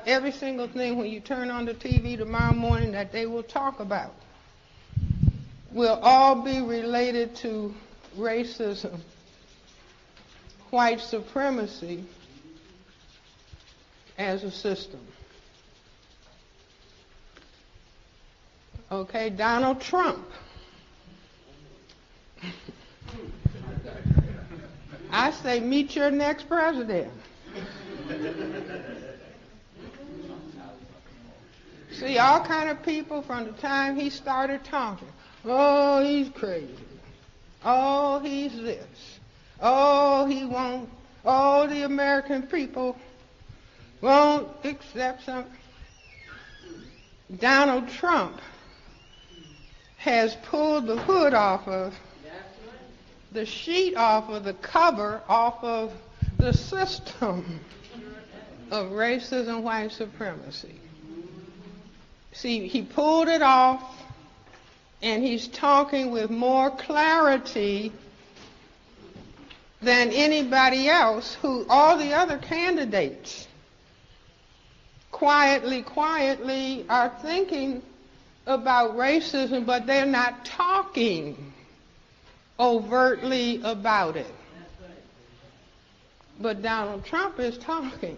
every single thing when you turn on the TV tomorrow morning that they will talk about will all be related to racism, white supremacy as a system. Okay, Donald Trump. I say meet your next president. See, all kind of people from the time he started talking. Oh, he's crazy. Oh, he's this. Oh, he won't. Oh, the American people won't accept something. Donald Trump has pulled the hood off of, the sheet off of, the cover off of the system of racism, white supremacy. See, he pulled it off, and he's talking with more clarity than anybody else, who all the other candidates quietly are thinking about racism, but they're not talking overtly about it. But Donald Trump is talking.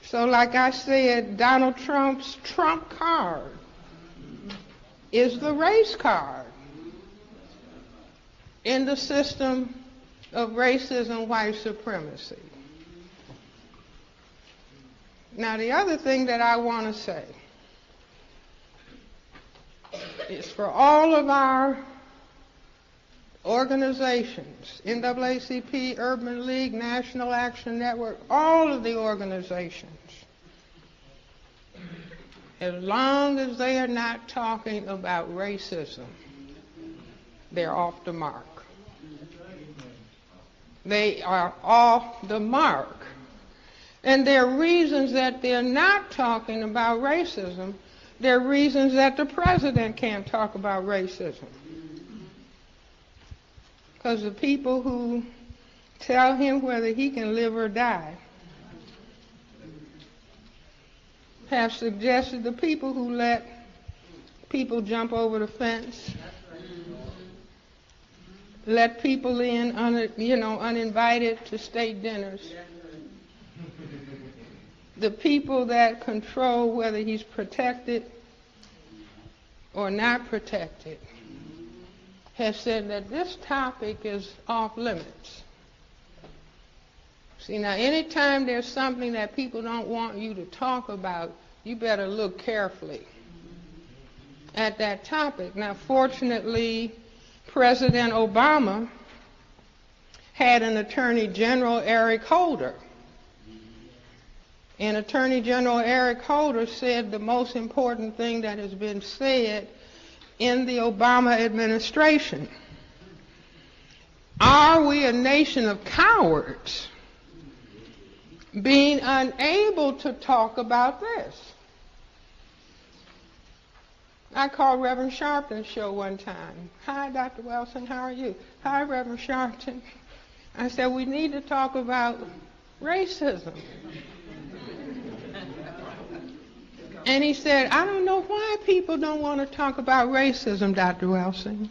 So like I said, Donald Trump's trump card is the race card in the system of racism, white supremacy. Now the other thing that I want to say is for all of our organizations, NAACP, Urban League, National Action Network, all of the organizations, as long as they are not talking about racism, they're off the mark. They are off the mark. And there are reasons that they're not talking about racism. There are reasons that the president can't talk about racism. Because the people who tell him whether he can live or die have suggested the people who let people jump over the fence, let people in uninvited to state dinners, the people that control whether he's protected or not protected, has said that this topic is off limits. See, now anytime there's something that people don't want you to talk about, you better look carefully at that topic. Now fortunately, President Obama had an Attorney General, Eric Holder. And Attorney General Eric Holder said the most important thing that has been said in the Obama administration. Are we a nation of cowards being unable to talk about this? I called Reverend Sharpton's show one time. Hi, Dr. Wilson, how are you? Hi, Reverend Sharpton. I said, we need to talk about racism. And he said, I don't know why people don't want to talk about racism, Dr. Wilson.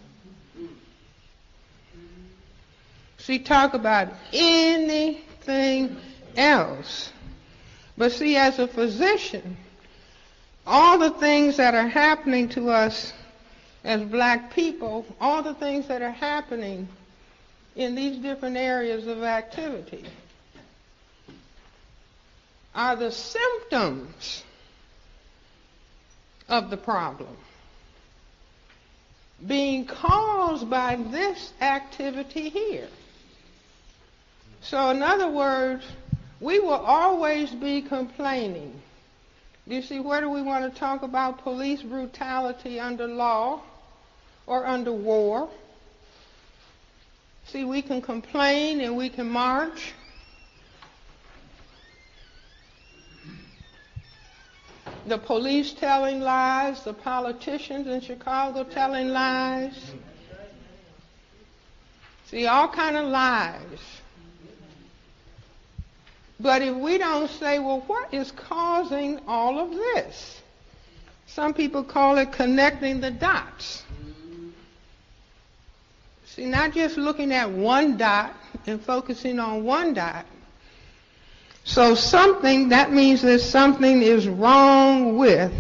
See, talk about anything else. But see, as a physician, all the things that are happening to us as black people, all the things that are happening in these different areas of activity are the symptoms of the problem being caused by this activity here. So in other words, we will always be complaining. Do you see, where do we want to talk about police brutality under law or under war? See, we can complain and we can march. The police telling lies, the politicians in Chicago telling lies. See, all kind of lies. But if we don't say, well, what is causing all of this? Some people call it connecting the dots. See, not just looking at one dot and focusing on one dot. So that means that something is wrong with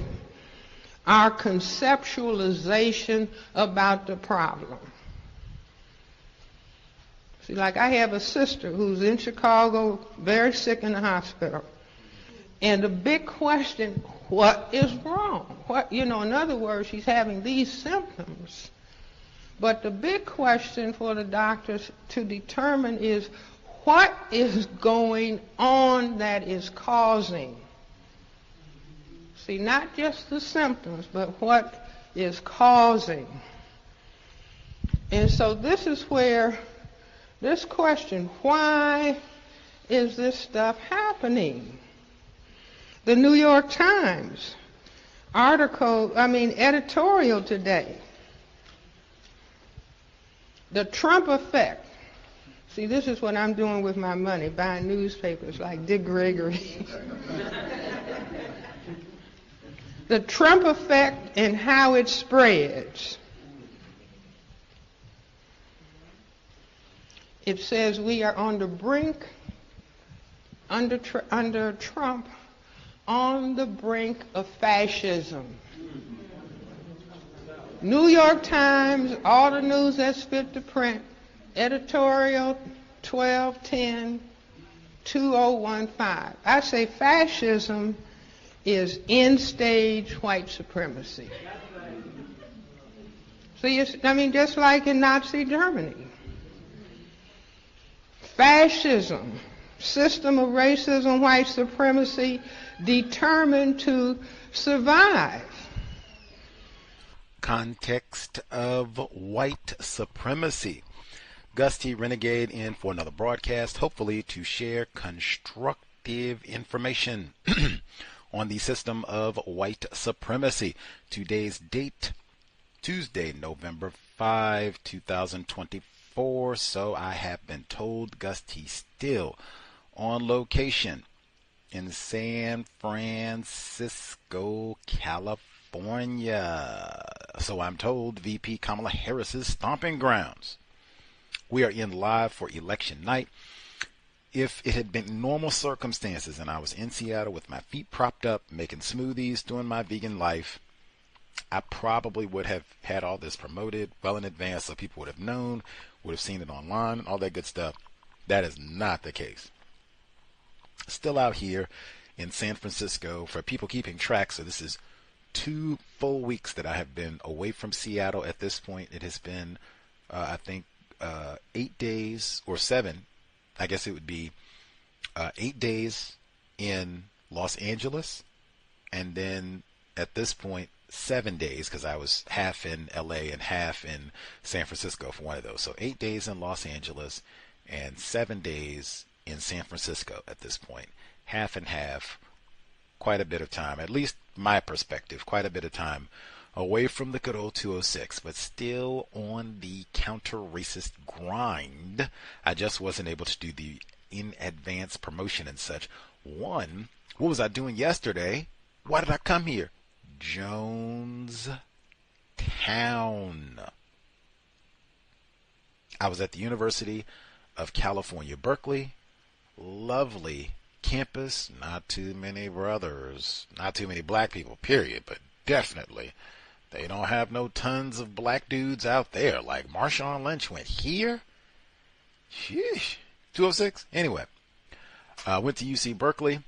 our conceptualization about the problem. See, like I have a sister who's in Chicago, very sick in the hospital. And the big question, what is wrong? In other words, she's having these symptoms. But the big question for the doctors to determine is what is going on that is causing. See, not just the symptoms, but what is causing. And so this is where this question, why is this stuff happening? The New York Times editorial today. The Trump effect. See, this is what I'm doing with my money, buying newspapers like Dick Gregory. The Trump effect and how it spreads. It says we are on the brink, under Trump, on the brink of fascism. New York Times, all the news that's fit to print, editorial 12/10/2015. I say fascism is end-stage white supremacy. See, just like in Nazi Germany. Fascism, system of racism, white supremacy, determined to survive. Context of White Supremacy. Gus T. Renegade in for another broadcast, hopefully to share constructive information on the system of white supremacy. Today's date, Tuesday, November 5, 2024. So I have been told Gus T. still on location in San Francisco, California. So I'm told VP Kamala Harris's stomping grounds. We are in live for election night. If it had been normal circumstances and I was in Seattle with my feet propped up, making smoothies, doing my vegan life, I probably would have had all this promoted well in advance so people would have known, would have seen it online, all that good stuff. That is not the case. Still out here in San Francisco for people keeping track. So this is 2 full weeks that I have been away from Seattle. At this point, it has been, 8 days or 7. I guess it would be 8 days in Los Angeles, and then at this point 7 days because I was half in LA and half in San Francisco for one of those. So 8 days in Los Angeles and 7 days in San Francisco at this point. Half and half, quite a bit of time, at least my perspective, quite a bit of time away from the good old 206, but still on the counter-racist grind. I just wasn't able to do the in-advance promotion and such. One, what was I doing yesterday? Why did I come here? Jonestown. I was at the University of California, Berkeley. Lovely campus, not too many brothers, not too many black people, period, but definitely they don't have no tons of black dudes out there. Like Marshawn Lynch went here. Sheesh. 206. Anyway, went to UC Berkeley.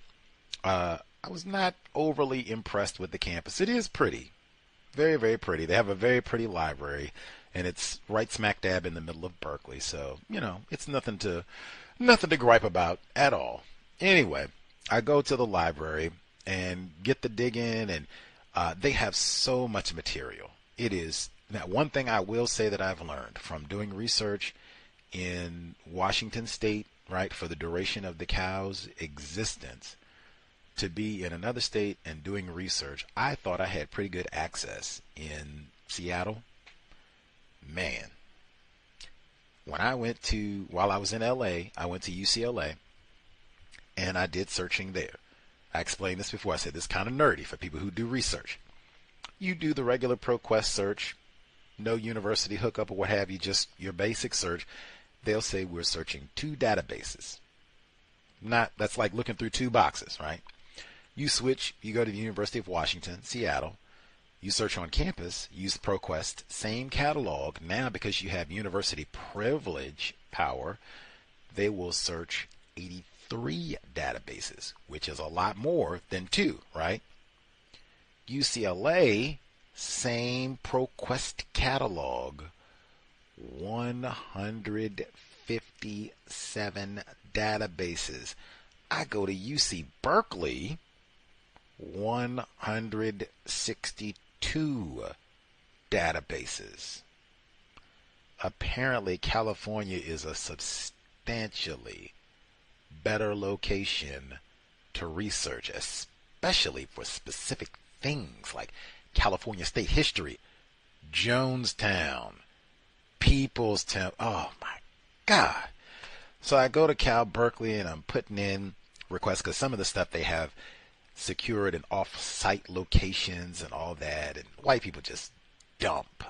I was not overly impressed with the campus. It is pretty. Very, very pretty. They have a very pretty library, and it's right smack dab in the middle of Berkeley. So, it's nothing to gripe about at all. Anyway, I go to the library and get the dig in, and they have so much material. It is, now one thing I will say that I've learned from doing research in Washington State, right, for the duration of the C.O.W.S. existence, to be in another state and doing research, I thought I had pretty good access in Seattle. Man, while I was in LA, I went to UCLA, and I did searching there. I explained this before. I said this is kind of nerdy for people who do research. You do the regular ProQuest search, no university hookup or what have you, just your basic search. They'll say we're searching 2 databases. That's like looking through 2 boxes, right? You switch, you go to the University of Washington, Seattle. You search on campus, use ProQuest, same catalog. Now, because you have university privilege power, they will search 83 databases, which is a lot more than 2, right? UCLA, same ProQuest catalog, 157 databases. I go to UC Berkeley, 162 databases. Apparently, California is a substantially better location to research, especially for specific things like California state history, Jonestown, People's Town. Oh my God. So I go to Cal Berkeley and I'm putting in requests because some of the stuff they have secured in off-site locations and all that, and white people just dump.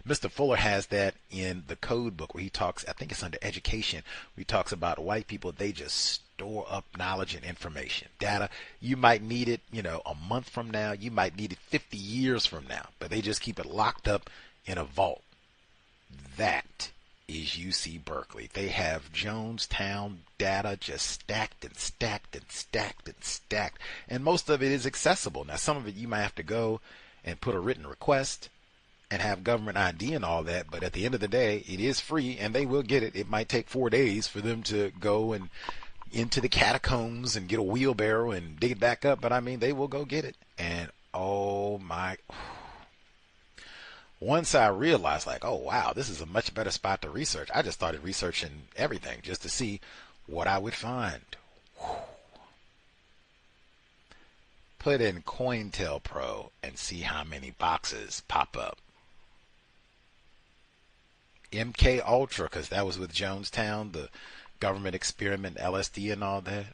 Mr. Fuller has that in the code book where he talks, I think it's under education, where he talks about white people, they just store up knowledge and information. Data, you might need it, a month from now, you might need it 50 years from now, but they just keep it locked up in a vault. That is UC Berkeley. They have Jonestown data just stacked and stacked and stacked and stacked. And most of it is accessible. Now, some of it you might have to go and put a written request and have government ID and all that. But at the end of the day, it is free and they will get it. It might take 4 days for them to go and into the catacombs and get a wheelbarrow and dig it back up. But I mean, they will go get it. And oh my... Once I realized, like, oh, wow, this is a much better spot to research, I just started researching everything just to see what I would find. Whew. Put in COINTELPRO and see how many boxes pop up. MK Ultra, because that was with Jonestown, the government experiment, LSD and all that.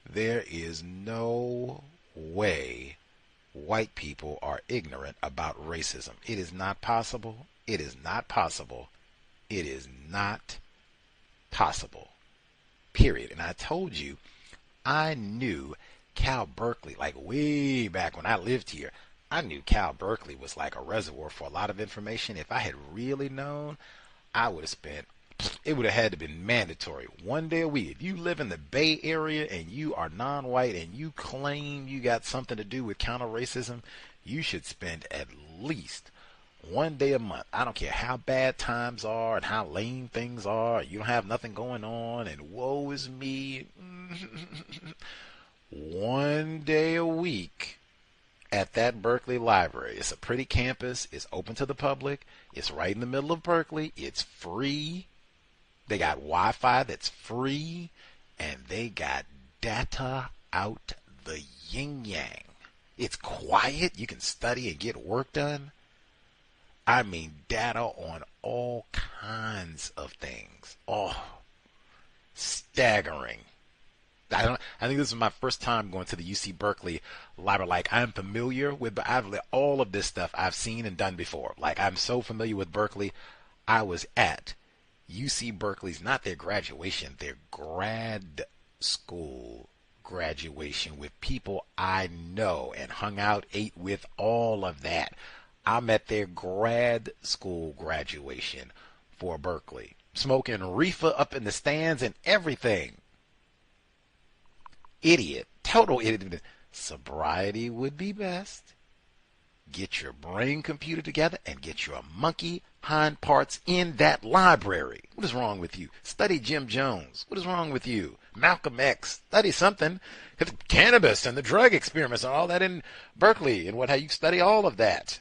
There is no way white people are ignorant about racism. It is not possible. It is not possible. It is not possible. Period. And I told you, I knew Cal Berkeley, like way back when I lived here, I knew Cal Berkeley was like a reservoir for a lot of information. If I had really known, I would have spent, it would have had to been mandatory 1 day a week. If you live in the Bay Area and you are non-white and you claim you got something to do with counter-racism, you should spend at least 1 day a month. I don't care how bad times are and how lame things are. You don't have nothing going on and woe is me. 1 day a week at that Berkeley library. It's a pretty campus. It's open to the public. It's right in the middle of Berkeley. It's free. They got Wi-Fi that's free, and they got data out the yin-yang. It's quiet. You can study and get work done. I mean, data on all kinds of things. Oh, staggering. I think this is my first time going to the UC Berkeley library. Like, I'm familiar with all of this stuff I've seen and done before. Like, I'm so familiar with Berkeley. I was at UC Berkeley's, not their graduation, their grad school graduation with people I know and hung out, ate with, all of that. I'm at their grad school graduation for Berkeley, smoking reefer up in the stands and everything. Idiot, total idiot. Sobriety would be best. Get your brain computer together and get your monkey hind parts in that library. What is wrong with you? Study Jim Jones. What is wrong with you? Malcolm X. Study something. Cannabis and the drug experiments and all that in Berkeley and what have you. Study all of that.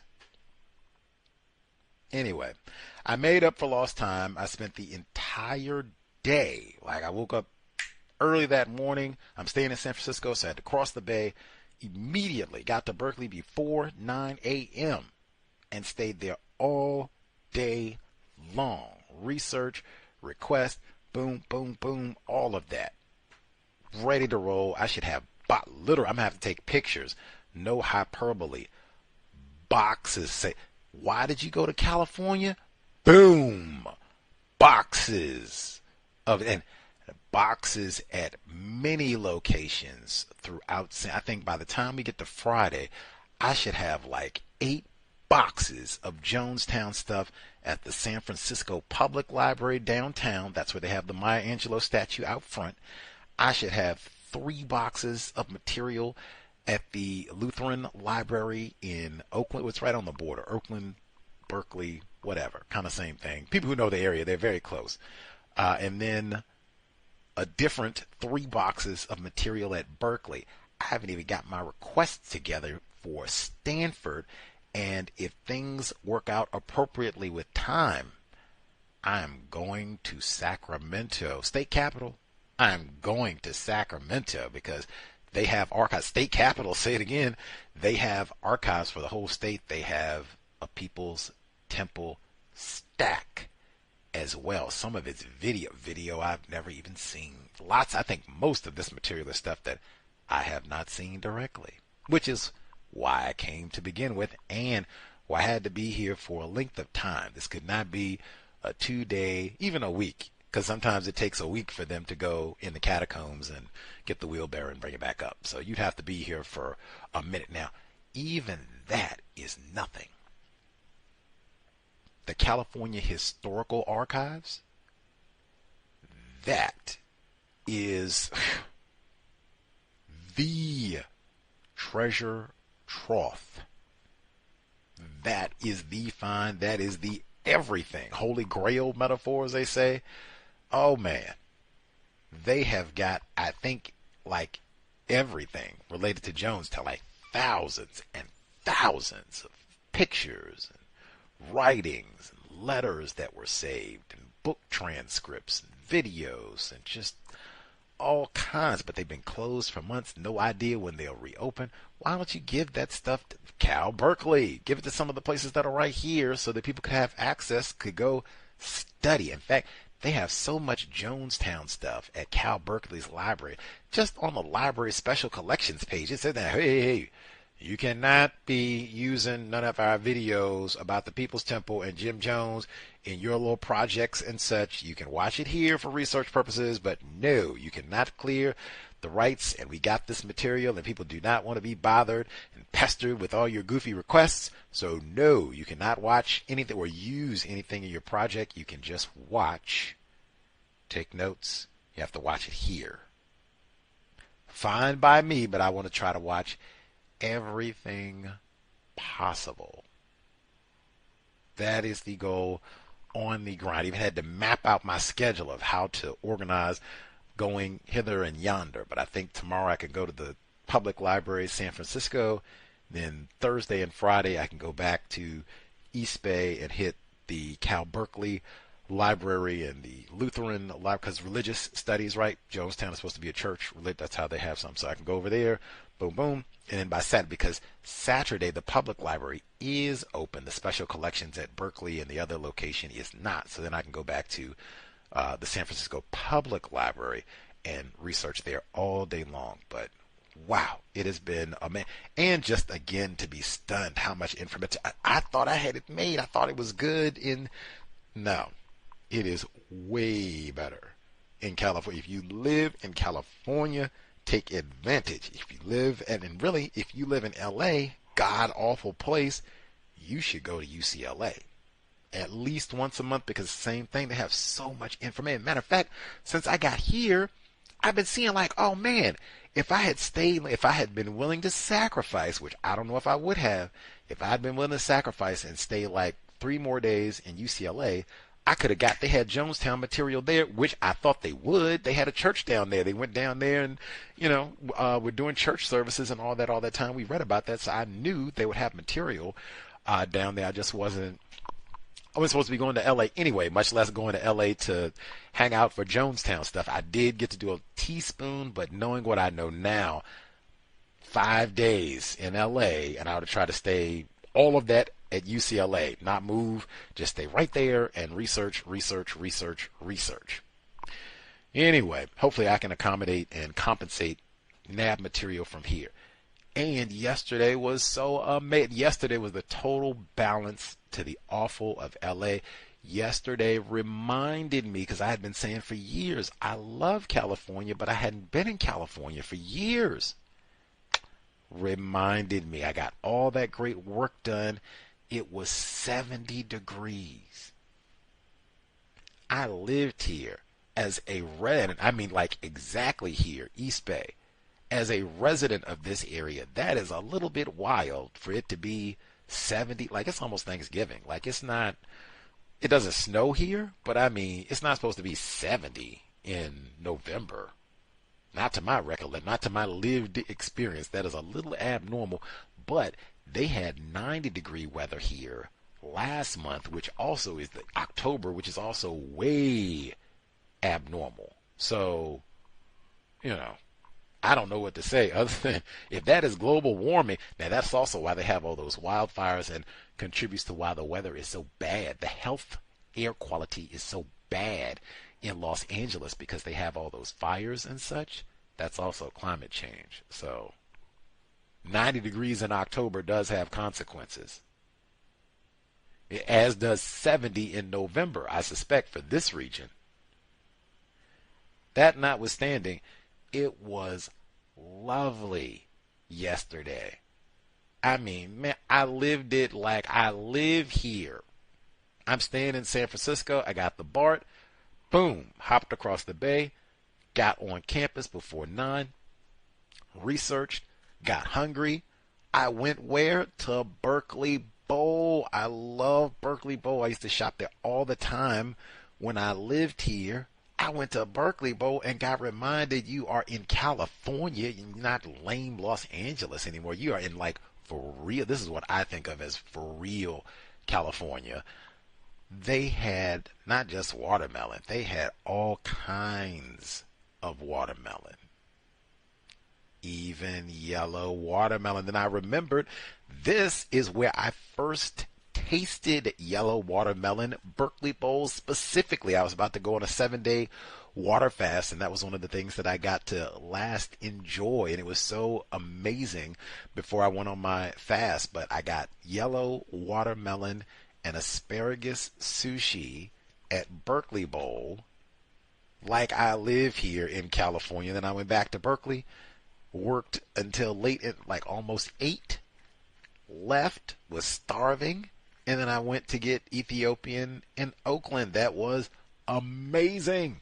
Anyway, I made up for lost time. I spent the entire day, like I woke up early that morning. I'm staying in San Francisco, so I had to cross the bay. Immediately got to Berkeley before 9 a.m. and stayed there all day long research, request, boom, boom, boom, all of that. Ready to roll. I should have, literally, I'm going to have to take pictures. No hyperbole. Boxes say, why did you go to California? Boom. Boxes of, and boxes at many locations throughout. I think by the time we get to Friday, I should have like 8 boxes of Jonestown stuff at the San Francisco Public Library downtown. That's where they have the Maya Angelou statue out front. I should have 3 boxes of material at the Lutheran Library in Oakland. It's right on the border. Oakland, Berkeley, whatever. Kind of same thing. People who know the area, they're very close. And then a different 3 boxes of material at Berkeley. I haven't even got my requests together for Stanford. And if things work out appropriately with time, I'm going to Sacramento, state capital. I'm going to Sacramento because they have archives. State capital, say it again. They have archives for the whole state. They have a People's Temple stack as well. Some of it's video I've never even seen. Lots, I think most of this material is stuff that I have not seen directly, which is why I came to begin with and why I had to be here for a length of time. This could not be a 2-day, even a week, because sometimes it takes a week for them to go in the catacombs and get the wheelbarrow and bring it back up. So you'd have to be here for a minute. Now, even that is nothing. The California Historical Archives, that is the treasure trough. That is the find. That is the everything. Holy Grail metaphors, they say. Oh, man. They have got, I think, like everything related to Jonestown, like thousands and thousands of pictures and writings and letters that were saved and book transcripts and videos and just all kinds, but they've been closed for months. No idea when they'll reopen. Why don't you give that stuff to Cal Berkeley? Give it to some of the places that are right here so that people could have access, could go study. In fact, they have so much Jonestown stuff at Cal Berkeley's library. Just on the library special collections page, it said that, hey, you cannot be using none of our videos about the People's Temple and Jim Jones in your little projects and such. You can watch it here for research purposes, but no, you cannot clear the rights, and we got this material, and people do not want to be bothered and pestered with all your goofy requests. So no, you cannot watch anything or use anything in your project. You can just watch, take notes. You have to watch it here. Fine by me, but I want to try to watch everything possible. That is the goal on the grind. I even had to map out my schedule of how to organize going hither and yonder. But I think tomorrow I can go to the Public Library San Francisco. Then Thursday and Friday I can go back to East Bay and hit the Cal Berkeley Library and the Lutheran Library, because religious studies, right? Jonestown is supposed to be a church. That's how they have some. So I can go over there, boom, boom. And then by Saturday, because Saturday the public library is open, the special collections at Berkeley and the other location is not. So then I can go back to the San Francisco Public Library and research there all day long. But wow, it has been amazing. And just again to be stunned how much information. I thought I had it made. I thought it was good no, it is way better in California. If you live in California, take advantage. If you live, and really, if you live in LA, god awful place, you should go to UCLA at least once a month, because same thing, they have so much information. Matter of fact, since I got here, I've been seeing like, oh man, if I had been willing to sacrifice, which I don't know if I would have, if I had been willing to sacrifice and stay like 3 more days in UCLA, I could have they had Jonestown material there, which I thought they would. They had a church down there. They went down there and, were doing church services and all that time. We read about that, so I knew they would have material down there. I wasn't supposed to be going to LA anyway, much less going to LA to hang out for Jonestown stuff. I did get to do a teaspoon, but knowing what I know now, 5 days in LA, and I would try to stay all of that at UCLA, not move, just stay right there and research. Anyway, hopefully I can accommodate and compensate NAB material from here. And yesterday was so amazing. Yesterday was the total balance to the awful of LA. Yesterday reminded me, because I had been saying for years, I love California, but I hadn't been in California for years. Reminded me, I got all that great work done. It was 70 degrees. I lived here as a resident, I mean like exactly here, East Bay. As a resident of this area, that is a little bit wild for it to be 70, like it's almost Thanksgiving. Like it's not, it doesn't snow here, but I mean, it's not supposed to be 70 in November. Not to my recollection, not to my lived experience. That is a little abnormal, but they had 90-degree weather here last month, which also is the October, which is also way abnormal. So, you know, I don't know what to say other than if that is global warming. Now that's also why they have all those wildfires and contributes to why the weather is so bad. The health air quality is so bad in Los Angeles because they have all those fires and such. That's also climate change. So 90 degrees in October does have consequences, as does 70 in November, I suspect, for this region. That notwithstanding, it was lovely yesterday. I mean, man, I lived it like I live here. I'm staying in San Francisco. I got the BART. Boom. Hopped across the bay. Got on campus before 9. Researched. Got hungry. I went where? To Berkeley Bowl. I love Berkeley Bowl. I used to shop there all the time when I lived here. I went to Berkeley Bowl and got reminded you are in California. You're not lame Los Angeles anymore. You are in like for real. This is what I think of as for real California. They had not just watermelon. They had all kinds of watermelon. Even yellow watermelon. Then I remembered this is where I first tasted yellow watermelon. Berkeley Bowl specifically. I was about to go on a 7-day water fast, and that was one of the things that I got to last enjoy, and it was so amazing before I went on my fast. But I got yellow watermelon and asparagus sushi at Berkeley Bowl like I live here in California. Then I went back to Berkeley, worked until late at like almost 8, left, was starving, and then I went to get Ethiopian in Oakland. That was amazing.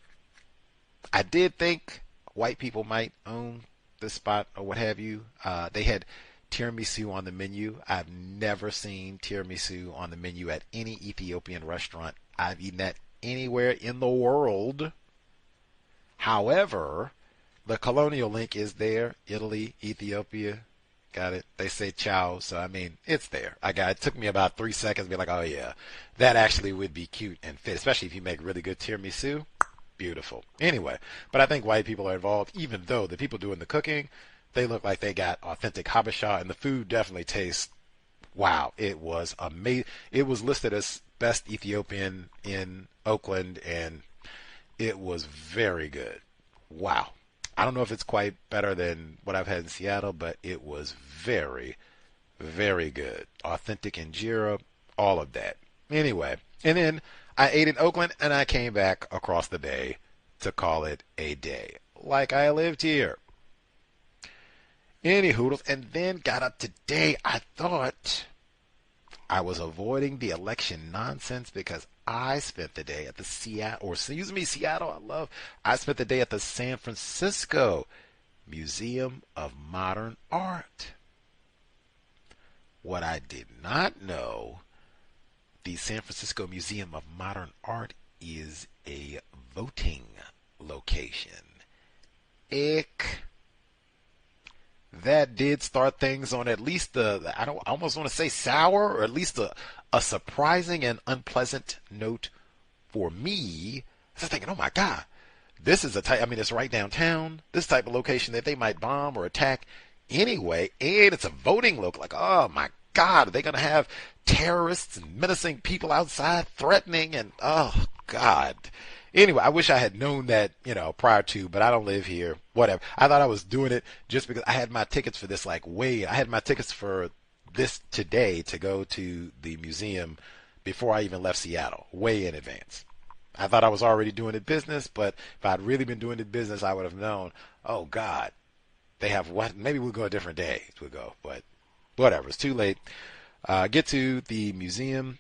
I did think white people might own this spot or what have you. They had tiramisu on the menu. I've never seen tiramisu on the menu at any Ethiopian restaurant I've eaten at anywhere in the world. However, the colonial link is there. Italy, Ethiopia. Got it. They say ciao, so I mean, it's there. It took me about 3 seconds to be like, oh yeah, that actually would be cute and fit, especially if you make really good tiramisu. Beautiful. Anyway, but I think white people are involved, even though the people doing the cooking, they look like they got authentic Habesha, and the food definitely tastes, wow, it was amazing. It was listed as best Ethiopian in Oakland, and it was very good. Wow. I don't know if it's quite better than what I've had in Seattle, but it was very, very good. Authentic injera, all of that. Anyway, and then I ate in Oakland, and I came back across the bay to call it a day, like I lived here. Any hoodles, and then got up today. I thought I was avoiding the election nonsense because I spent the day at the Seattle, I spent the day at the San Francisco Museum of Modern Art. What I did not know, the San Francisco Museum of Modern Art is a voting location. That did start things on at least I almost want to say sour, or at least a surprising and unpleasant note for me. I was thinking, oh my God, this is it's right downtown, this type of location that they might bomb or attack anyway, and it's a voting local. Like, oh my God, are they going to have terrorists and menacing people outside, threatening, and oh God. Anyway, I wish I had known that, prior to, but I don't live here. Whatever. I thought I was doing it just because I had my tickets for this I had my tickets for this today to go to the museum before I even left Seattle, way in advance. I thought I was already doing it business, but if I'd really been doing it business, I would have known, oh God, they have what? Maybe we'll go a different day. We'll go, but whatever. It's too late. Get to the museum.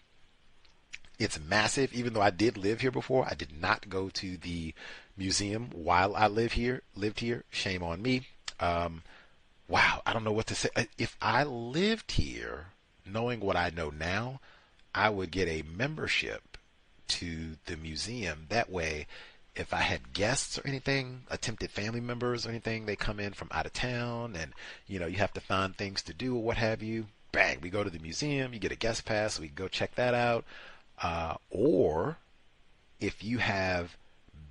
It's massive. Even though I did live here before, I did not go to the museum while I lived here. Shame on me. Wow, I don't know what to say. If I lived here, knowing what I know now, I would get a membership to the museum. That way, if I had guests or anything, attempted family members or anything, they come in from out of town and, you have to find things to do or what have you. Bang, we go to the museum, you get a guest pass, we can go check that out. Or if you have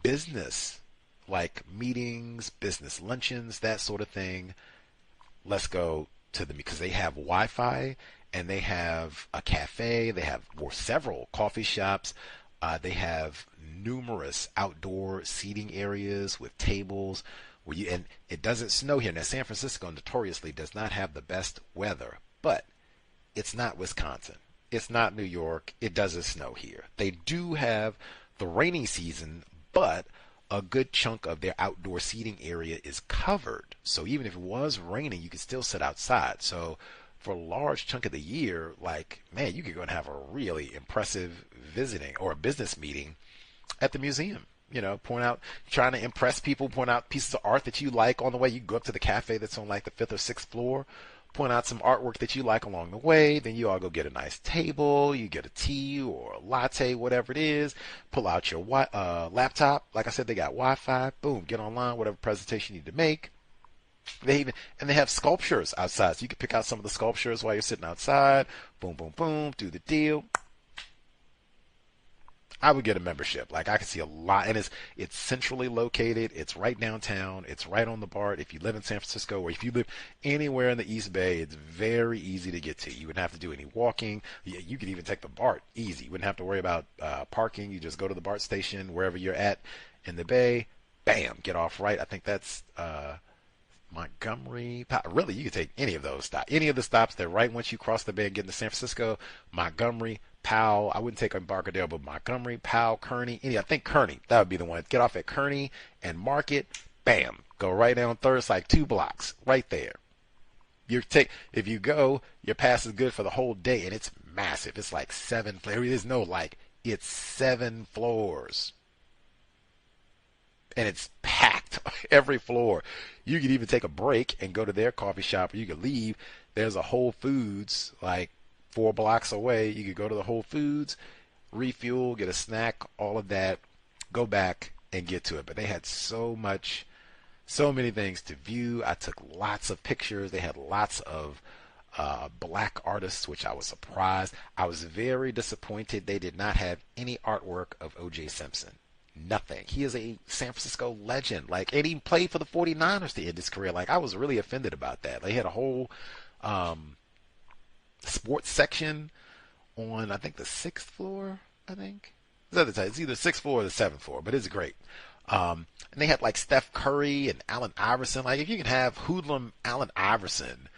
business, like meetings, business luncheons, that sort of thing, let's go to them because they have Wi-Fi and they have a cafe. They have several coffee shops. They have numerous outdoor seating areas with tables. And it doesn't snow here. Now, San Francisco notoriously does not have the best weather, but it's not Wisconsin. It's not New York. It doesn't snow here. They do have the rainy season, but a good chunk of their outdoor seating area is covered. So even if it was raining, you could still sit outside. So for a large chunk of the year, you could go and have a really impressive visiting or a business meeting at the museum. Trying to impress people, point out pieces of art that you like on the way. You go up to the cafe that's on the 5th or 6th floor, point out some artwork that you like along the way. Then you all go get a nice table. You get a tea or a latte, whatever it is. Pull out your laptop. Like I said, they got Wi-Fi. Boom, get online, whatever presentation you need to make. They have sculptures outside, so you can pick out some of the sculptures while you're sitting outside. Boom, boom, boom, do the deal. I would get a membership. I can see a lot, and it's centrally located. It's right downtown. It's right on the BART. If you live in San Francisco or if you live anywhere in the East Bay, it's very easy to get to. You wouldn't have to do any walking. You could even take the BART easy. You wouldn't have to worry about parking. You just go to the BART station wherever you're at in the Bay. Bam, get off right. I think that's Montgomery. Really, you could take any of those stops. Any of the stops. They're right once you cross the Bay and get into San Francisco. Montgomery, Powell. I wouldn't take Embarcadero, but Montgomery, Powell, Kearny. I think Kearny. That would be the one. Get off at Kearny and Market. Bam. Go right down third. It's 2 blocks right there. If you go, your pass is good for the whole day, and it's massive. It's 7 floors. There's no it's 7 floors. And it's packed every floor. You could even take a break and go to their coffee shop, or you could leave. There's a Whole Foods 4 blocks away. You could go to the Whole Foods, refuel, get a snack, all of that, go back and get to it. But they had so many things to view. I took lots of pictures. They had lots of black artists, which I was surprised. I was very disappointed they did not have any artwork of O.J. Simpson. Nothing. He is a San Francisco legend. And he played for the 49ers to end his career. I was really offended about that. They had a whole sports section on, I think, the 6th floor, I think. It's either 6th floor or the 7th floor, but it's great. And they had Steph Curry and Allen Iverson. If you can have hoodlum Allen Iverson,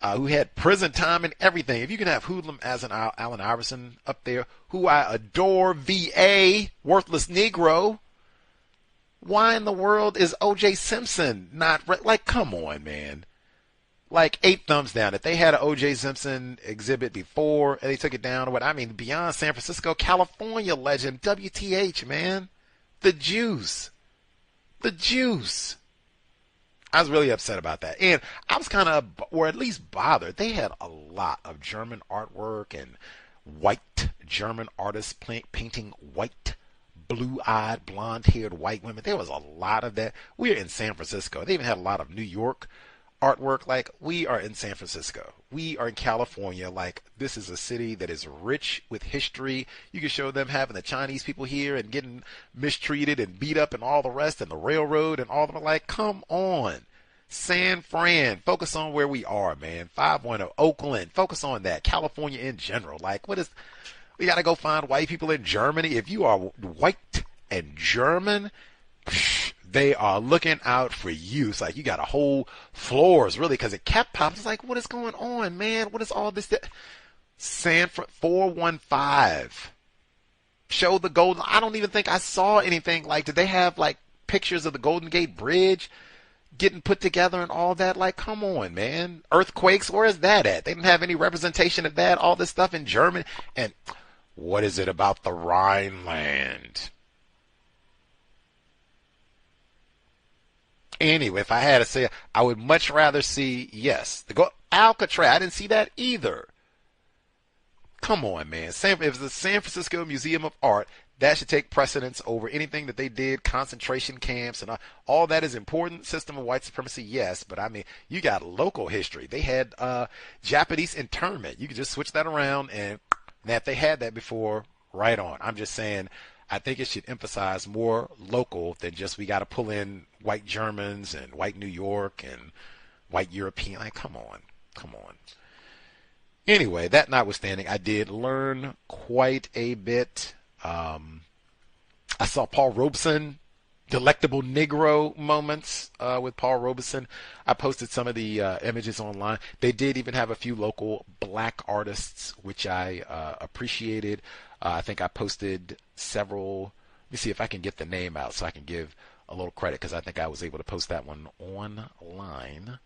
who had prison time and everything. If you can have hoodlum as an Allen Iverson up there, who I adore, VA, worthless Negro, why in the world is O.J. Simpson not come on, man. 8 thumbs down. If they had an O.J. Simpson exhibit before and they took it down, beyond San Francisco, California legend, WTH, man. The juice. I was really upset about that. And I was kind of, or at least bothered. They had a lot of German artwork and white German artists painting white, blue-eyed, blonde-haired white women. There was a lot of that. We're in San Francisco. They even had a lot of New York artwork. We are in San Francisco. We are in California. This is a city that is rich with history. You can show them having the Chinese people here and getting mistreated and beat up and all the rest, and the railroad and all of them. Come on. San Fran, focus on where we are, man. 510, Oakland, focus on that. California in general. Like, we got to go find white people in Germany. If you are white and German, they are looking out for you. It's like you got a whole floors, really, because it kept popping. It's like, what is going on, man? What is all this? Sanford 415. Show the golden. I don't even think I saw anything. Like, did they have like pictures of the Golden Gate Bridge getting put together and all that? Like, come on, man. Earthquakes, where is that at? They didn't have any representation of that. All this stuff in German. And what is it about the Rhineland? Anyway, if I had to say, I would much rather see, yes, Alcatraz. I didn't see that either. Come on, man. If it's the San Francisco Museum of Art, that should take precedence over anything that they did, concentration camps, and all that is important. System of white supremacy, yes, but I mean, you got local history. They had Japanese internment. You could just switch that around, and if they had that before, right on. I'm just saying, I think it should emphasize more local than just we got to pull in white Germans and white New York and white European. Like, come on. Anyway, that notwithstanding, I did learn quite a bit. I saw Paul Robeson, delectable Negro moments with Paul Robeson. I posted some of the images online. They did even have a few local black artists, which I appreciated. I think I posted several. Let me see if I can get the name out so I can give a little credit, because I think I was able to post that one online.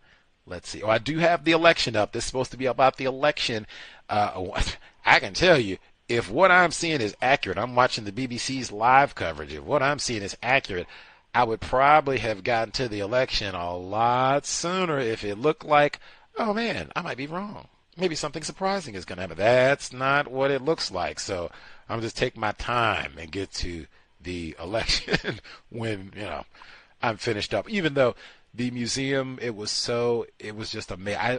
Let's see. Oh, I do have the election up. This is supposed to be about the election. I can tell you, if what I'm seeing is accurate, I'm watching the BBC's live coverage. If what I'm seeing is accurate, I would probably have gotten to the election a lot sooner if it looked like, oh man, I might be wrong. Maybe something surprising is going to happen. That's not what it looks like. So I'm just take my time and get to the election when, I'm finished up. Even though the museum, it was just amazing.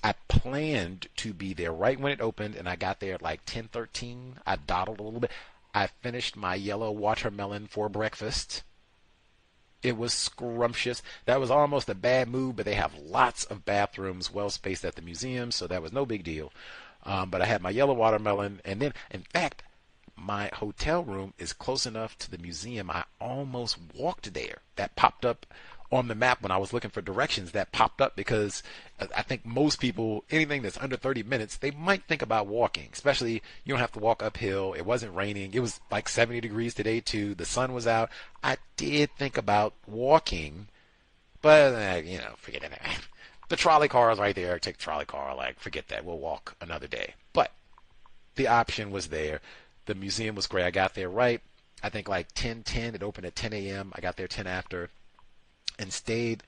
I planned to be there right when it opened, and I got there at like 10:13. I dawdled a little bit. I finished my yellow watermelon for breakfast. It was scrumptious. That was almost a bad move, but they have lots of bathrooms well spaced at the museum, so that was no big deal. But I had my yellow watermelon, and then, in fact, my hotel room is close enough to the museum. I almost walked there. That popped up on the map when I was looking for directions. That popped up because I think most people, anything that's under 30 minutes, they might think about walking. Especially, you don't have to walk uphill. It wasn't raining. It was like 70 degrees today too. The sun was out. I did think about walking, but forget it. The trolley car is right there. Take the trolley car. Like, forget that. We'll walk another day. But the option was there. The museum was great. I got there right, I think like 10:10. It opened at 10 a.m. I got there 10 after and stayed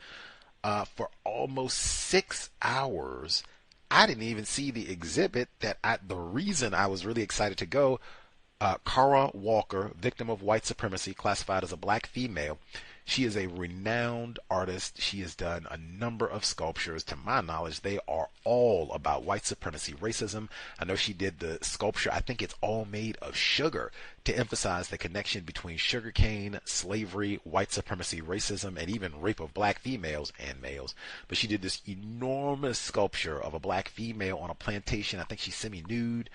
for almost 6 hours. I didn't even see the exhibit the reason I was really excited to go. Kara Walker, victim of white supremacy, classified as a black female. She is a renowned artist. She has done a number of sculptures. To my knowledge, they are all about white supremacy, racism. I know she did the sculpture, I think it's all made of sugar, to emphasize the connection between sugarcane, slavery, white supremacy, racism, and even rape of black females and males. But she did this enormous sculpture of a black female on a plantation. I think she's semi-nude,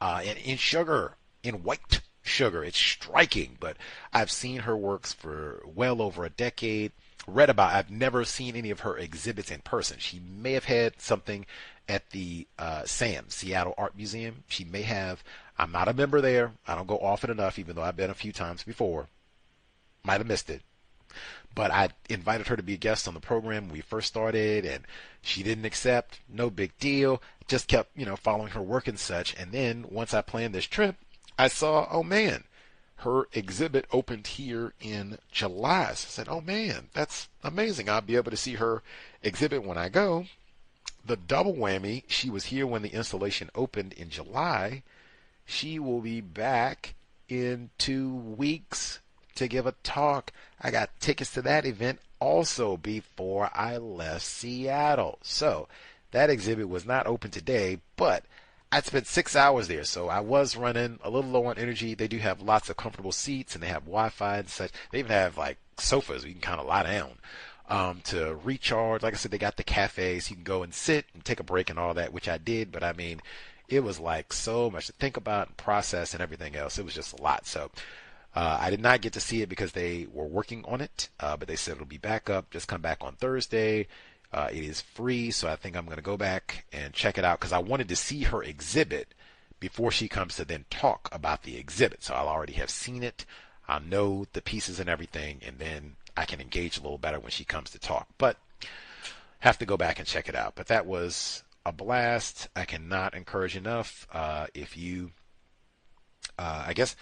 and in sugar, in white sugar. It's striking, but I've seen her works for well over a decade. I've never seen any of her exhibits in person. She may have had something at the SAM, Seattle Art Museum. She may have. I'm not a member there. I don't go often enough, even though I've been a few times before. Might have missed it. But I invited her to be a guest on the program when we first started, and she didn't accept. No big deal. Just kept, following her work and such. And then once I planned this trip, I saw, oh man, her exhibit opened here in July. So I said, oh man, that's amazing. I'll be able to see her exhibit when I go. The double whammy, she was here when the installation opened in July. She will be back in 2 weeks to give a talk. I got tickets to that event also before I left Seattle. So that exhibit was not open today, but I'd spent 6 hours there, so I was running a little low on energy. They do have lots of comfortable seats, and they have Wi-Fi and such. They even have like sofas where you can kind of lie down. to recharge. Like I said, they got the cafes. You can go and sit and take a break and all that, which I did. But I mean, it was like so much to think about and process and everything else. It was just a lot. So I did not get to see it because they were working on it, but they said it'll be back up. Just come back on Thursday. It is free, so I think I'm going to go back and check it out because I wanted to see her exhibit before she comes to then talk about the exhibit. So I'll already have seen it. I'll know the pieces and everything, and then I can engage a little better when she comes to talk. But have to go back and check it out. But that was a blast. I cannot encourage enough. If you, I guess,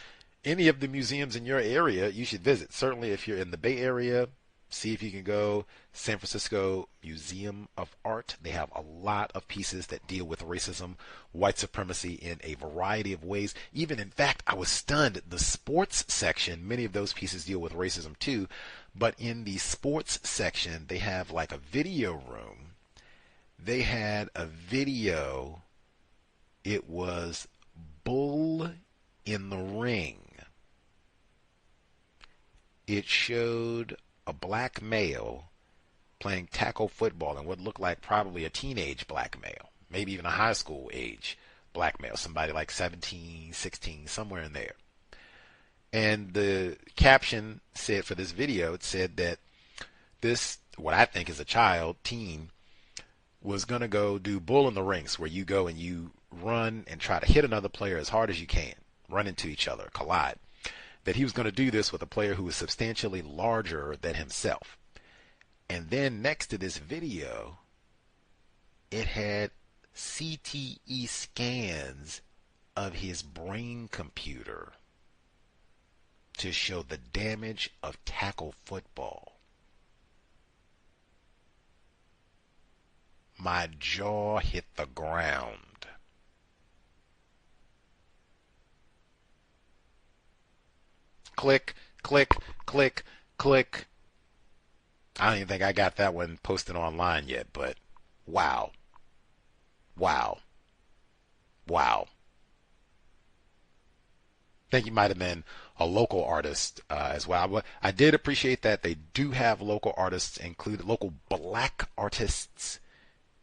any of the museums in your area, you should visit. Certainly if you're in the Bay Area, see if you can go. San Francisco Museum of Art. They have a lot of pieces that deal with racism, white supremacy in a variety of ways. Even, in fact, I was stunned. The sports section, many of those pieces deal with racism too. But in the sports section, they have like a video room. They had a video. It was Bull in the Ring. It showed a black male playing tackle football in what looked like probably a teenage black male, maybe even a high school age black male, somebody like 17, 16, somewhere in there. And the caption said for this video, it said that this, what I think is a child, teen, was going to go do bull in the rings, where you go and you run and try to hit another player as hard as you can, run into each other, collide. That he was going to do this with a player who was substantially larger than himself. And then next to this video, it had CTE scans of his brain computer to show the damage of tackle football. My jaw hit the ground. Click, click, click, click. I don't even think I got that one posted online yet, but wow. Wow. Wow. I think you might have been a local artist as well. But I did appreciate that they do have local artists included, local black artists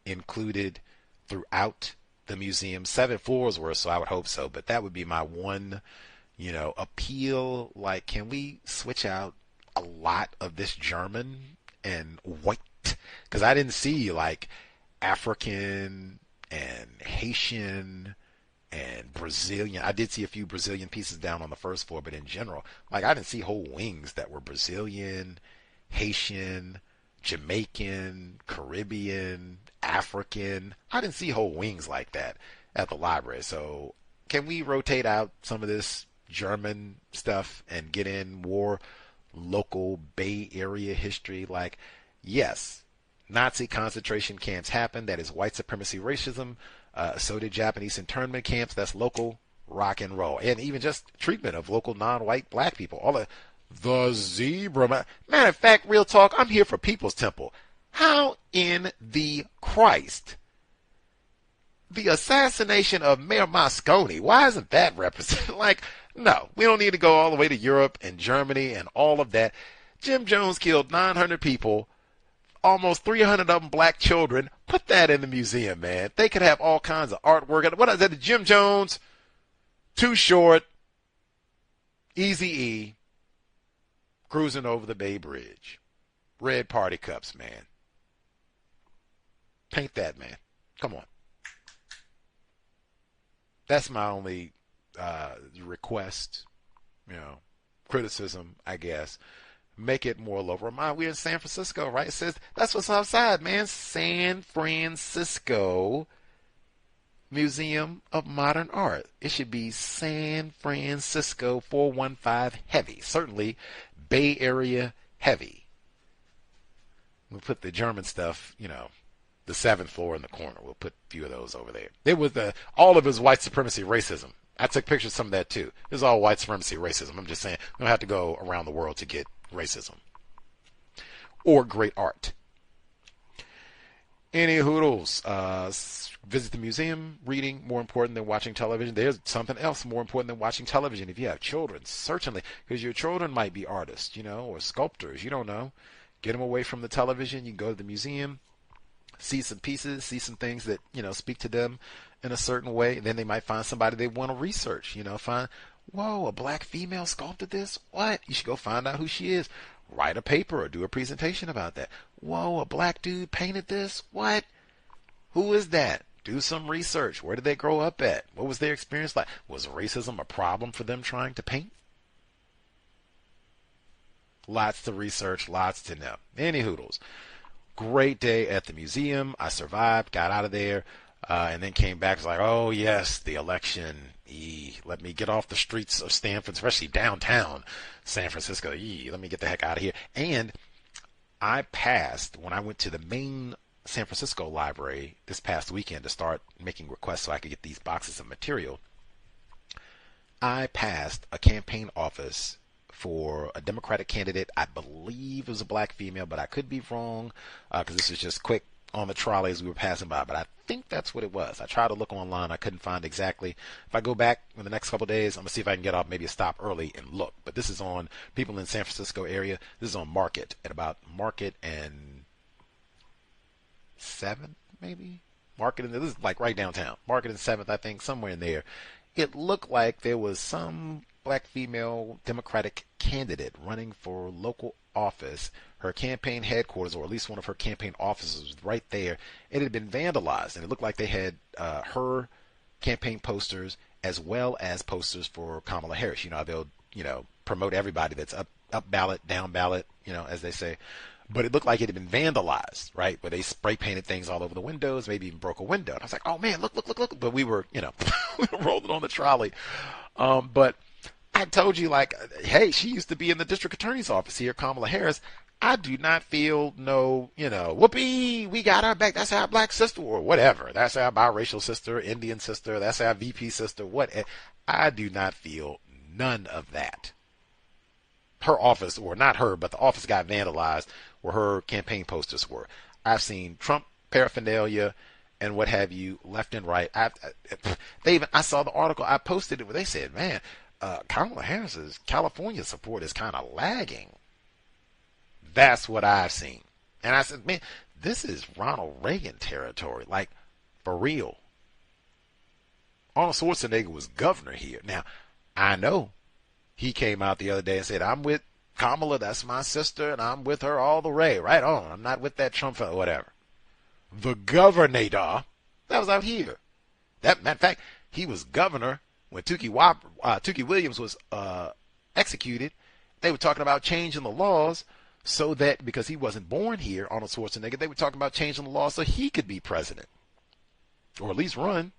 included throughout the museum. 7 floors worth, so I would hope so. But that would be my one, appeal. Like, can we switch out a lot of this German and white? Because I didn't see like African and Haitian and Brazilian. I did see a few Brazilian pieces down on the first floor, but in general, like, I didn't see whole wings that were Brazilian, Haitian, Jamaican, Caribbean, African. I didn't see whole wings like that at the library. So can we rotate out some of this German stuff and get in more local Bay Area history? Like, yes, Nazi concentration camps happened. That is white supremacy racism. So did Japanese internment camps. That's local rock and roll. And even just treatment of local non-white black people. All the zebra. Matter of fact, real talk, I'm here for People's Temple. How in the Christ? The assassination of Mayor Moscone, why isn't that represented? Like, no, we don't need to go all the way to Europe and Germany and all of that. Jim Jones killed 900 people, almost 300 of them black children. Put that in the museum, man. They could have all kinds of artwork. What is that? The Jim Jones, Too Short, Eazy-E, cruising over the Bay Bridge. Red party cups, man. Paint that, man. Come on. That's my only request, criticism, I guess. Make it more local. We're in San Francisco, right? It says that's what's outside, man. San Francisco Museum of Modern Art. It should be San Francisco 415 heavy. Certainly Bay Area heavy. We'll put the German stuff, the 7th floor in the corner. We'll put a few of those over there. It was all of his white supremacy racism. I took pictures of some of that too. It was all white supremacy racism. I'm just saying, we don't have to go around the world to get racism or great art. Any hoodles? Visit the museum. Reading more important than watching television. There's something else more important than watching television. If you have children, certainly, because your children might be artists, or sculptors. You don't know. Get them away from the television. You can go to the museum, see some pieces, see some things that, speak to them in a certain way. And then they might find somebody they want to research, find, whoa, a black female sculpted this? What? You should go find out who she is. Write a paper or do a presentation about that. Whoa, a black dude painted this? What? Who is that? Do some research. Where did they grow up at? What was their experience like? Was racism a problem for them trying to paint? Lots to research, lots to know. Any hoodles. Great day at the museum. I survived, got out of there, and then came back. Was like, oh yes, the election. Let me get off the streets of Stanford, especially downtown San Francisco. Let me get the heck out of here. And I passed when I went to the main San Francisco library this past weekend to start making requests so I could get these boxes of material. I passed a campaign office for a Democratic candidate. I believe it was a black female, but I could be wrong because this is just quick on the trolley as we were passing by. But I think that's what it was. I tried to look online. I couldn't find exactly. If I go back in the next couple of days, I'm going to see if I can get off maybe a stop early and look. But this is on people in San Francisco area. This is on Market at about Market and 7th, maybe? Market, and this is like right downtown. Market and 7th, I think, somewhere in there. It looked like there was some black female Democratic candidate running for local office. Her campaign headquarters, or at least one of her campaign offices, was right there. It had been vandalized, and it looked like they had her campaign posters as well as posters for Kamala Harris. They'll promote everybody that's up ballot, down ballot, as they say. But it looked like it had been vandalized, right? Where they spray painted things all over the windows, maybe even broke a window. And I was like, oh man, look. But we were, we were rolling on the trolley. But I told you, like, hey, she used to be in the district attorney's office here, Kamala Harris. I do not feel no, whoopee, we got our back. That's our black sister or whatever. That's our biracial sister, Indian sister. That's our VP sister. What? I do not feel none of that. Her office, or not her, but the office got vandalized where her campaign posters were. I've seen Trump paraphernalia and what have you, left and right. I saw the article. I posted it where they said, man, Kamala Harris's California support is kind of lagging. That's what I've seen. And I said, man, this is Ronald Reagan territory. Like, for real. Arnold Schwarzenegger was governor here. Now, I know he came out the other day and said, I'm with Kamala, that's my sister, and I'm with her all the way. Right on. I'm not with that Trump fellow, whatever. The governor, that was out here. Matter of fact, he was governor when Tookie Williams was executed. They were talking about changing the laws so that, because he wasn't born here, Arnold Schwarzenegger, they were talking about changing the law so he could be president. Or at least run.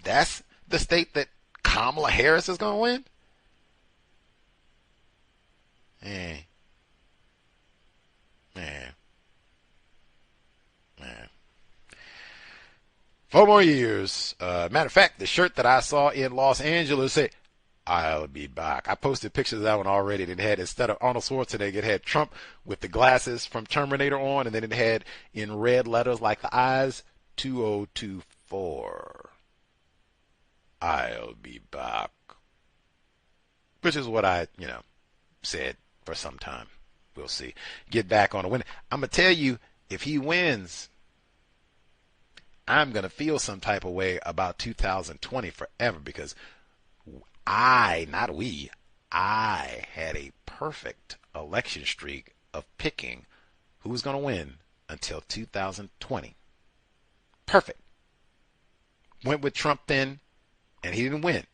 That's the state that Kamala Harris is going to win? Man. 4 more years. Matter of fact, the shirt that I saw in Los Angeles said, I'll be back. I posted pictures of that one already. It had, instead of Arnold Schwarzenegger, it had Trump with the glasses from Terminator on, and then it had in red letters like the eyes, 2024. I'll be back. Which is what I, said for some time. We'll see. Get back on a win. I'm going to tell you, if he wins, I'm going to feel some type of way about 2020 forever, because I had a perfect election streak of picking who was going to win until 2020. Perfect. Went with Trump then, and he didn't win.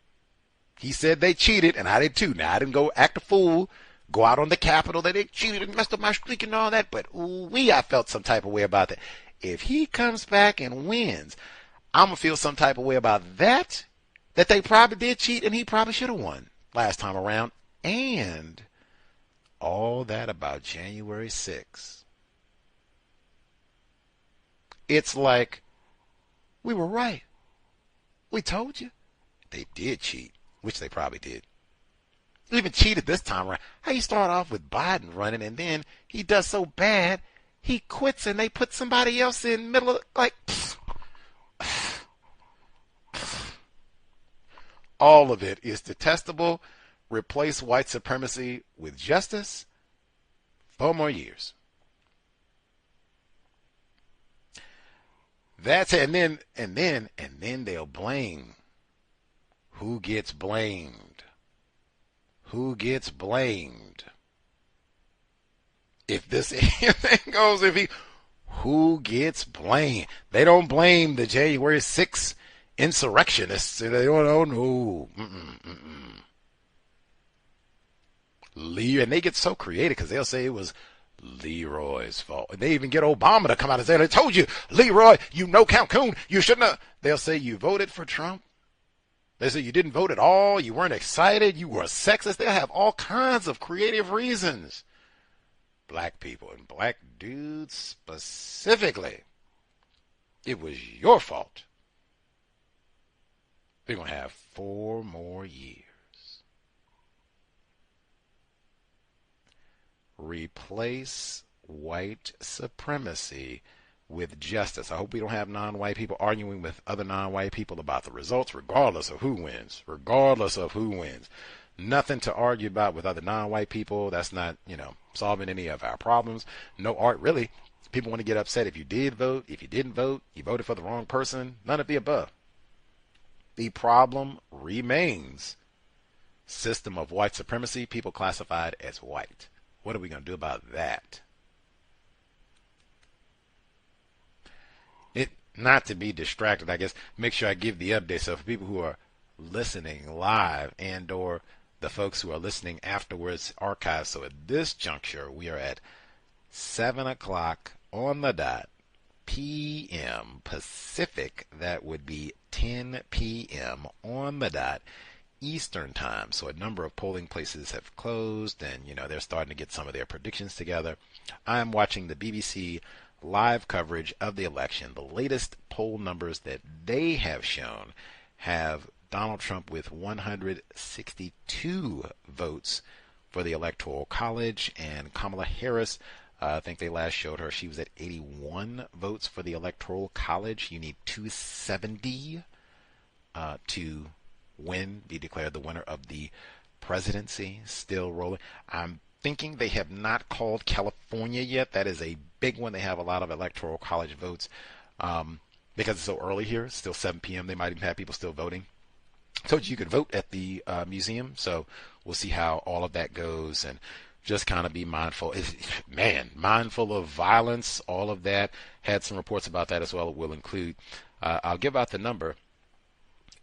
He said they cheated, and I did too. Now, I didn't go act a fool, go out on the Capitol that they cheated and messed up my streak and all that, but I felt some type of way about that. If he comes back and wins, I'm going to feel some type of way about that they probably did cheat and he probably should have won last time around, and all that about January 6th. It's like, we were right. We told you. They did cheat, which they probably did. They even cheated this time around. How you start off with Biden running, and then he does so bad, he quits and they put somebody else in the middle of, like, all of it is detestable. Replace white supremacy with justice. 4 more years. That's it. And then they'll blame. Who gets blamed? Who gets blamed? If this thing goes, who gets blamed? They don't blame the January 6th insurrectionists. They don't know. And they get so creative because they'll say it was Leroy's fault. And they even get Obama to come out and say, I told you, Leroy, you know Cancun, you shouldn't have. They'll say you voted for Trump. They say you didn't vote at all, you weren't excited, you were a sexist. They'll have all kinds of creative reasons. Black people and black dudes specifically. It was your fault. We're going to have 4 more years. Replace white supremacy with justice. I hope we don't have non-white people arguing with other non-white people about the results, regardless of who wins. Regardless of who wins. Nothing to argue about with other non-white people. That's not, solving any of our problems. No art, really. People want to get upset if you did vote, if you didn't vote, you voted for the wrong person. None of the above. The problem remains. System of white supremacy, people classified as white. What are we going to do about that? Not to be distracted, I guess, make sure I give the update. So for people who are listening live and or the folks who are listening afterwards archives. So at this juncture, we are at 7 o'clock on the dot p.m. Pacific. That would be 10 p.m. on the dot Eastern time. So a number of polling places have closed and, they're starting to get some of their predictions together. I'm watching the BBC live coverage of the election. The latest poll numbers that they have shown have Donald Trump with 162 votes for the Electoral College, and Kamala Harris, I think they last showed her, she was at 81 votes for the Electoral College. You need 270 to be declared the winner of the presidency. Still rolling. I'm thinking they have not called California yet. That is a big one. They have a lot of Electoral College votes because it's so early here. It's still 7 p.m. They might even have people still voting. I told you you could vote at the museum, so we'll see how all of that goes and just kind of be mindful. Mindful of violence, all of that. Had some reports about that as well. It will include. I'll give out the number.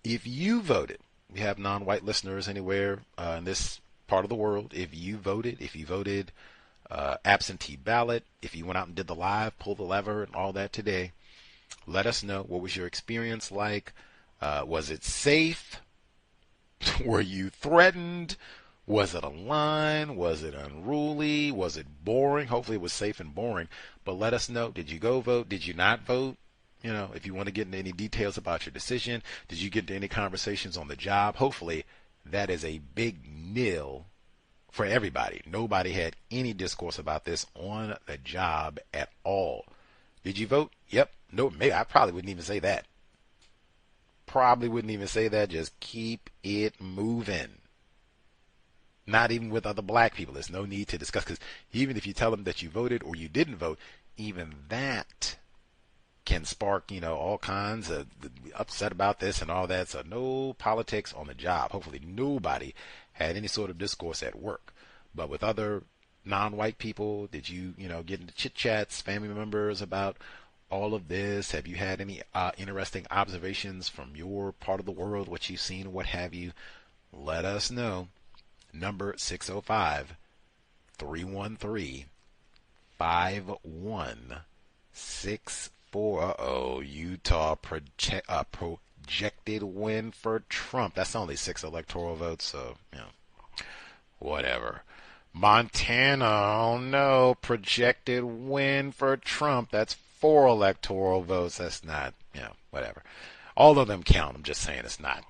If you voted, we have non-white listeners anywhere in this part of the world. If you voted absentee ballot, if you went out and did the live, pull the lever and all that today, let us know. What was your experience like? Was it safe? Were you threatened? Was it a line? Was it unruly? Was it boring? Hopefully it was safe and boring. But let us know. Did you go vote? Did you not vote? If you want to get into any details about your decision, did you get into any conversations on the job? Hopefully that is a big nil for everybody. Nobody had any discourse about this on the job at all. Did you vote? Yep. No, maybe I probably wouldn't even say that. Just keep it moving. Not even with other black people. There's no need to discuss, because even if you tell them that you voted or you didn't vote, even that can spark, all kinds of upset about this and all that. So no politics on the job. Hopefully nobody had any sort of discourse at work. But with other non-white people, did you, get into chit-chats, family members about all of this? Have you had any interesting observations from your part of the world, what you've seen, what have you? Let us know. Number 605-313-5164. Utah projected win for Trump. That's only 6 electoral votes, so, whatever. Montana, oh no, projected win for Trump. That's 4 electoral votes. That's not, whatever. All of them count. I'm just saying it's not.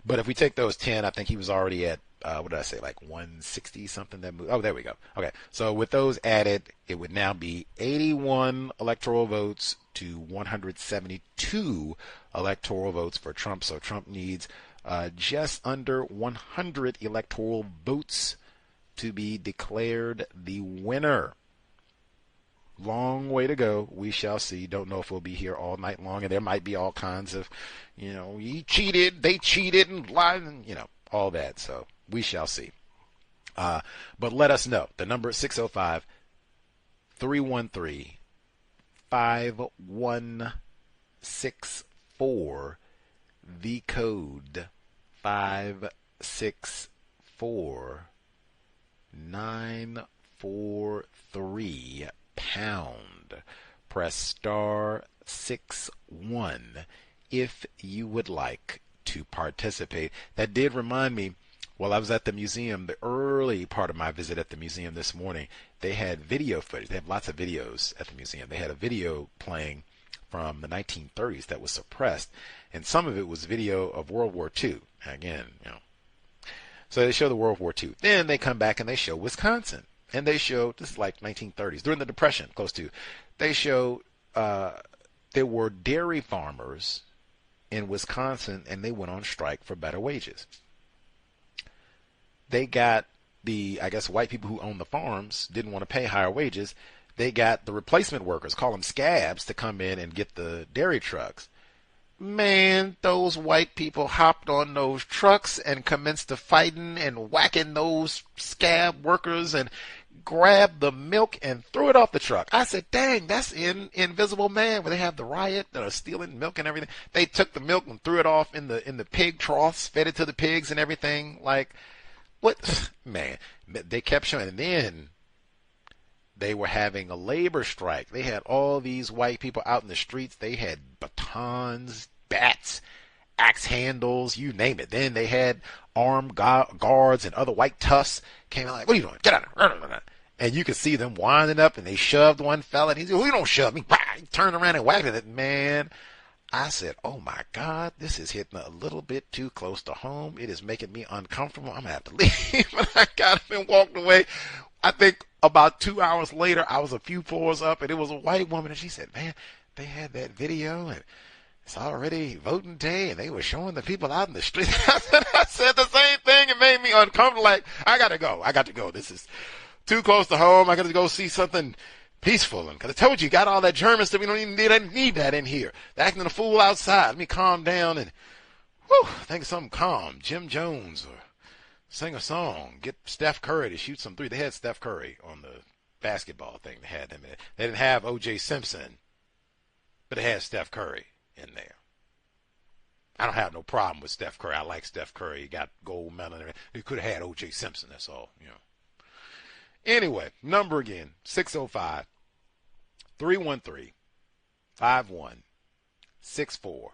But if we take those 10, I think he was already at, what did I say, like 160 something? Oh, there we go. Okay, so with those added, it would now be 81 electoral votes to 172 electoral votes for Trump. So Trump needs just under 100 electoral votes to be declared the winner. Long way to go. We shall see. Don't know if we'll be here all night long, and there might be all kinds of, he cheated, they cheated, and lied, and, all that. So we shall see. But let us know. The number is 605-313-5164. The code 564943 pound. Press star 61 if you would like to participate. That did remind me, while I was at the museum, the early part of my visit at the museum this morning, they had video footage. They have lots of videos at the museum. They had a video playing from the 1930s that was suppressed, and some of it was video of World War II. Again, So they show the World War II. Then they come back and they show Wisconsin. And they show, this is like 1930s, during the Depression, close to. They show there were dairy farmers in Wisconsin, and they went on strike for better wages. They got white people who own the farms didn't want to pay higher wages. They got the replacement workers, call them scabs, to come in and get the dairy trucks. Man, those white people hopped on those trucks and commenced to fighting and whacking those scab workers and grabbed the milk and threw it off the truck. I said, dang, that's in Invisible Man, where they have the riot that are stealing milk and everything. They took the milk and threw it off in the pig troughs, fed it to the pigs and everything. Like, what? Man, they kept showing. And then they were having a labor strike. They had all these white people out in the streets. They had batons, bats, axe handles, you name it. Then they had armed guards and other white toughs came out like, what are you doing? Get out of here. And you could see them winding up, and they shoved one fella, and he said, well, you don't shove me. He turned around and whacked it. Man, I said, oh my God, this is hitting a little bit too close to home. It is making me uncomfortable. I'm going to have to leave. But I got up and walked away. I think about 2 hours later, I was a few floors up, and it was a white woman, and she said, man, they had that video, and it's already voting day, and they were showing the people out in the street. I said the same thing. It made me uncomfortable. Like, I got to go. This is too close to home. I got to go see something peaceful. And because I told you, got all that German stuff. We don't even need that in here. They're acting a fool outside. Let me calm down and, think of something calm. Jim Jones, or sing a song. Get Steph Curry to shoot some three. They had Steph Curry on the basketball thing. They had him in it. They didn't have O.J. Simpson, but they had Steph Curry in there. I don't have no problem with Steph Curry. I like Steph Curry. He got gold medal and everything. He could have had O.J. Simpson. That's all, Anyway, number again, 605-313-5164.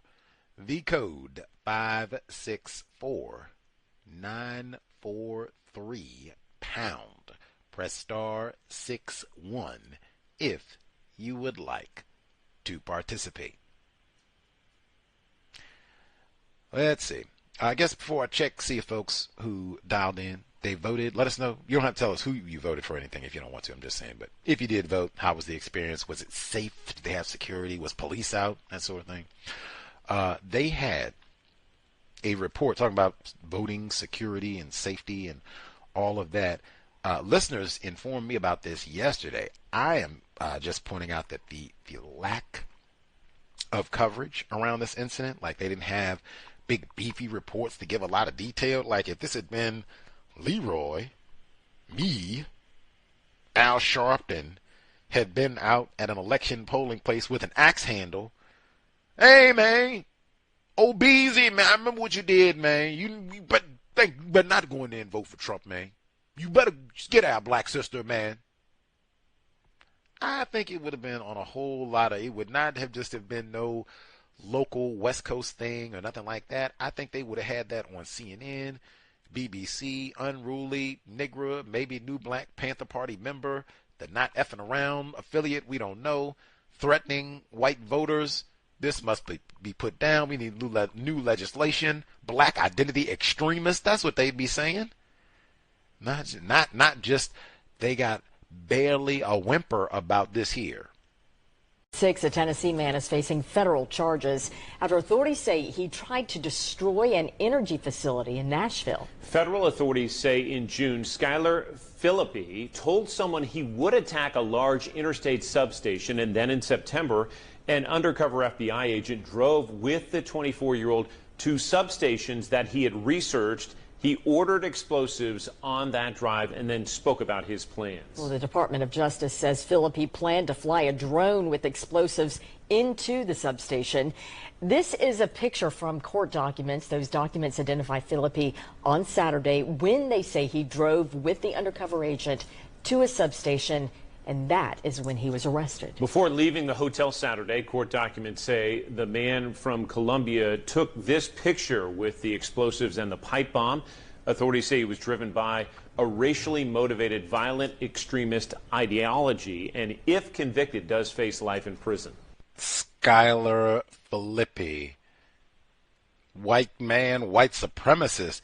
The code 564943 pound. Press star 61 if you would like to participate. Let's see. I guess before I check, see if folks who dialed in, they voted. Let us know. You don't have to tell us who you voted for or anything if you don't want to. I'm just saying. But if you did vote, how was the experience? Was it safe? Did they have security? Was police out? That sort of thing. They had a report talking about voting security and safety and all of that. Listeners informed me about this yesterday. I am just pointing out that the lack of coverage around this incident, like they didn't have big beefy reports to give a lot of detail. Like if this had been Leroy, me, Al Sharpton had been out at an election polling place with an axe handle. Hey man, OBZ man, I remember what you did, man. You better not go in there and vote for Trump, man. You better just get out, black sister, man. I think it would have been on a whole lot of, it would not have just have been no local West Coast thing or nothing like that. I think they would have had that on CNN, BBC, Unruly, Nigra, maybe new Black Panther Party member, the Not Effing Around affiliate, we don't know, threatening white voters. This must be put down. We need new legislation. Black identity extremists. That's what they'd be saying. Not just they got barely a whimper about this here. A Tennessee man is facing federal charges after authorities say he tried to destroy an energy facility in Nashville. Federal authorities say in June, Skylar Philippi told someone he would attack a large interstate substation, and then in September, an undercover FBI agent drove with the 24-year-old to substations that he had researched. He ordered explosives on that drive and then spoke about his plans. Well, the Department of Justice says Philippi planned to fly a drone with explosives into the substation. This is a picture from court documents. Those documents identify Philippi on Saturday when they say he drove with the undercover agent to a substation, and that is when he was arrested. Before leaving the hotel Saturday, court documents say the man from Colombia took this picture with the explosives and the pipe bomb. Authorities say he was driven by a racially motivated violent extremist ideology, and if convicted, does face life in prison. Skylar Philippi, white man, white supremacist,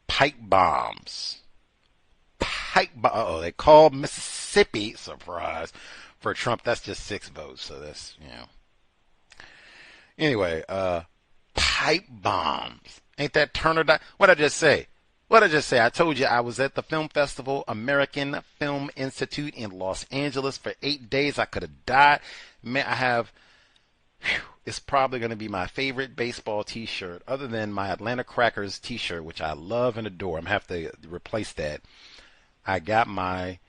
pipe bombs. They called Mississippi, surprise, for Trump. That's just 6 votes, so that's, Anyway, pipe bombs. Ain't that Turner? What'd I just say? I told you I was at the film festival, American Film Institute in Los Angeles for 8 days. I could have died. Man, it's probably going to be my favorite baseball t-shirt, other than my Atlanta Crackers t-shirt, which I love and adore. I'm going to have to replace that. I got my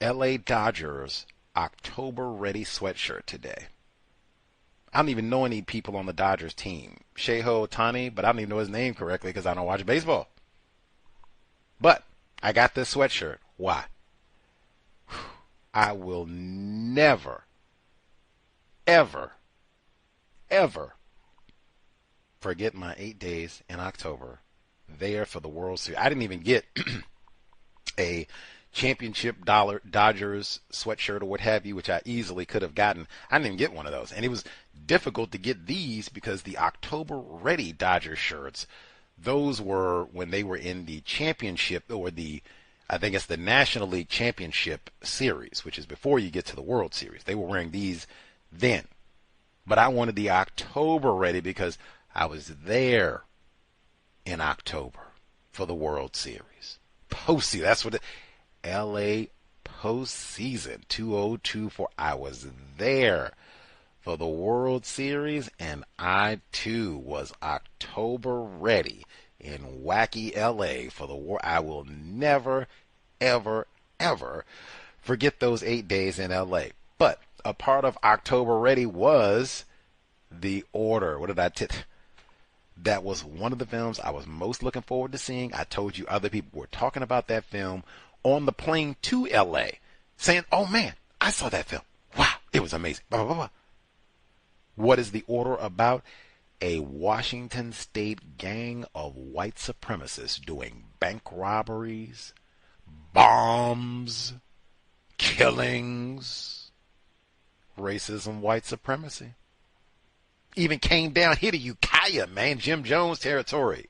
LA Dodgers October Ready sweatshirt today. I don't even know any people on the Dodgers team. Shohei Ohtani, but I don't even know his name correctly because I don't watch baseball. But I got this sweatshirt. Why? I will never, ever, ever forget my 8 days in October there for the World Series. I didn't even get a championship Dodgers sweatshirt or what have you, which I easily could have gotten. I didn't even get one of those. And it was difficult to get these because the October Ready Dodgers shirts, those were when they were in the championship, or I think it's the National League Championship Series, which is before you get to the World Series. They were wearing these then. But I wanted the October Ready because I was there in October for the World Series. Postseason, that's what the LA postseason 2024. I was there for the World Series, and I too was October ready in wacky LA for the war. I will never, ever, ever forget those 8 days in LA. But a part of October ready was The Order. What did I tell? That was one of the films I was most looking forward to seeing. I told you other people were talking about that film on the plane to LA, saying, oh man, I saw that film. Wow, it was amazing. Blah, blah, blah, blah. What is The Order about? A Washington State gang of white supremacists doing bank robberies, bombs, killings, racism, white supremacy. Even came down here to Ukiah, man, Jim Jones territory.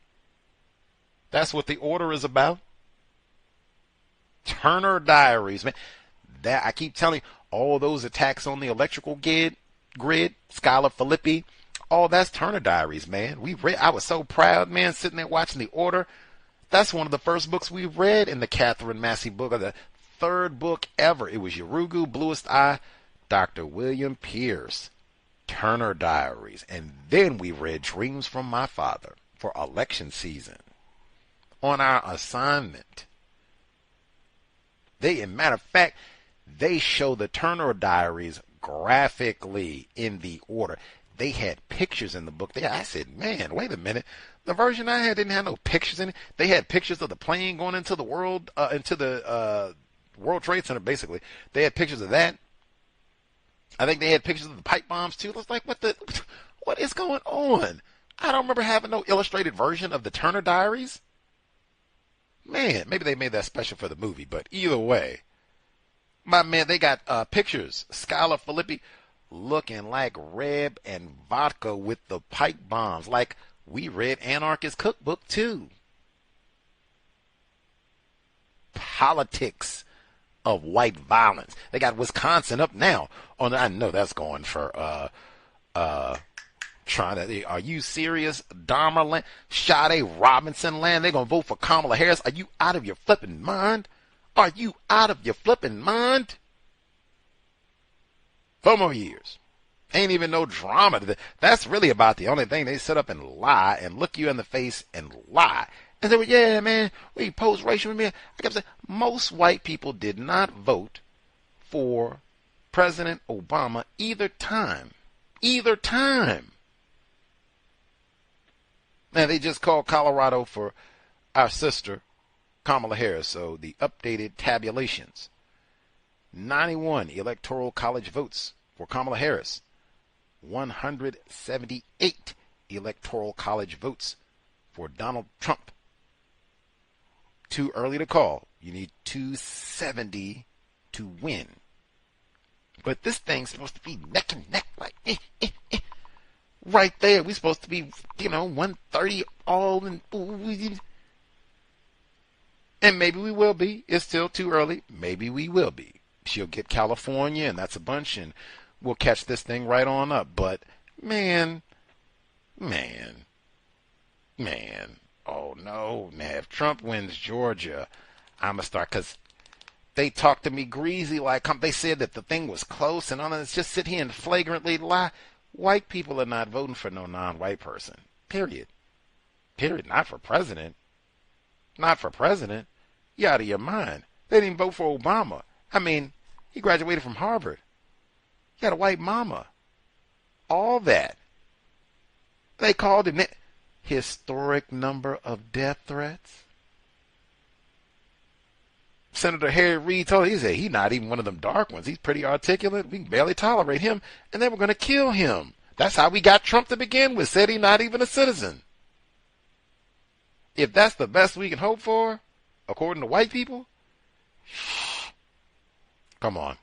That's what The Order is about. Turner Diaries, man. That I keep telling you, all those attacks on the electrical grid, Skylar Philippi, all that's Turner Diaries, man. I was so proud, man, sitting there watching The Order. That's one of the first books we read in the Catherine Massey book, of the third book ever. It was Yurugu, Bluest Eye, Dr. William Pierce. Turner Diaries, and then we read Dreams from My Father for election season on our assignment. Matter of fact, they show the Turner Diaries graphically in The Order. They had pictures in the book. I said, man, wait a minute. The version I had didn't have no pictures in it. They had pictures of the plane going into the World Trade Center, basically. They had pictures of that. I think they had pictures of the pipe bombs too. I was like, what is going on? I don't remember having no illustrated version of the Turner Diaries. Man, maybe they made that special for the movie, but either way, my man, they got pictures. Skylar Philippi looking like Reb and vodka with the pipe bombs, like we read Anarchist Cookbook too. Politics of white violence. They got Wisconsin up now on. I know that's going for trying to. Are you serious? Dahmer land, Sade Robinson land. They're gonna vote for Kamala Harris. Are you out of your flipping mind? Are you out of your flipping mind? 4 more years. Ain't even no drama. That's really about the only thing. They sit up and lie and look you in the face and lie. And say, well, yeah, man, we post-racial. I kept saying, most white people did not vote for President Obama either time. Either time. Now, they just called Colorado for our sister, Kamala Harris. So the updated tabulations. 91 electoral college votes for Kamala Harris. 178 electoral college votes for Donald Trump. Too early to call. You need 270 to win. But this thing's supposed to be neck and neck, like right there. We're supposed to be, 130 all in. And maybe we will be. It's still too early. Maybe we will be. She'll get California, and that's a bunch, and we'll catch this thing right on up. But, man. Oh, no. Now, if Trump wins Georgia, I'm going to start, because they talked to me greasy, like they said that the thing was close, and all that. It's just sit here and flagrantly lie. White people are not voting for no non-white person. Period. Not for president. Not for president. You're out of your mind. They didn't vote for Obama. I mean, he graduated from Harvard. He had a white mama. All that. They called him historic number of death threats. Senator Harry Reid told he said he's not even one of them dark ones. He's pretty articulate. We can barely tolerate him. And they were going to kill him. That's how we got Trump to begin with. Said he's not even a citizen. If that's the best we can hope for, according to white people, come on.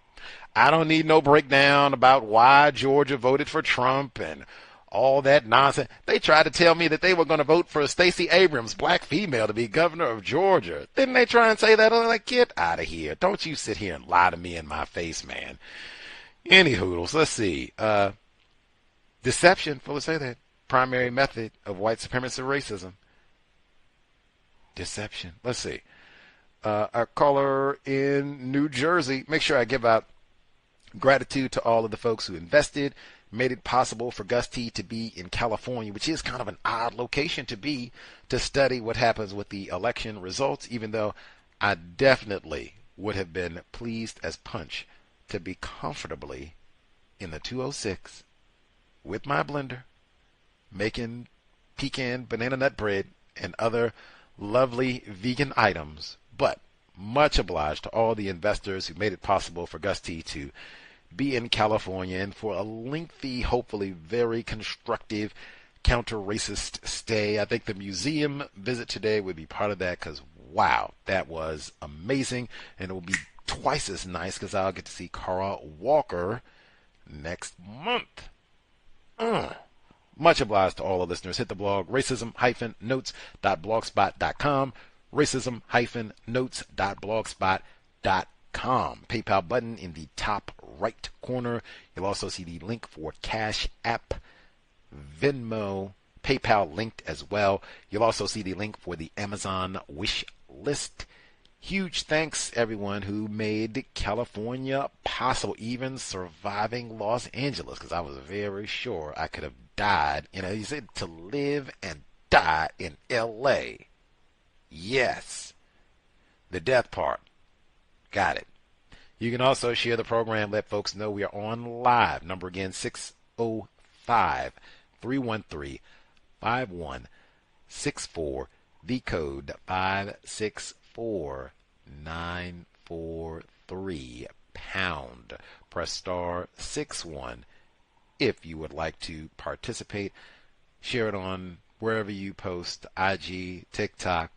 I don't need no breakdown about why Georgia voted for Trump and all that nonsense. They tried to tell me that they were going to vote for Stacey Abrams, black female, to be governor of Georgia. Didn't they try and say that? I'm like, get out of here. Don't you sit here and lie to me in my face, man. Any hoodles. Let's see. Deception, fully say that. Primary method of white supremacy racism. Deception. Let's see. A caller in New Jersey. Make sure I give out gratitude to all of the folks who invested, made it possible for Gus T to be in California, which is kind of an odd location to be, to study what happens with the election results, even though I definitely would have been pleased as punch to be comfortably in the 206 with my blender, making pecan banana nut bread and other lovely vegan items. But much obliged to all the investors who made it possible for Gus T to be in California and for a lengthy, hopefully very constructive, counter-racist stay. I think the museum visit today would be part of that because, wow, that was amazing. And it will be twice as nice because I'll get to see Carl Walker next month. Much obliged to all the listeners. Hit the blog, racism-notes.blogspot.com, racism-notes.blogspot.com. PayPal button in the top right corner. You'll also see the link for Cash App, Venmo, PayPal linked as well. You'll also see the link for the Amazon wish list. Huge thanks everyone who made California possible, even surviving Los Angeles, because I was very sure I could have died. You said to live and die in L.A. Yes. The death part. Got it. You can also share the program. Let folks know we are on live. Number again, 605-313-5164. The code 564943 pound. Press star 61 if you would like to participate. Share it on wherever you post, IG, TikTok,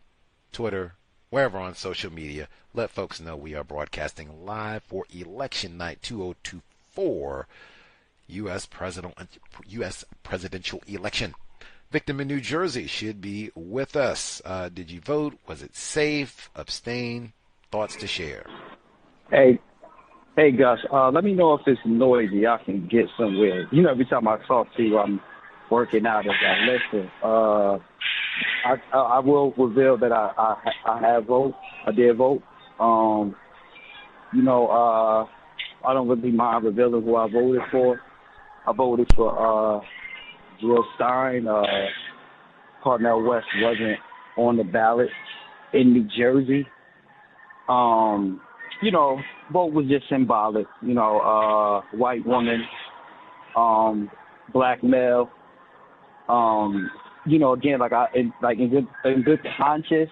Twitter, wherever on social media. Let folks know we are broadcasting live for election night 2024 U.S. presidential election. Victim in New Jersey should be with us. Did you vote? Was it safe? Abstain? Thoughts to share? Hey, Gus. Let me know if it's noisy. I can get somewhere. You know, every time I talk to you, I'm working out as I listen. I will reveal that I have voted. I did vote. You know, I don't really mind revealing who I voted for. I voted for Jill Stein. Cornel West wasn't on the ballot in New Jersey. You know, vote was just symbolic. You know, white woman, black male. You know, again, in good conscience,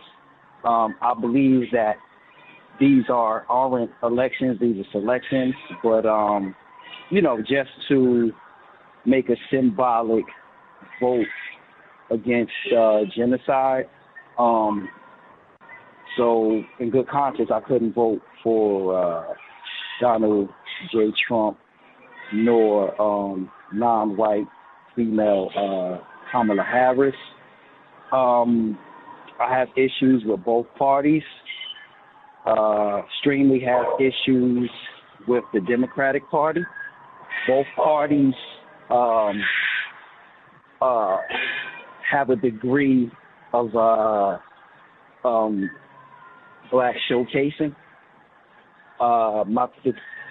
I believe that these aren't elections; these are selections. But you know, just to make a symbolic vote against genocide. So, in good conscience, I couldn't vote for Donald J. Trump nor non-white female Kamala Harris. I have issues with both parties. Extremely have issues with the Democratic Party. Both parties have a degree of black showcasing.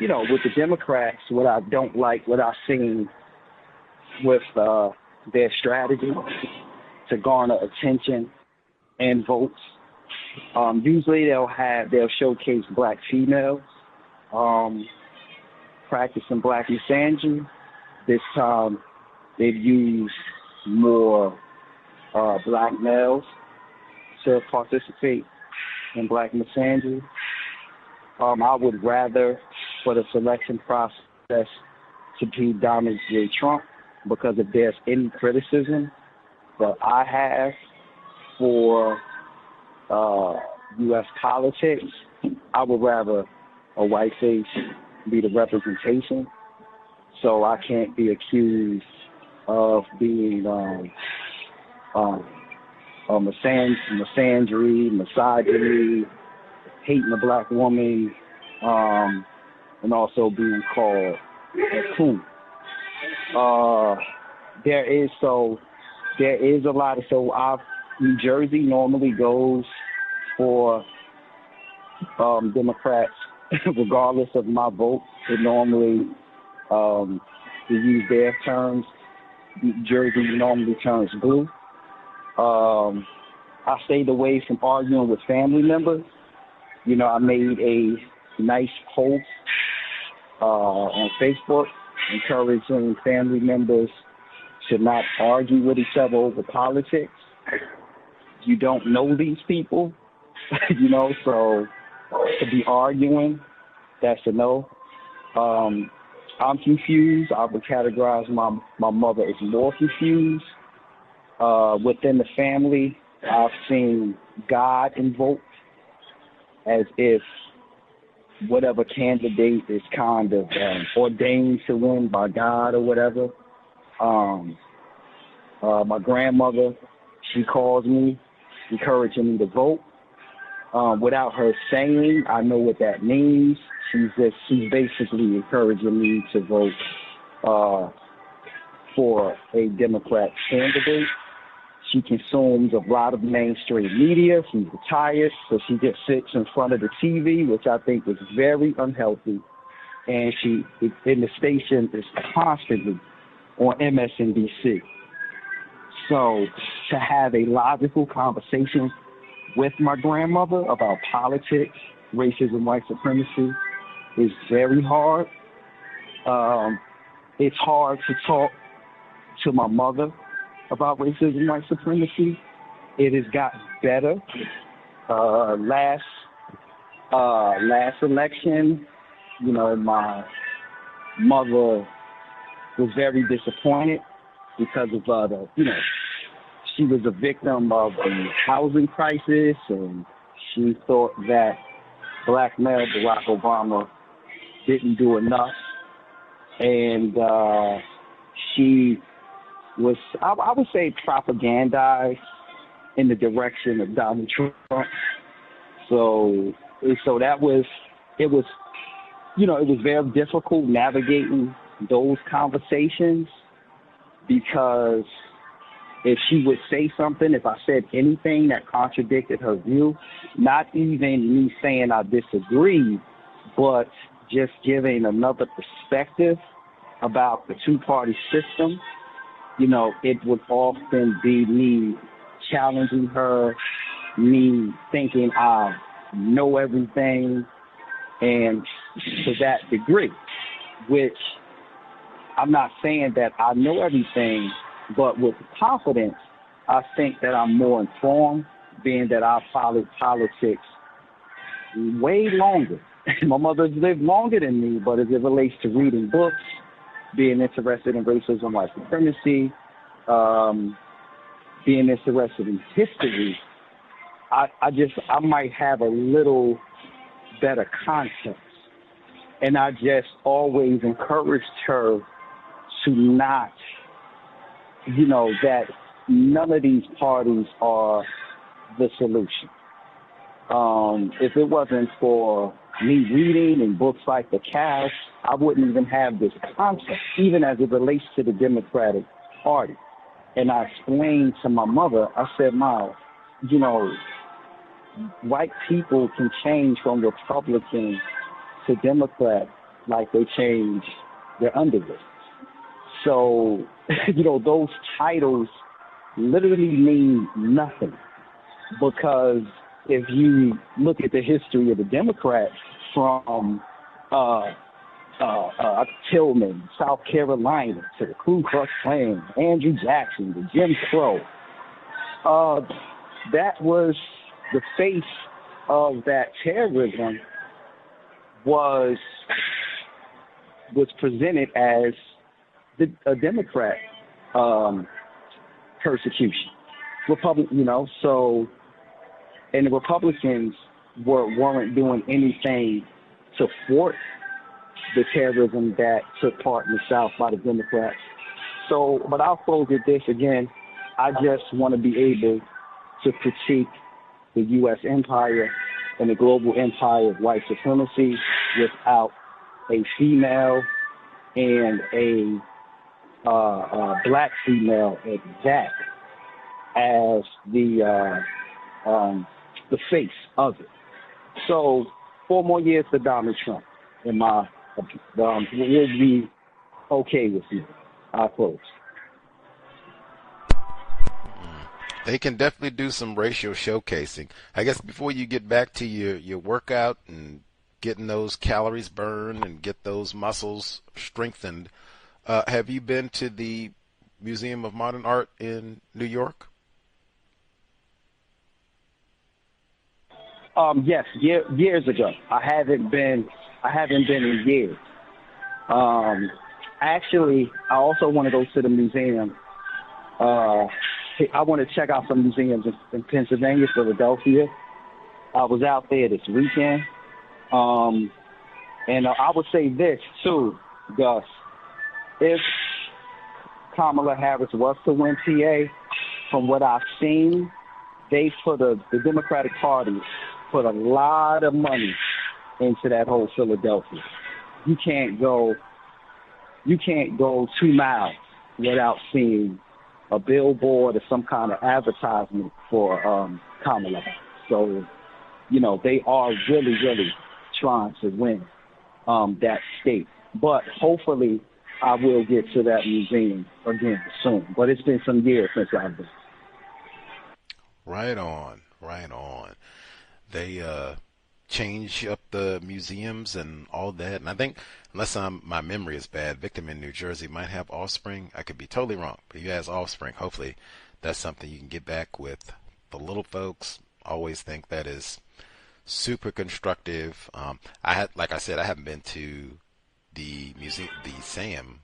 You know, with the Democrats, what I don't like, what I've seen with their strategy to garner attention and votes. Usually they'll showcase black females practicing black misandry. This time they've used more black males to participate in black misandry. I would rather for the selection process to be Donald J. Trump, because if there's any criticism that I have for U.S. politics, I would rather a white face be the representation, so I can't be accused of being misandry, misogyny, hating a black woman, and also being called a coon. There is a lot of New Jersey normally goes for Democrats, regardless of my vote. It normally, to use their terms, New Jersey normally turns blue. I stayed away from arguing with family members. You know, I made a nice post on Facebook encouraging family members to not argue with each other over politics. You don't know these people, you know, so to be arguing, that's a no. I'm confused. I would categorize my mother as more confused. Within the family, I've seen God invoked as if whatever candidate is kind of ordained to win by God or whatever. My grandmother, she calls me, encouraging me to vote. Without her saying, I know what that means. She's basically encouraging me to vote for a Democrat candidate. She consumes a lot of mainstream media. She's retired, so she just sits in front of the TV, which I think is very unhealthy. And she, in the station, is constantly on MSNBC. So to have a logical conversation with my grandmother about politics, racism, white supremacy is very hard. It's hard to talk to my mother about racism, white supremacy. It has gotten better. Last election, you know, my mother was very disappointed because of she was a victim of the housing crisis, and she thought that black male Barack Obama didn't do enough, and she was, I would say, propagandized in the direction of Donald Trump. So it was it was very difficult navigating those conversations because if she would say something, if I said anything that contradicted her view, not even me saying I disagree, but just giving another perspective about the two-party system, it would often be me challenging her, me thinking I know everything, and to that degree, which I'm not saying that I know everything, but with confidence, I think that I'm more informed, being that I followed politics way longer. My mother's lived longer than me, but as it relates to reading books, being interested in racism, white supremacy, being interested in history, I might have a little better context. And I just always encouraged her to not, that none of these parties are the solution. If it wasn't for me reading in books like the C.O.W.S, I wouldn't even have this concept, even as it relates to the Democratic Party. And I explained to my mother, I said, Ma, white people can change from Republican to Democrat like they change their underwear. So, those titles literally mean nothing, because if you look at the history of the Democrats from Tillman, South Carolina, to the Ku Klux Klan, Andrew Jackson, to Jim Crow, that was the face of that terrorism was presented as a Democrat persecution. So, and the Republicans weren't doing anything to thwart the terrorism that took part in the South by the Democrats. So, but I'll close with this again. I just want to be able to critique the U.S. empire and the global empire of white supremacy without a female and a black female exact as the face of it. So 4 more years for Donald Trump, and will be okay with me. I'll close. They can definitely do some racial showcasing. I guess before you get back to your workout and getting those calories burned and get those muscles strengthened, have you been to the Museum of Modern Art in New York? Yes, years ago. I haven't been in years. Actually, I also want to go to the museum. I want to check out some museums in Pennsylvania, Philadelphia. I was out there this weekend. And I would say this, too, Gus. If Kamala Harris was to win PA, from what I've seen, the Democratic Party put a lot of money into that whole Philadelphia. You can't go 2 miles without seeing a billboard or some kind of advertisement for Kamala. So, they are really, really trying to win that state. But hopefully I will get to that museum again soon. But it's been some years since I've been. Right on. They change up the museums and all that. And I think, unless my memory is bad, Victim in New Jersey might have offspring. I could be totally wrong, but he has offspring. Hopefully that's something you can get back with the little folks. Always think that is super constructive. Like I said, I haven't been to the museum, the SAM.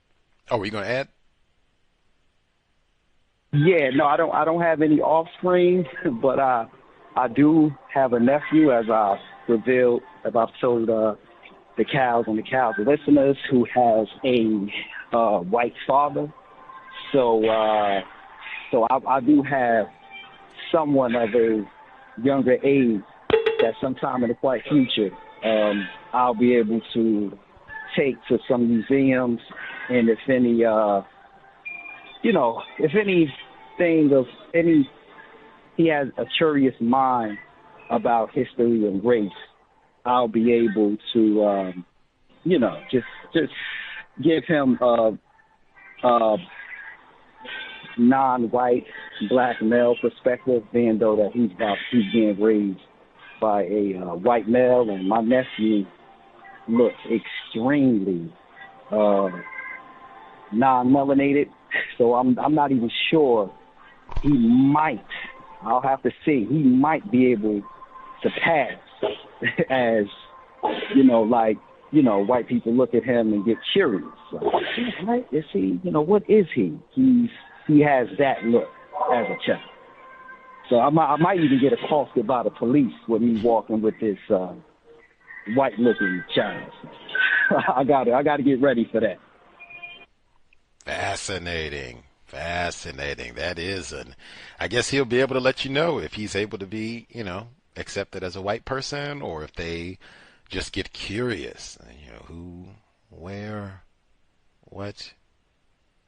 Oh, were you going to add? Yeah, no, I don't have any offspring, but I do have a nephew, as I've told the cows and the cows listeners, who has a white father. So I do have someone of a younger age that sometime in the quite future I'll be able to take to some museums, and if any, if anything of any, he has a curious mind about history and race, I'll be able to, just give him a non-white black male perspective, being though that he's being raised by a white male, and my nephew looks extremely non-melanated, so I'm not even sure. He might, I'll have to see, he might be able to pass as, white people look at him and get curious. Like, is he, what is he? He has that look as a child. So I might even get accosted by the police when he's walking with this white-looking child. I got to get ready for that. Fascinating. That is, I guess he'll be able to let you know if he's able to be, accepted as a white person, or if they just get curious, who, where, what,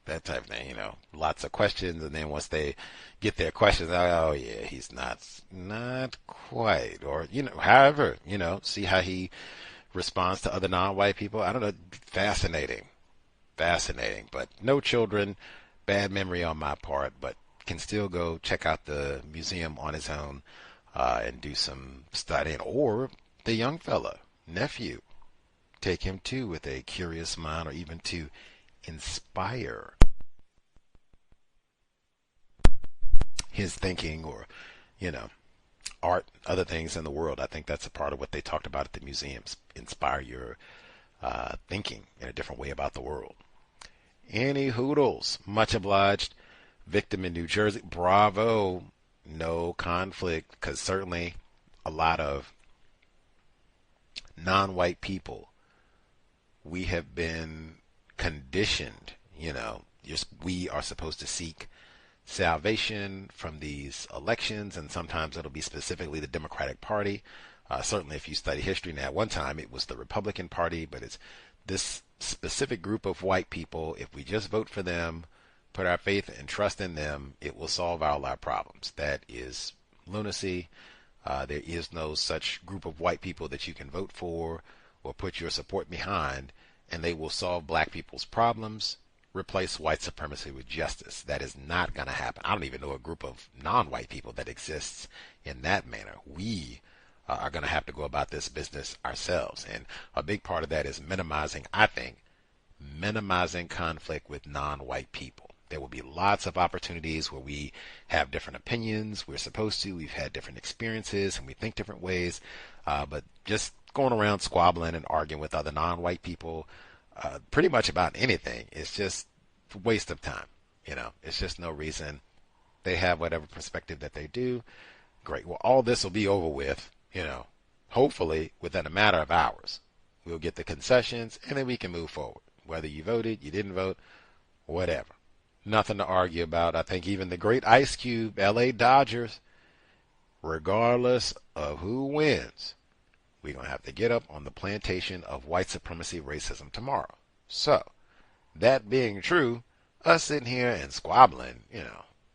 that type of thing, lots of questions. And then once they get their questions, oh yeah, he's not quite, or, however, see how he responds to other non-white people. I don't know. Fascinating, but no children, bad memory on my part, but can still go check out the museum on his own, and do some studying, or the young fella, nephew, take him too with a curious mind, or even to inspire his thinking, or, art, other things in the world. I think that's a part of what they talked about at the museums. Inspire your thinking in a different way about the world. Annie Hoodles, much obliged. Victim in New Jersey, bravo. No conflict, because certainly a lot of non-white people, we have been conditioned, we are supposed to seek salvation from these elections, and sometimes it'll be specifically the Democratic Party. Certainly if you study history, now at one time it was the Republican Party, but it's this specific group of white people. If we just vote for them, put our faith and trust in them, it will solve all our problems. That is lunacy. There is no such group of white people that you can vote for or put your support behind, and they will solve black people's problems, replace white supremacy with justice. That is not going to happen. I don't even know a group of non-white people that exists in that manner. We are going to have to go about this business ourselves. And a big part of that is minimizing conflict with non-white people. There will be lots of opportunities where we have different opinions. We're supposed to. We've had different experiences and we think different ways. But just going around squabbling and arguing with other non-white people, pretty much about anything, it's just a waste of time. It's just no reason. They have whatever perspective that they do. Great. Well, all this will be over with, hopefully within a matter of hours. We'll get the concessions and then we can move forward. Whether you voted, you didn't vote, whatever. Nothing to argue about. I think even the great Ice Cube, LA Dodgers, regardless of who wins, we're going to have to get up on the plantation of white supremacy racism tomorrow. So, that being true, us sitting here and squabbling,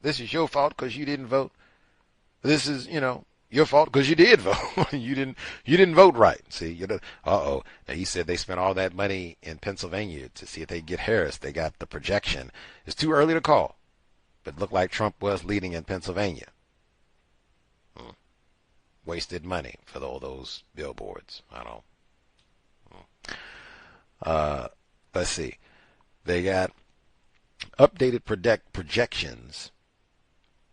this is your fault because you didn't vote. This is, your fault because you did vote. you didn't vote right. See, Now he said they spent all that money in Pennsylvania to see if they get Harris. They got the projection. It's too early to call, but it looked like Trump was leading in Pennsylvania. Wasted money for all those billboards. Let's see. They got updated projections.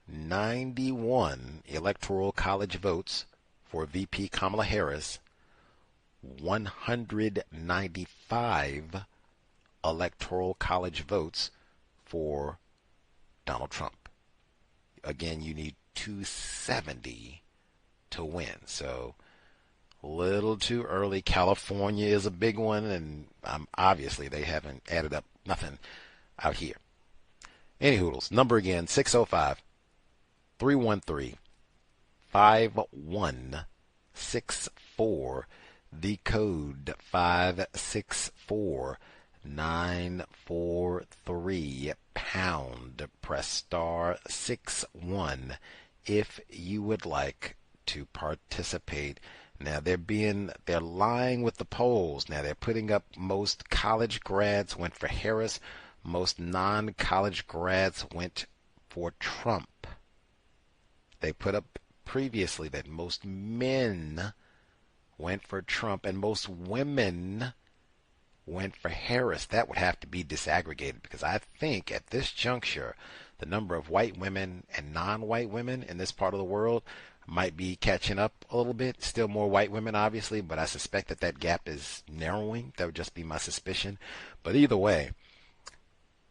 91 electoral college votes for VP Kamala Harris, 195 electoral college votes for Donald Trump. Again, you need 270 to win. So a little too early. California is a big one, and obviously they haven't added up nothing out here. Any hoodles. Number again, 605-313-5164. The code 564-943 pound. Press star 61 if you would like to participate. Now they're lying with the polls. Now they're putting up most college grads went for Harris, most non-college grads went for Trump. They put up previously that most men went for Trump and most women went for Harris. That would have to be disaggregated because I think at this juncture, the number of white women and non-white women in this part of the world might be catching up a little bit. Still more white women, obviously, but I suspect that that gap is narrowing. That would just be my suspicion. But either way,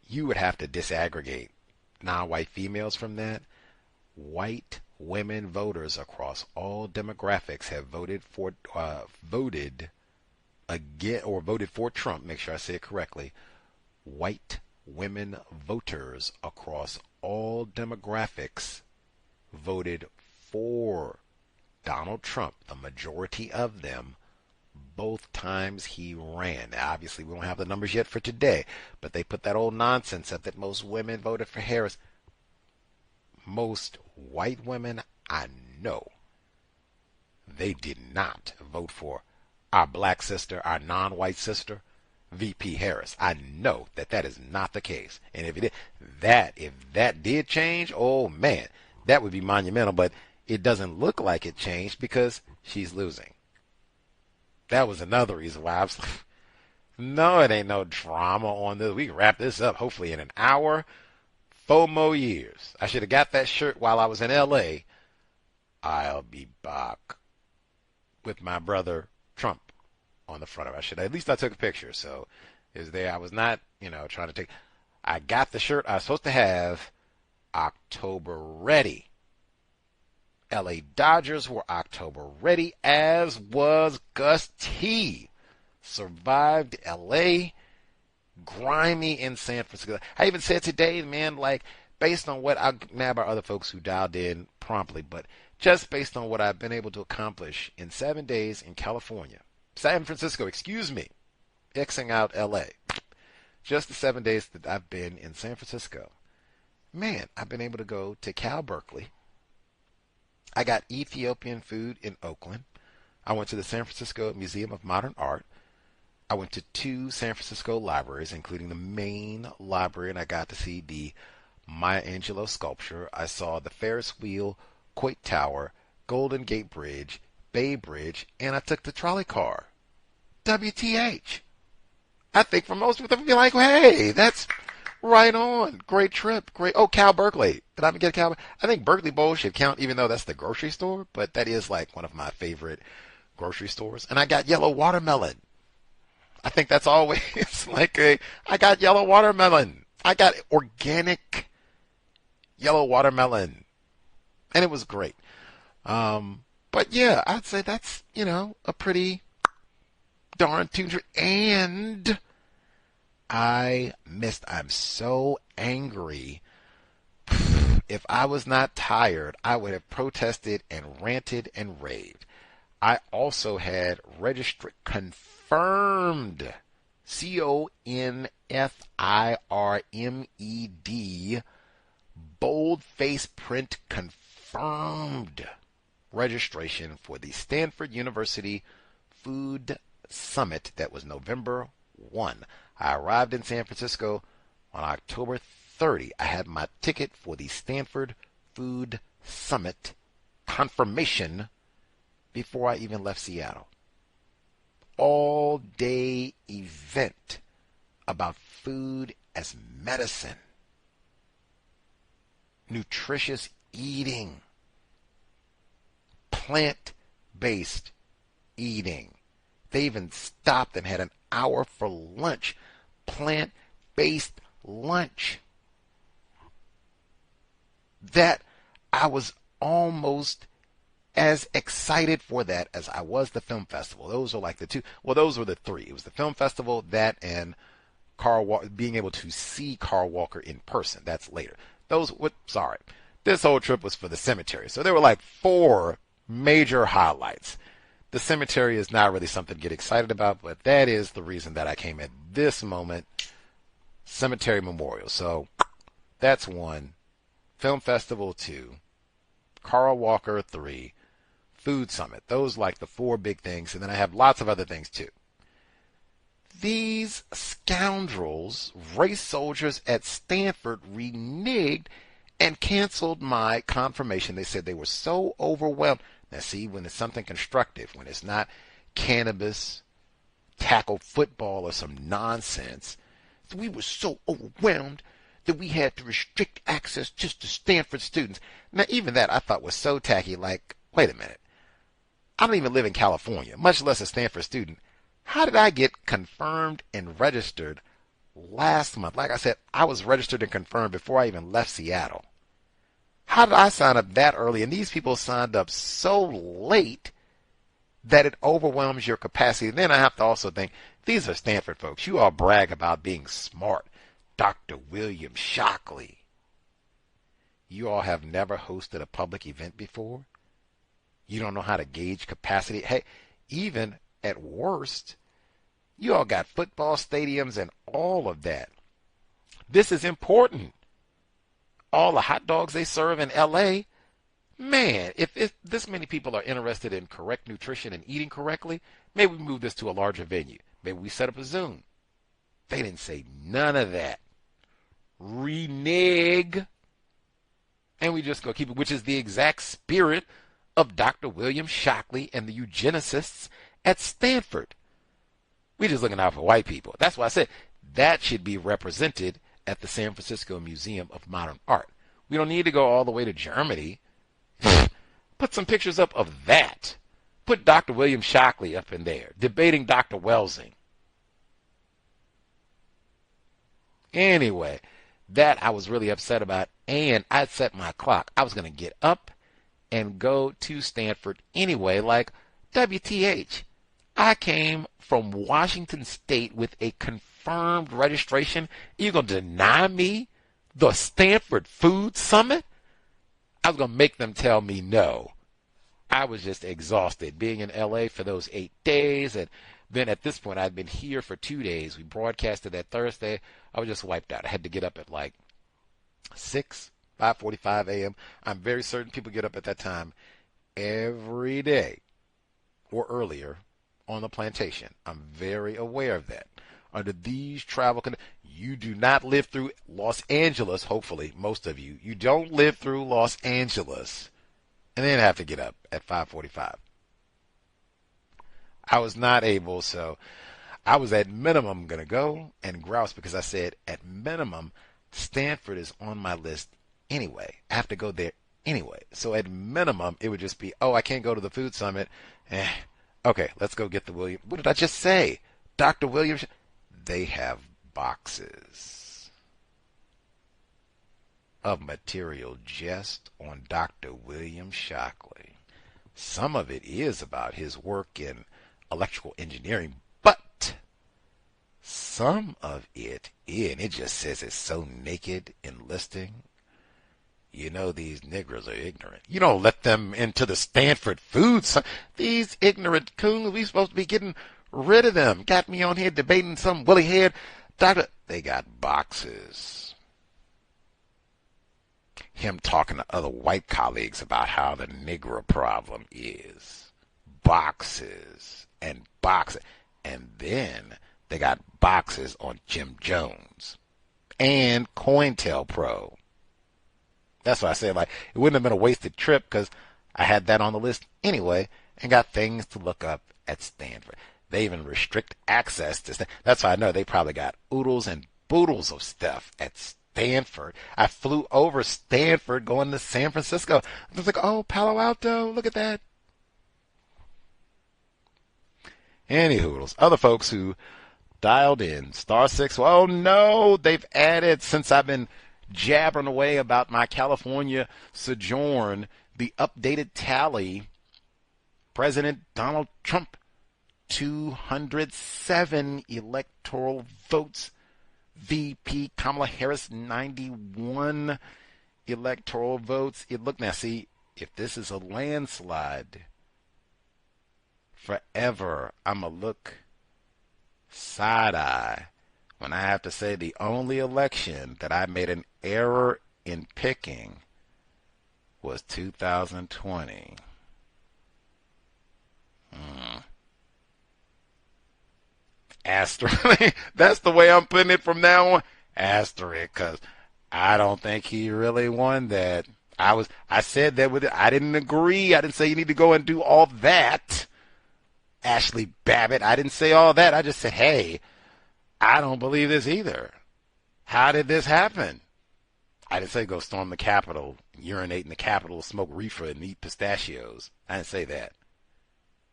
you would have to disaggregate non-white females from that. White women voters across all demographics have voted for Trump. Make sure I say it correctly. White women voters across all demographics voted for Donald Trump, the majority of them, both times he ran. Now, obviously, we don't have the numbers yet for today, but they put that old nonsense up that most women voted for Harris. Most white women I know, they did not vote for our black sister, our non-white sister, VP Harris. I know that that is not the case. And if that did change, oh man, that would be monumental. But it doesn't look like it changed because she's losing. That was another reason why I was like, no, it ain't no drama on this. We can wrap this up hopefully in an hour. 4 more years. I should have got that shirt while I was in L.A. I'll be back with my brother Trump on the front of it. At least I took a picture. So it was there. I was not, trying to take. I got the shirt I was supposed to have October ready. LA Dodgers were October ready, as was Gus T. Survived LA. Grimy in San Francisco. I even said today, man, like, based on what I'm mad about other folks who dialed in promptly, but just based on what I've been able to accomplish in 7 days in California, San Francisco, excuse me, Xing out LA. Just the 7 days that I've been in San Francisco. Man, I've been able to go to Cal Berkeley. I got Ethiopian food in Oakland. I went to the San Francisco Museum of Modern Art. I went to 2 San Francisco libraries, including the main library, and I got to see the Maya Angelou sculpture. I saw the Ferris wheel, Coit Tower, Golden Gate Bridge, Bay Bridge, and I took the trolley car. WTH. I think for most people, they'll be like, hey, that's right on. Great trip. Great. Oh, Cal Berkeley. Did I even get Cal? I think Berkeley Bowl should count, even though that's the grocery store, but that is like one of my favorite grocery stores. And I got yellow watermelon. I think that's always like I got yellow watermelon. I got organic yellow watermelon. And it was great. But yeah, I'd say that's, a pretty darn tune. And I'm so angry. If I was not tired, I would have protested and ranted and raved. I also had confirmed, CONFIRMED, bold-face print confirmed registration for the Stanford University Food Summit. That was November 1. I arrived in San Francisco on October 30. I had my ticket for the Stanford Food Summit confirmation before I even left Seattle. All-day event about food as medicine, nutritious eating, plant-based eating. They even stopped and had an hour for lunch, plant-based lunch. That I was almost as excited for that as I was the film festival. Those are like the two. Well, those were the 3. It was the film festival, that, and being able to see Carl Walker in person. That's later. This whole trip was for the cemetery. So there were like 4 major highlights. The cemetery is not really something to get excited about, but that is the reason that I came at this moment. Cemetery Memorial. So that's 1. Film Festival 2. Carl Walker 3. Food Summit. Those like the 4 big things, and then I have lots of other things too. These scoundrels, race soldiers at Stanford, reneged and canceled my confirmation. They said they were so overwhelmed. Now see, when it's something constructive, when it's not cannabis, tackle football, or some nonsense, we were so overwhelmed that we had to restrict access just to Stanford students. Now even that I thought was so tacky, like, wait a minute. I don't even live in California, much less a Stanford student. How did I get confirmed and registered last month? Like I said, I was registered and confirmed before I even left Seattle. How did I sign up that early? And these people signed up so late that it overwhelms your capacity. And then I have to also think, these are Stanford folks. You all brag about being smart. Dr. William Shockley. You all have never hosted a public event before? You don't know how to gauge capacity? Hey, even at worst, you all got football stadiums and all of that. This is important. All the hot dogs they serve in L.A., man, if this many people are interested in correct nutrition and eating correctly, maybe we move this to a larger venue. Maybe we set up a Zoom. They didn't say none of that. Renege. And we just go keep it, which is the exact spirit of Dr. William Shockley and the eugenicists at Stanford. We're just looking out for white people. That's why I said that should be represented at the San Francisco Museum of Modern Art. We don't need to go all the way to Germany. Put some pictures up of that. Put Dr. William Shockley up in there, debating Dr. Welsing. Anyway, that I was really upset about, and I set my clock. I was going to get up and go to Stanford anyway, like WTH. I came from Washington State with a confirmed registration. You're going to deny me the Stanford Food Summit? I was going to make them tell me no. I was just exhausted being in L.A. for those 8 days. And then at this point, I'd been here for 2 days. We broadcasted that Thursday. I was just wiped out. I had to get up at like 5:45 a.m. I'm very certain people get up at that time every day or earlier on the plantation. I'm very aware of that. Under these travel conditions, you do not live through Los Angeles, hopefully, most of you. You don't live through Los Angeles and then have to get up at 5:45. I was not able, so I was at minimum going to go and grouse because I said at minimum, Stanford is on my list anyway. I have to go there anyway. So at minimum, it would just be, oh, I can't go to the food summit. Okay, let's go get the William. What did I just say? Dr. William. They have boxes of material just on Dr. William Shockley. Some of it is about his work in electrical engineering, but some of it is, and it just says it's so naked enlisting. You know these Negroes are ignorant. You don't let them into the Stanford food. These ignorant coons, we supposed to be getting rid of them. Got me on here debating some woolly head doctor. They got boxes. Him talking to other white colleagues about how the Negro problem is. Boxes and boxes. And then they got boxes on Jim Jones and COINTELPRO. That's why I say, like, it wouldn't have been a wasted trip because I had that on the list anyway and got things to look up at Stanford. They even restrict access to Stanford. That's why I know they probably got oodles and boodles of stuff at Stanford. I flew over Stanford going to San Francisco. I was like, oh, Palo Alto, look at that. Any hoodles. Other folks who dialed in, *6. Oh, no, they've added, since I've been jabbering away about my California sojourn, the updated tally. President Donald Trump, 207 electoral votes. VP Kamala Harris, 91 electoral votes. Now, see, if this is a landslide forever I'ma look side-eye when I have to say the only election that I made an error in picking was 2020. Asterisk. That's the way I'm putting it from now on. Asterisk, because I don't think he really won that. I said that with it. I didn't agree. I didn't say you need to go and do all that. Ashley Babbitt, I didn't say all that. I just said, hey, I don't believe this either. How did this happen? I didn't say go storm the Capitol, urinate in the Capitol, smoke reefer, and eat pistachios. I didn't say that.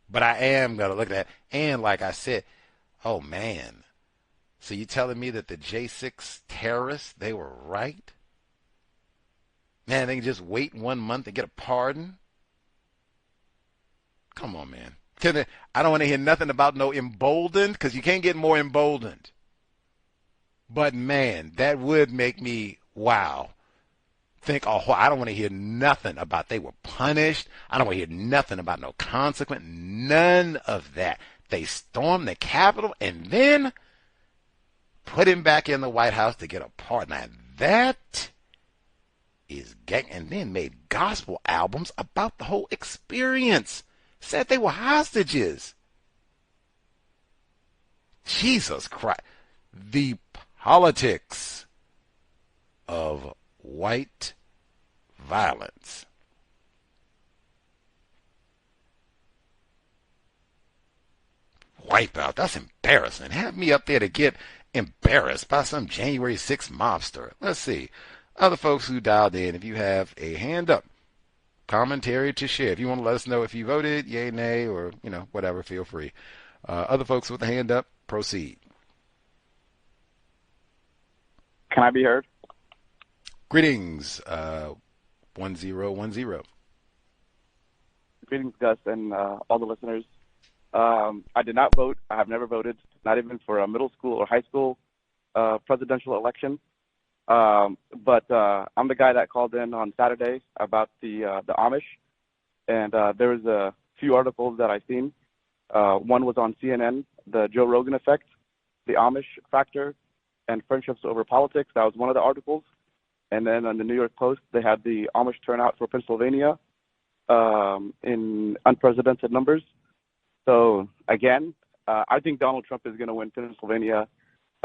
But I am going to look at that. And like I said, oh, man. So you telling me that the J6 terrorists, they were right? Man, they can just wait 1 month to get a pardon? Come on, man. I don't want to hear nothing about no emboldened, because you can't get more emboldened. But, man, that would make me, wow, think, oh, I don't want to hear nothing about they were punished. I don't want to hear nothing about no consequence. None of that. They stormed the Capitol and then put him back in the White House to get a pardon. Now, that is gang, and then made gospel albums about the whole experience. Said they were hostages. Jesus Christ. The politics of white violence. Wipeout. That's embarrassing. Have me up there to get embarrassed by some January 6th mobster. Let's see. Other folks who dialed in, if you have a hand up, commentary to share. If you want to let us know if you voted, yay, nay, or, whatever, feel free. Other folks with a hand up, proceed. Can I be heard? Greetings, 1010. Greetings, Gus, and all the listeners. I did not vote. I have never voted, not even for a middle school or high school presidential election. But I'm the guy that called in on Saturday about the Amish, and there was a few articles that I seen. One was on CNN, the Joe Rogan effect, the Amish factor, and friendships over politics. That was one of the articles. And then on the New York Post, they had the Amish turnout for Pennsylvania in unprecedented numbers. So again, I think Donald Trump is going to win Pennsylvania,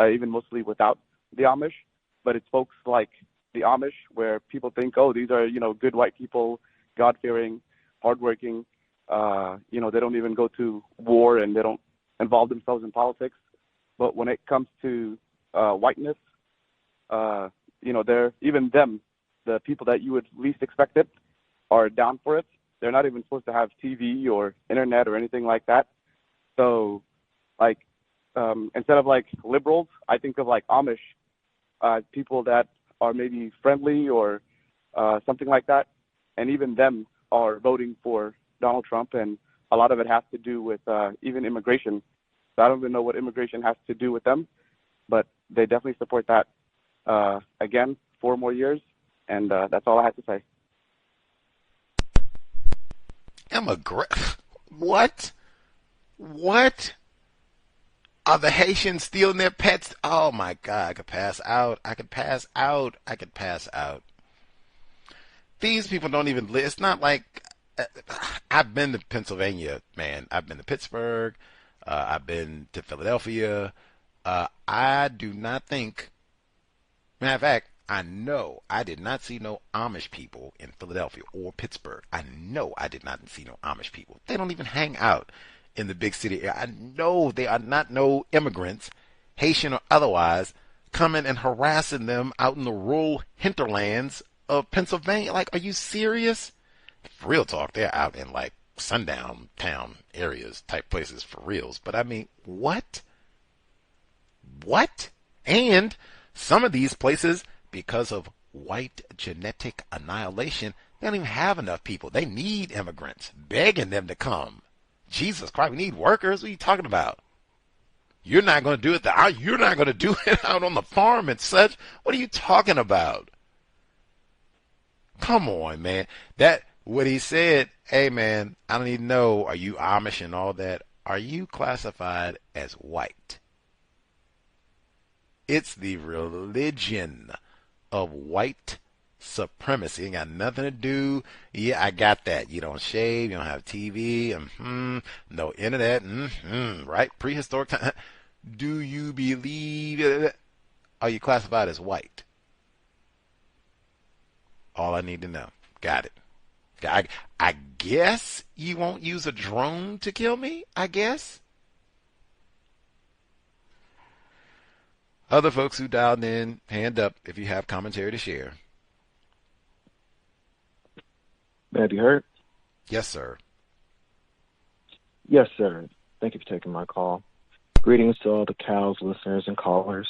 even mostly without the Amish. But it's folks like the Amish where people think, oh, these are, good white people, God-fearing, hardworking. They don't even go to war and they don't involve themselves in politics. But when it comes to whiteness, they're, even them, the people that you would least expect it, are down for it. They're not even supposed to have TV or internet or anything like that. So, instead of liberals, I think of Amish. People that are maybe friendly or something like that, and even them are voting for Donald Trump, and a lot of it has to do with even immigration. So I don't even know what immigration has to do with them, but they definitely support that. Again, 4 more years, and that's all I have to say. What? What? Are the Haitians stealing their pets? Oh my God, I could pass out. These people don't even live. It's not like, I've been to Pennsylvania, man. I've been to Pittsburgh. I've been to Philadelphia. I do not think, matter of fact, I know I did not see no Amish people in Philadelphia or Pittsburgh. I know I did not see no Amish people. They don't even hang out in the big city area. I know they are not no immigrants, Haitian or otherwise, coming and harassing them out in the rural hinterlands of Pennsylvania. Are you serious? For real talk, they're out in sundown town areas type places for reals. But I mean, what? And some of these places, because of white genetic annihilation, they don't even have enough people. They need immigrants, begging them to come. Jesus Christ, we need workers. What are you talking about? You're not going to do it. You're not going to do it out on the farm and such. What are you talking about? Come on, man. What he said, hey man, I don't even know, are you Amish and all that? Are you classified as white? It's the religion of white supremacy. Ain't got nothing to do. Yeah, I got that. You don't shave, you don't have TV, no internet, right? Prehistoric time. Do you believe it? Are you classified as white? All I need to know. Got it. I guess you won't use a drone to kill me, I guess. Other folks who dialed in, hand up if you have commentary to share. May I be heard? Yes, sir. Yes, sir. Thank you for taking my call. Greetings to all the cows, listeners, and callers.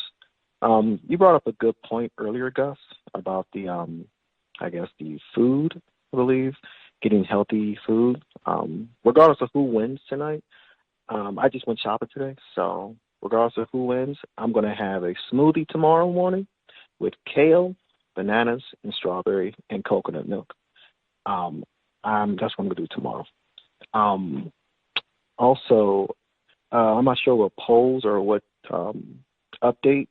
You brought up a good point earlier, Gus, about the, the food, I believe, getting healthy food. Regardless of who wins tonight, I just went shopping today, so regardless of who wins, I'm going to have a smoothie tomorrow morning with kale, bananas, and strawberry and coconut milk. That's what I'm going to do tomorrow. Also, I'm not sure what polls or what update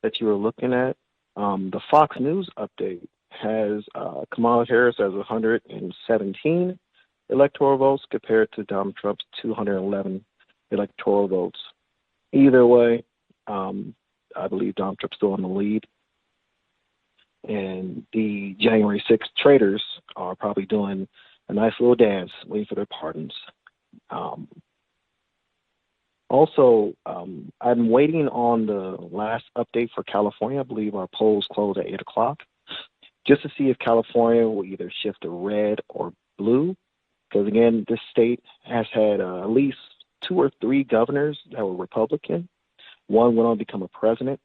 that you were looking at. The Fox News update has Kamala Harris as 117 electoral votes compared to Donald Trump's 211 electoral votes. Either way, I believe Donald Trump's still in the lead. And the January 6th traitors are probably doing a nice little dance, waiting for their pardons. I'm waiting on the last update for California. I believe our polls close at 8 o'clock, just to see if California will either shift to red or blue. Because, again, this state has had at least 2 or 3 governors that were Republican. One went on to become a president.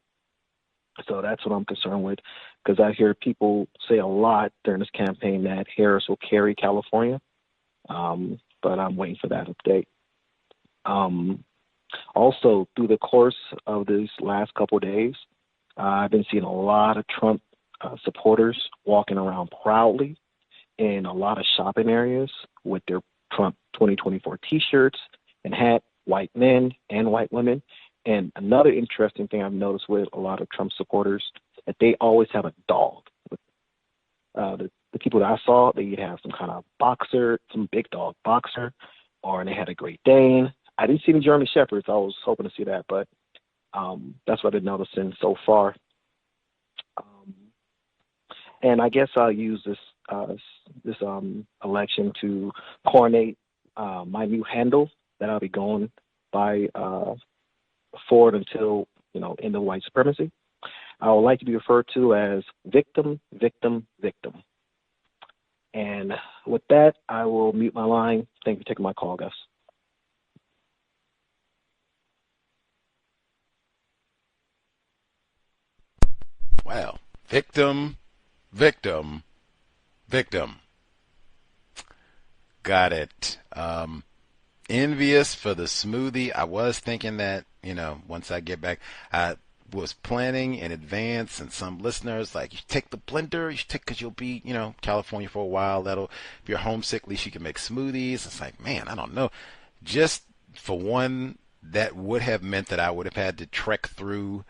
So that's what I'm concerned with, because I hear people say a lot during this campaign that Harris will carry California. But I'm waiting for that update. Also, through the course of these last couple of days, I've been seeing a lot of Trump supporters walking around proudly in a lot of shopping areas with their Trump 2024 T-shirts and hat, white men and white women. And another interesting thing I've noticed with a lot of Trump supporters, that they always have a dog. The people that I saw, they either have some kind of boxer, some big dog boxer, or they had a Great Dane. I didn't see any German Shepherds. I was hoping to see that, but that's what I've been noticing so far. And I guess I'll use this election to coordinate my new handle that I'll be going by forward until, end of white supremacy. I would like to be referred to as victim, victim, victim. And with that, I will mute my line. Thank you for taking my call, Gus. Wow. Victim, victim, victim. Got it. Envious for the smoothie. I was thinking that, once I get back, I was planning in advance, and some listeners like, you take the blender, you should take, because you'll be, California for a while. If you're homesick, at least you can make smoothies. It's like, man, I don't know. Just for one, that would have meant that I would have had to trek through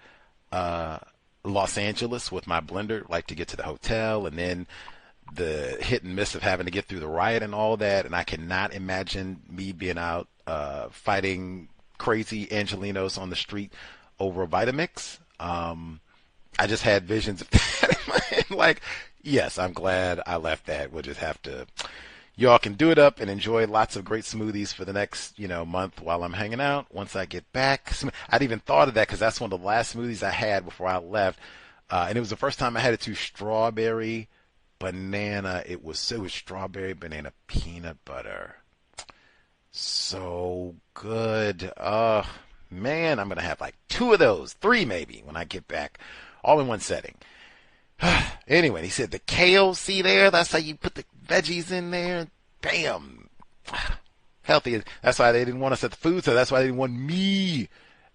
Los Angeles with my blender, like to get to the hotel, and then the hit and miss of having to get through the riot and all that. And I cannot imagine me being out fighting crazy Angelinos on the street over a Vitamix. I just had visions of that in my head. Like, yes, I'm glad I left that. We'll just have to, y'all can do it up and enjoy lots of great smoothies for the next, month while I'm hanging out. Once I get back, I'd even thought of that because that's one of the last smoothies I had before I left. And it was the first time I had it too. Strawberry, banana. It was strawberry, banana, peanut butter. So good. Man, I'm going to have like 2 of those, 3 maybe, when I get back, all in one setting. Anyway, he said the kale, see there? That's how you put the veggies in there. Bam. Healthy. That's why they didn't want us at the food summit. That's why they didn't want me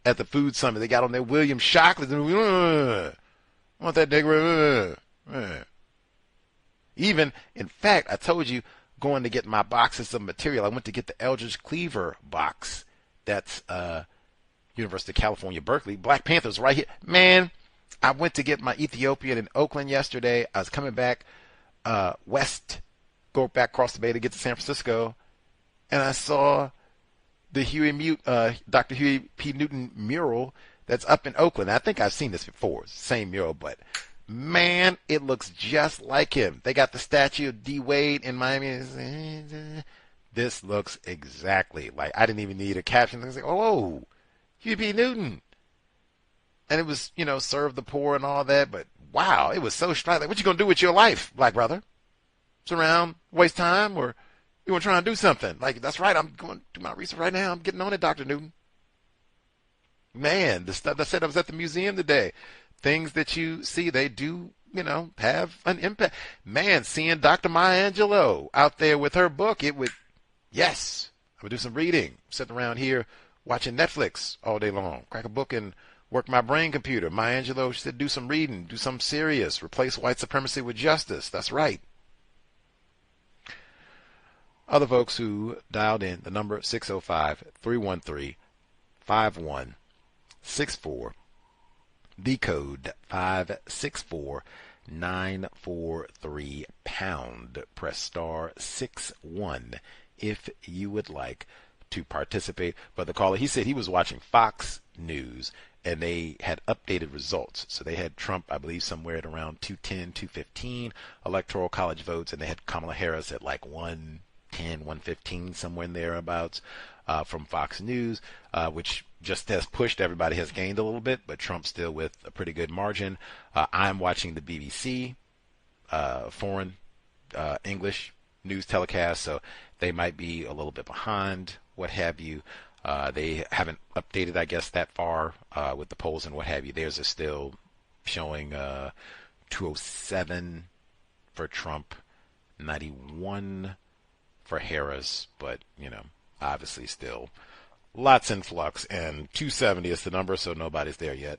at the food summit. They got on their William chocolates and want that nigga. Even, in fact, I told you, going to get my boxes of material. I went to get the Eldridge Cleaver box. That's University of California, Berkeley. Black Panthers right here. Man, I went to get my Ethiopian in Oakland yesterday. I was coming back west, go back across the bay to get to San Francisco, and I saw the Dr. Huey P. Newton mural that's up in Oakland. I think I've seen this before, same mural, but man, it looks just like him. They got the statue of D. Wade in Miami. This looks exactly like, I didn't even need a caption. I was like, oh, Huey P. Newton. And it was, serve the poor and all that, but wow, it was so striking. Like, what you gonna do with your life, black brother? Sit around, waste time, or you want to try and do something? Like, that's right, I'm going to do my research right now. I'm getting on it, Dr. Newton. Man, the stuff I said, I was at the museum today. Things that you see, they do, have an impact. Man, seeing Dr. Maya Angelou out there with her book, I would do some reading. Sitting around here watching Netflix all day long. Crack a book and work my brain computer. Maya Angelou said, do some reading, do something serious. Replace white supremacy with justice. That's right. Other folks who dialed in, the number 605-313-5164, the code 564-943 #. Press *61 if you would like to participate. But the caller, he said he was watching Fox News and they had updated results. So they had Trump, I believe, somewhere at around 210, 215 electoral college votes, and they had Kamala Harris at like 110, 115, somewhere in thereabouts from Fox News, which just has pushed everybody, has gained a little bit, but Trump's still with a pretty good margin. I'm watching the BBC, foreign English news telecast, so they might be a little bit behind, what have you. They haven't updated, I guess, that far with the polls and what have you. Theirs is still showing 207 for Trump, 91 for Harris, but, obviously still lots in flux, and 270 is the number, so nobody's there yet.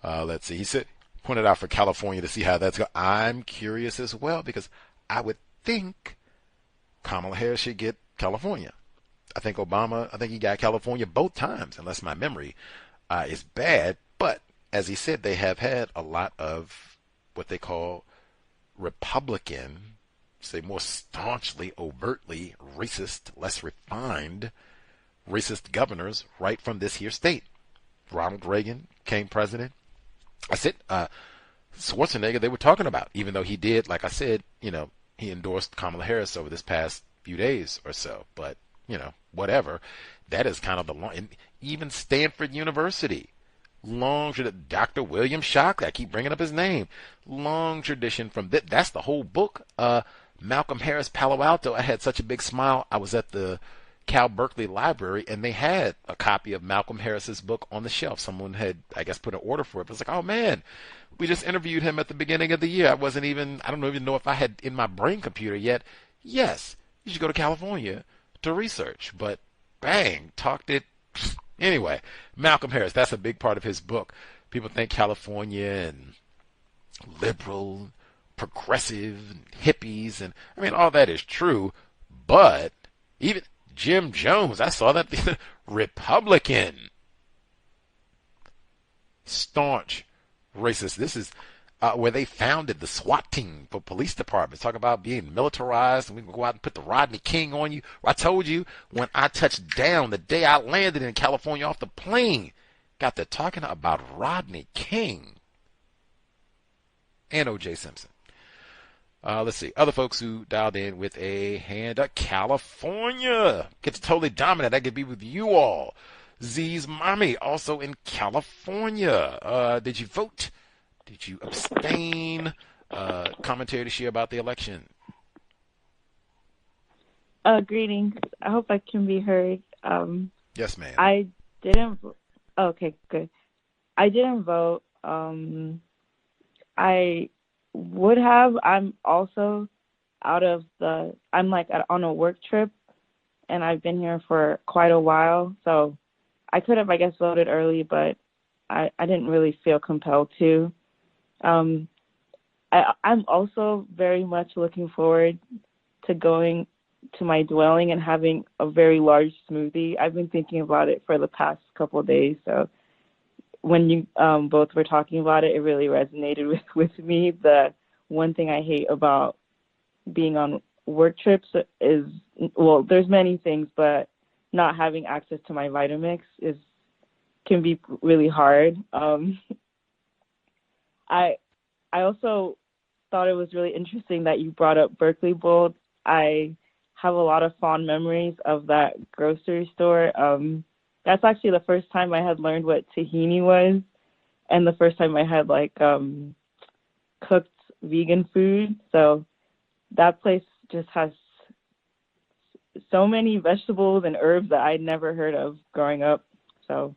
Let's see. He said, pointed out for California to see how that's going. I'm curious as well, because I would think Kamala Harris should get California. I think he got California both times, unless my memory is bad. But as he said, they have had a lot of what they call Republican, say more staunchly, overtly racist, less refined racist governors right from this here state. Ronald Reagan became president. I said Schwarzenegger they were talking about, even though he did, like I said, he endorsed Kamala Harris over this past few days or so. But, whatever. That is kind of the long, and even Stanford University, long tradition. Dr. William Shockley, I keep bringing up his name. Long tradition from that's the whole book. Malcolm Harris, Palo Alto. I had such a big smile. I was at the Cal Berkeley Library, and they had a copy of Malcolm Harris's book on the shelf. Someone had, I guess, put an order for it. But it's like, oh man, we just interviewed him at the beginning of the year. I don't even know if I had in my brain computer yet. Yes, you should go to California to research. But bang, talked it. Anyway, Malcolm Harris, that's a big part of his book. People think California and liberal, progressive, and hippies, and I mean, all that is true. But even Jim Jones, I saw that, Republican, staunch racist. This is where they founded the SWAT team for police departments. Talk about being militarized, and we can go out and put the Rodney King on you. I told you when I touched down the day I landed in California off the plane, got to talking about Rodney King and O.J. Simpson. Let's see. Other folks who dialed in with a hand up. California. Gets totally dominant. That could be with you all. Z's mommy, also in California. Did you vote? Did you abstain? Commentary to share about the election. Greetings. I hope I can be heard. Yes, ma'am. I didn't. Okay, good. I didn't vote. I would have. I'm also I'm like on a work trip, and I've been here for quite a while, so I could have, I guess, voted early, but I didn't really feel compelled to. I'm also very much looking forward to going to my dwelling and having a very large smoothie. I've been thinking about it for the past couple of days. So when you both were talking about it, it really resonated with me. The one thing I hate about being on work trips is, well, there's many things, but not having access to my Vitamix can be really hard. I also thought it was really interesting that you brought up Berkeley Bold. I have a lot of fond memories of that grocery store. That's actually the first time I had learned what tahini was, and the first time I had cooked vegan food. So that place just has so many vegetables and herbs that I'd never heard of growing up. So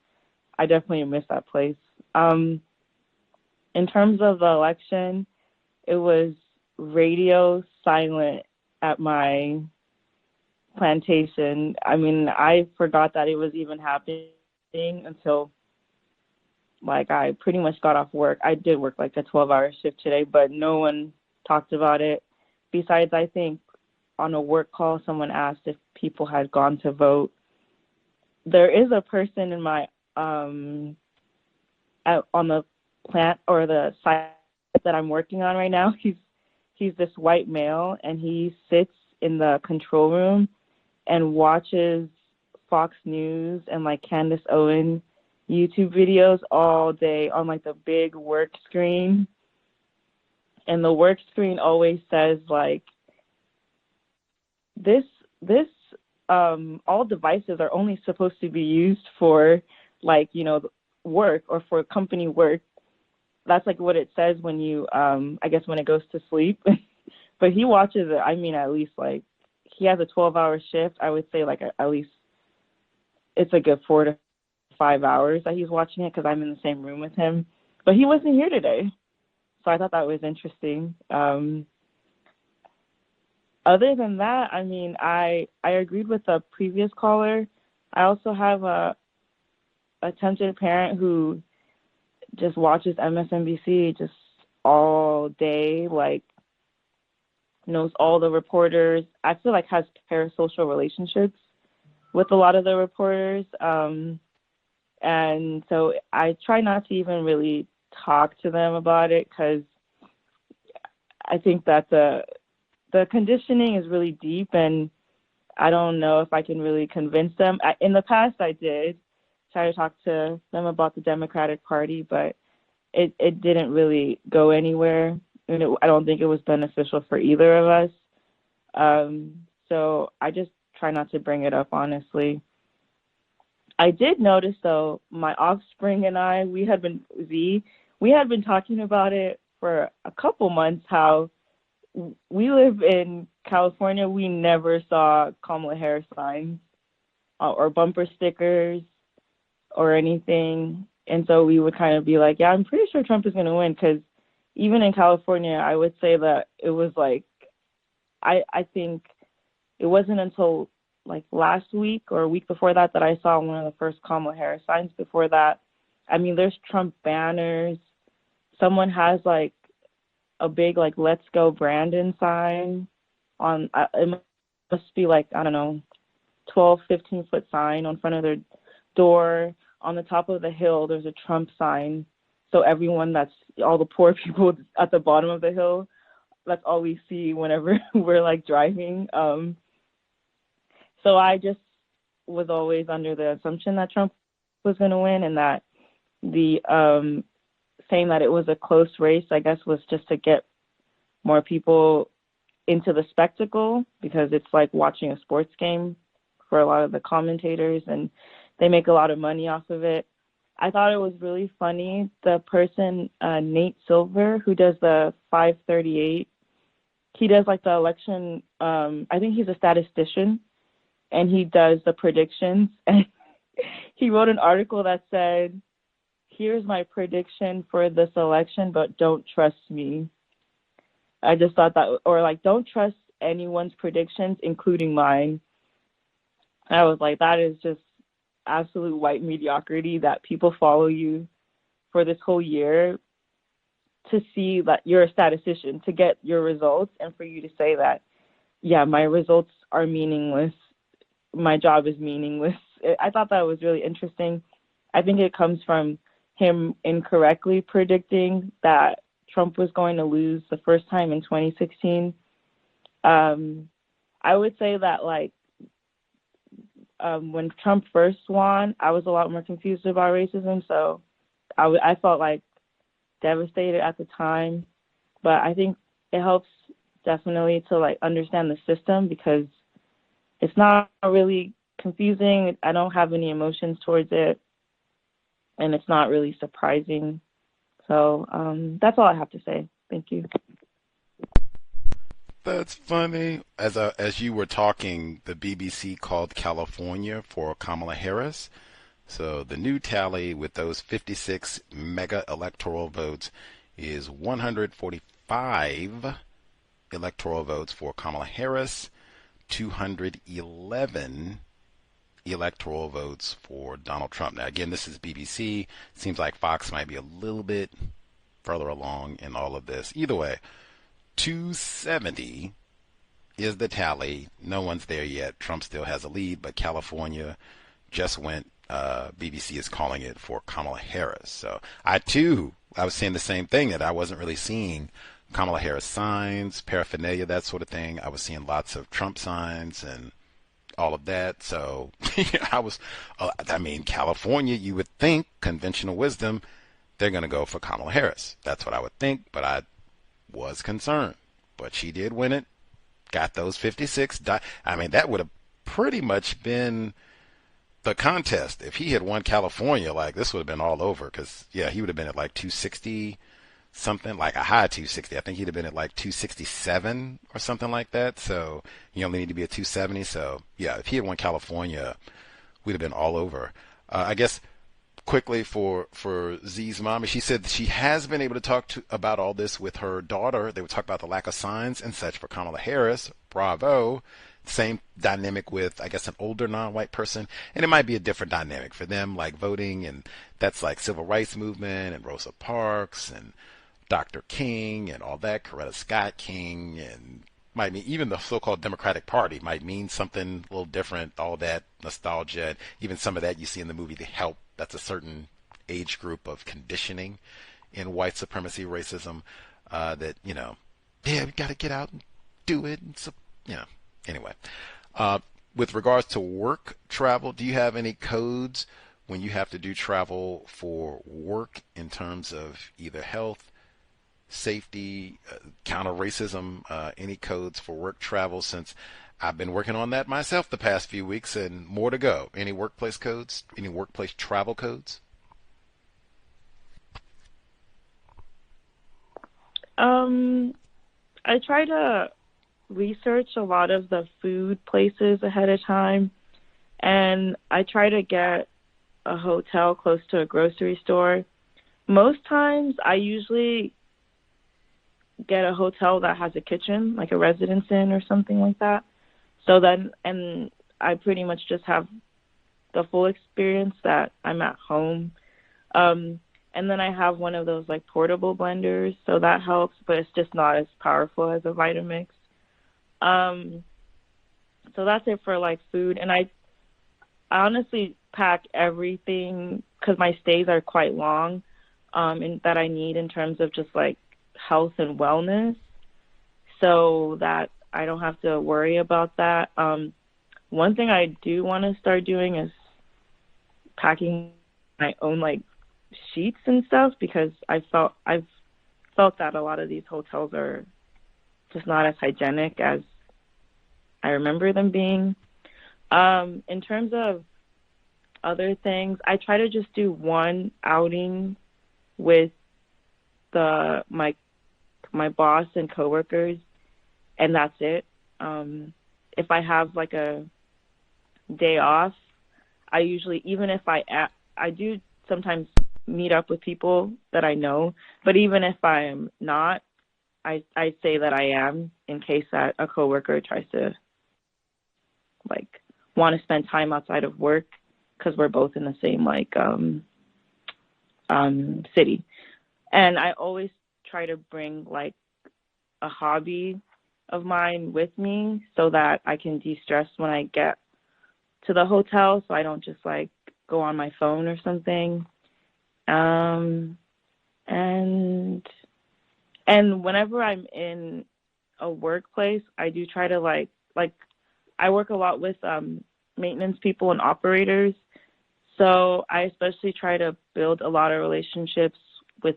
I definitely miss that place. In terms of the election, it was radio silent at my plantation. I mean, I forgot that it was even happening until I pretty much got off work. I did work a 12-hour shift today, but no one talked about it. Besides, I think on a work call, someone asked if people had gone to vote. There is a person in my on the plant or the site that I'm working on right now. He's this white male, and he sits in the control room and watches Fox News and Candace Owen YouTube videos all day on the big work screen. And the work screen always says this all devices are only supposed to be used for work or for company work. That's what it says when you I guess when it goes to sleep. But he watches it, I mean, at least he has a 12-hour shift. I would say at least it's a good 4 to 5 hours that he's watching it, because I'm in the same room with him. But he wasn't here today, so I thought that was interesting. Other than that, I mean, I agreed with the previous caller. I also have a tempted parent who just watches MSNBC just all day, knows all the reporters. I feel has parasocial relationships with a lot of the reporters. And so I try not to even really talk to them about it, because I think that the conditioning is really deep, and I don't know if I can really convince them. In the past, I did try to talk to them about the Democratic Party, but it didn't really go anywhere. And I don't think it was beneficial for either of us. So I just try not to bring it up, honestly. I did notice, though, my offspring and I, we had been talking about it for a couple months, how we live in California. We never saw Kamala Harris signs or bumper stickers or anything. And so we would kind of be yeah, I'm pretty sure Trump is going to win, because even in California, I would say that it was I think it wasn't until last week or a week before that I saw one of the first Kamala Harris signs. Before that, I mean, there's Trump banners. Someone has a big Let's Go Brandon sign on, it must be I don't know, 12, 15-foot sign on front of their door. On the top of the hill, there's a Trump sign. So everyone, that's all the poor people at the bottom of the hill, that's all we see whenever we're driving. So I just was always under the assumption that Trump was going to win, and that the saying that it was a close race, I guess, was just to get more people into the spectacle, because it's like watching a sports game for a lot of the commentators, and they make a lot of money off of it. I thought it was really funny. The person, Nate Silver, who does the 538, he does the election. I think he's a statistician, and he does the predictions. And he wrote an article that said, "Here's my prediction for this election, but don't trust me." I just thought that, or don't trust anyone's predictions, including mine. I was like, that is just absolute white mediocrity, that people follow you for this whole year to see that you're a statistician, to get your results, and for you to say that yeah, my results are meaningless. My job is meaningless. I thought that was really interesting. I think it comes from him incorrectly predicting that Trump was going to lose the first time in 2016. I would say that, like, when Trump first won, I was a lot more confused about racism, so I felt like devastated at the time. But I think it helps definitely to like understand the system, because it's not really confusing. I don't have any emotions towards it, and it's not really surprising. So that's all I have to say. Thank you. That's funny. As you were talking, the BBC called California for Kamala Harris. So the new tally with those 56 mega electoral votes is 145 electoral votes for Kamala Harris, 211 electoral votes for Donald Trump. Now, again, this is BBC. Seems like Fox might be a little bit further along in all of this. Either way, 270 is the tally. No one's there yet. Trump still has a lead, but California just went. BBC is calling it for Kamala Harris. So I was saying the same thing, that I wasn't really seeing Kamala Harris signs, paraphernalia, that sort of thing. I was seeing lots of Trump signs and all of that. So California, you would think, conventional wisdom, they're going to go for Kamala Harris. That's what I would think, but I was concerned. But she did win it, got those 56. That would have pretty much been the contest. If he had won California, like, this would have been all over, because, yeah, he would have been at like 260 something, like a high 260. I think he'd have been at like 267 or something like that. So you only need to be at 270. So, yeah, if he had won California, we'd have been all over. I guess quickly for Z's mom, she said she has been able to talk about all this with her daughter. They would talk about the lack of signs and such for Kamala Harris. Bravo. Same dynamic with, I guess, an older non-white person, and it might be a different dynamic for them, like voting, and that's like civil rights movement and Rosa Parks and Dr. King and all that, Coretta Scott King, and might mean even the so-called Democratic Party might mean something a little different, all that nostalgia, even some of that you see in the movie The Help. That's a certain age group of conditioning in white supremacy racism that, we got to get out and do it, and so, Anyway, with regards to work travel, do you have any codes when you have to do travel for work in terms of either health, safety, counter racism, any codes for work travel? Since I've been working on that myself the past few weeks, and more to go. Any workplace codes, any workplace travel codes? I try to research a lot of the food places ahead of time, and I try to get a hotel close to a grocery store. Most times I usually get a hotel that has a kitchen, like a Residence Inn or something like that. So then, and I pretty much just have the full experience that I'm at home. And then I have one of those like portable blenders, so that helps, but it's just not as powerful as a Vitamix. So that's it for like food. And I honestly pack everything, because my stays are quite long, and that I need in terms of just like health and wellness, so that I don't have to worry about that. One thing I do want to start doing is packing my own like sheets and stuff, because I've felt that a lot of these hotels are just not as hygienic as I remember them being. In terms of other things, I try to just do one outing with my boss and coworkers, and that's it. If I have like a day off, I usually, even if I do sometimes meet up with people that I know, but even if I am not, I say that I am, in case that a coworker tries to like want to spend time outside of work, because we're both in the same like city. And I always try to bring like a hobby of mine with me so that I can de-stress when I get to the hotel, so I don't just like go on my phone or something. And whenever I'm in a workplace, I do try to like I work a lot with maintenance people and operators. So I especially try to build a lot of relationships with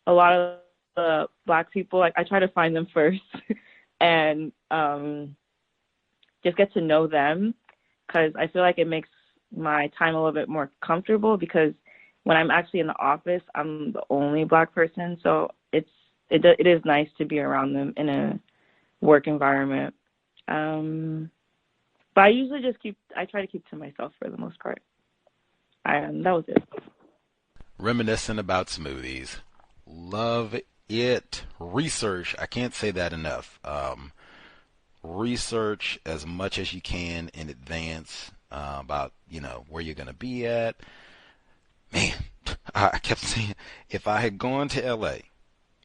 a lot of the Black people. Like I try to find them first and just get to know them, because I feel like it makes my time a little bit more comfortable, because when I'm actually in the office, I'm the only Black person. So it is nice to be around them in a work environment. But I usually I try to keep to myself for the most part. That was it. Reminiscing about smoothies. Love it. Research. I can't say that enough. Research as much as you can in advance about, where you're going to be at. Man, I kept saying, if I had gone to L.A.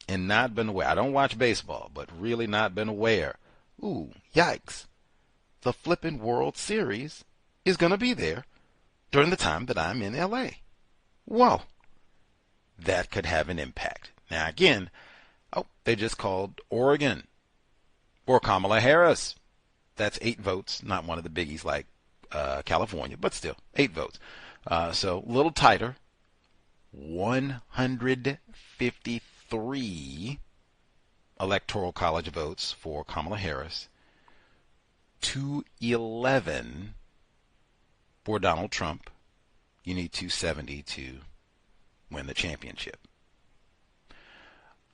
and not been aware, I don't watch baseball, but really not been aware, ooh, yikes, the flippin' World Series is going to be there during the time that I'm in L.A. Whoa, that could have an impact. Now, again, they just called Oregon for Kamala Harris. That's 8 votes, not one of the biggies like California, but still 8 votes. So a little tighter. 153 electoral college votes for Kamala Harris. 211 for Donald Trump. You need 270 to win the championship.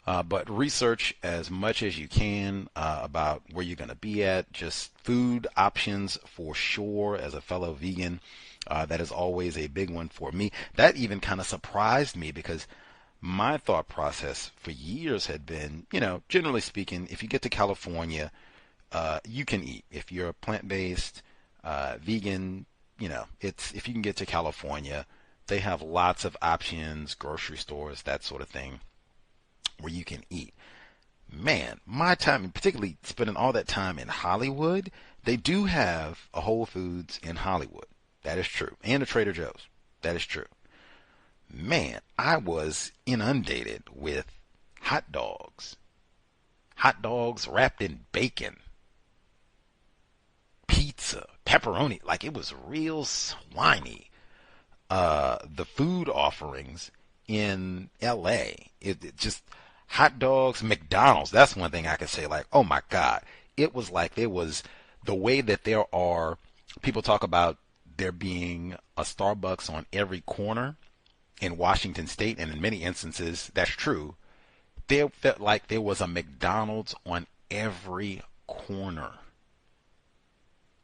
But research as much as you can about where you're going to be at. Just food options for sure. As a fellow vegan, that is always a big one for me. That even kind of surprised me, because my thought process for years had been, generally speaking, if you get to California, you can eat. If you're plant-based, vegan, if you can get to California, they have lots of options, grocery stores, that sort of thing, where you can eat. Man, my time, particularly spending all that time in Hollywood, they do have a Whole Foods in Hollywood. That is true. And a Trader Joe's. That is true. Man, I was inundated with hot dogs. Hot dogs wrapped in bacon. Pizza. Pepperoni. Like, it was real swiney. The food offerings in L.A., it just... hot dogs, McDonald's, that's one thing I could say, like, oh my God. It was like there was the way that there are, people talk about there being a Starbucks on every corner in Washington State, and in many instances, that's true. There felt like there was a McDonald's on every corner.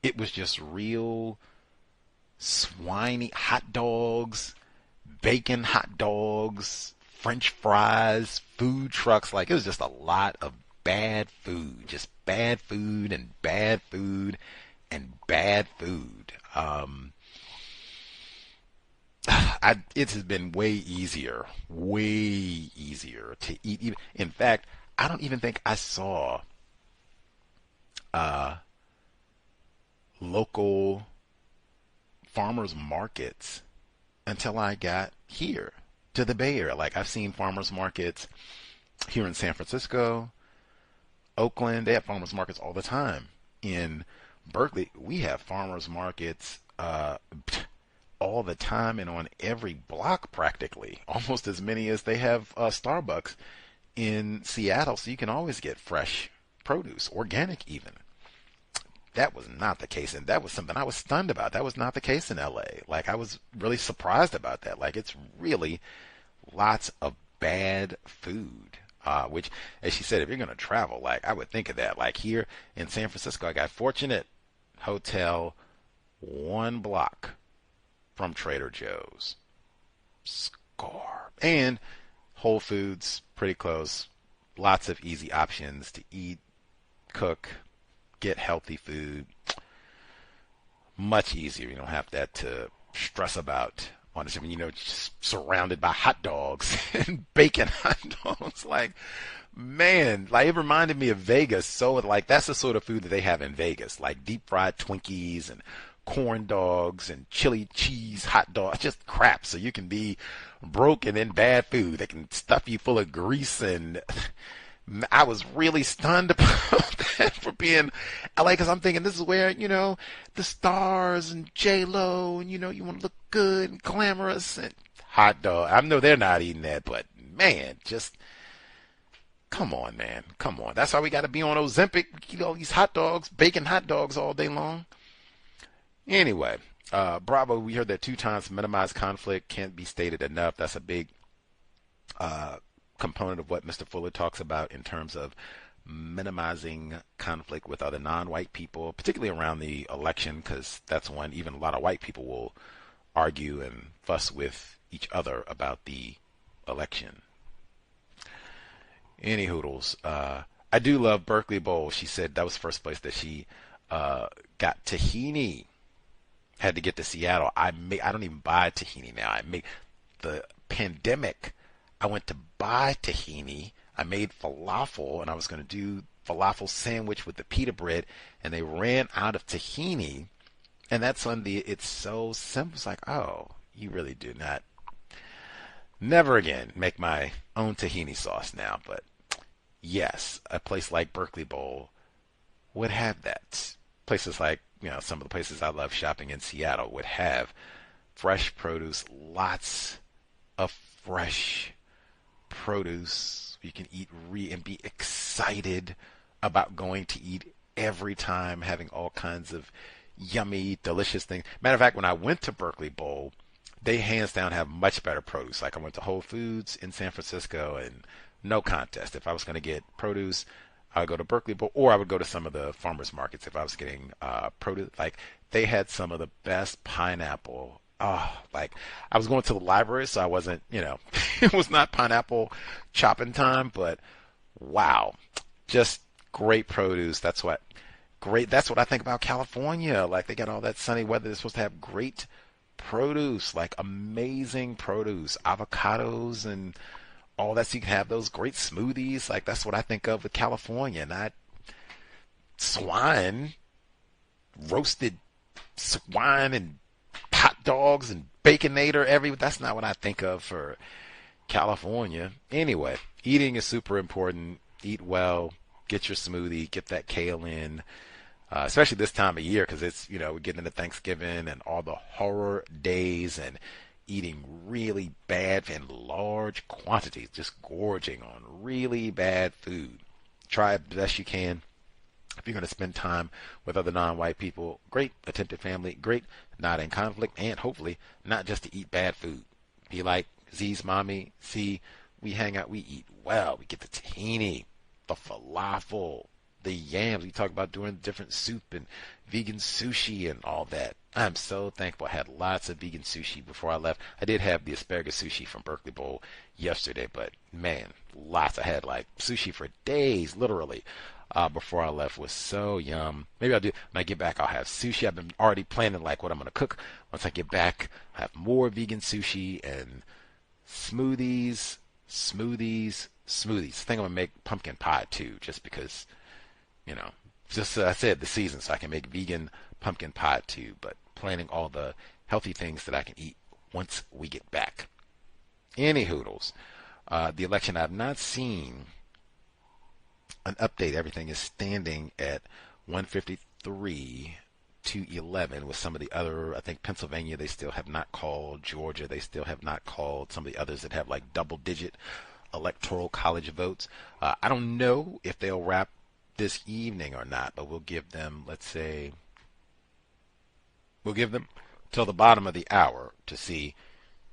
It was just real swiney hot dogs, bacon hot dogs, French fries, food trucks. Like, it was just a lot of bad food. Just bad food and bad food and bad food. It has been way easier to eat. In fact, I don't even think I saw local farmers markets until I got here to the Bay Area. Like, I've seen farmers markets here in San Francisco, Oakland. They have farmers markets all the time. In Berkeley, we have farmers markets all the time and on every block practically, almost as many as they have Starbucks in Seattle. So you can always get fresh produce, organic even. That was not the case, and that was something I was stunned about. That was not the case in LA. Like, I was really surprised about that. Like, it's really lots of bad food, which, as she said, if you're going to travel, like, I would think of that. Like, here in San Francisco, I got fortunate hotel 1 block from Trader Joe's. Score. And Whole Foods, pretty close. Lots of easy options to eat, cook, get healthy food. Much easier. You don't have that to stress about on the ship, just surrounded by hot dogs and bacon hot dogs. Like, man, like it reminded me of Vegas. So like that's the sort of food that they have in Vegas, like deep fried Twinkies and corn dogs and chili cheese hot dogs, just crap. So you can be broke and in bad food. They can stuff you full of grease, and I was really stunned about that for being LA, because I'm thinking this is where, the stars and J-Lo and, you want to look good and glamorous and hot dog. I know they're not eating that, but man, just come on, man. Come on. That's why we got to be on Ozempic, these hot dogs, bacon hot dogs all day long. Anyway, Bravo, we heard that 2 times minimize conflict can't be stated enough. That's a big component of what Mr. Fuller talks about in terms of minimizing conflict with other non-white people, particularly around the election, because that's when even a lot of white people will argue and fuss with each other about the election. Any hoodles. I do love Berkeley Bowl. She said that was the first place that she got tahini. Had to get to Seattle. I don't even buy tahini now. I make the pandemic. I went to buy tahini. I made falafel, and I was going to do falafel sandwich with the pita bread, and they ran out of tahini. And that's when it's so simple. It's like, oh, you really do not. Never again make my own tahini sauce now. But yes, a place like Berkeley Bowl would have that. Places like, some of the places I love shopping in Seattle would have fresh produce, lots of fresh produce. You can eat and be excited about going to eat every time, having all kinds of yummy, delicious things. Matter of fact, when I went to Berkeley Bowl, they hands down have much better produce. Like I went to Whole Foods in San Francisco, and no contest. If I was going to get produce, I would go to Berkeley Bowl, or I would go to some of the farmers markets if I was getting produce. Like they had some of the best pineapple. Like I was going to the library, so I wasn't, it was not pineapple chopping time, but wow, just great produce. That's what I think about California. Like they got all that sunny weather. They're supposed to have great produce, like amazing produce, avocados and all that. So you can have those great smoothies. Like that's what I think of with California, not swine, roasted swine and hot dogs and baconator. That's not what I think of for California. Anyway, eating is super important. Eat well, get your smoothie, get that kale in, especially this time of year, because it's, we're getting into Thanksgiving and all the horror days and eating really bad in large quantities, just gorging on really bad food. Try it best you can. If you're going to spend time with other non-white people, great attempted family, great not in conflict, and hopefully not just to eat bad food. Be like Z's mommy. See, we hang out, we eat well. We get the tahini, the falafel, the yams. We talk about doing different soup and vegan sushi and all that. I'm so thankful. I had lots of vegan sushi before I left. I did have the asparagus sushi from Berkeley Bowl yesterday, but man, lots. I had like sushi for days, literally. Before I left was so yum. Maybe I'll do, when I get back, I'll have sushi. I've been already planning like what I'm going to cook. Once I get back, I'll have more vegan sushi and smoothies. I think I'm going to make pumpkin pie too, just because, just I said the season, so I can make vegan pumpkin pie too, but planning all the healthy things that I can eat once we get back. Any hoodles. The election, I've not seen an update. Everything is standing at 153 to 11 with some of the other, I think Pennsylvania, they still have not called. Georgia, they still have not called. Some of the others that have like double-digit electoral college votes. I don't know if they'll wrap this evening or not, but we'll give them, till the bottom of the hour to see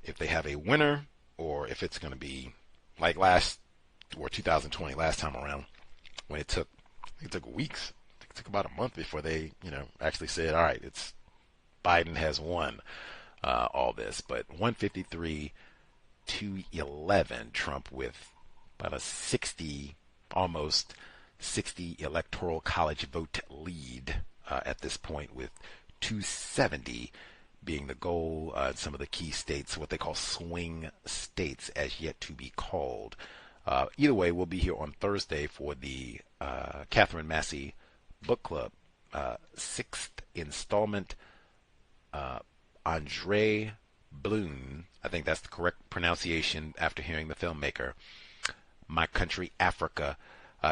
if they have a winner or if it's going to be like 2020, last time around, when it took weeks. It took about a month before they, actually said, all right, it's Biden has won all this. But 153 to 11, Trump with about a almost 60 electoral college vote lead at this point, with 270 being the goal. Some of the key states, what they call swing states, as yet to be called. Either way, we'll be here on Thursday for the Catherine Massey Book Club, 6th installment. Andre Bloom, I think that's the correct pronunciation after hearing the filmmaker. My Country, Africa.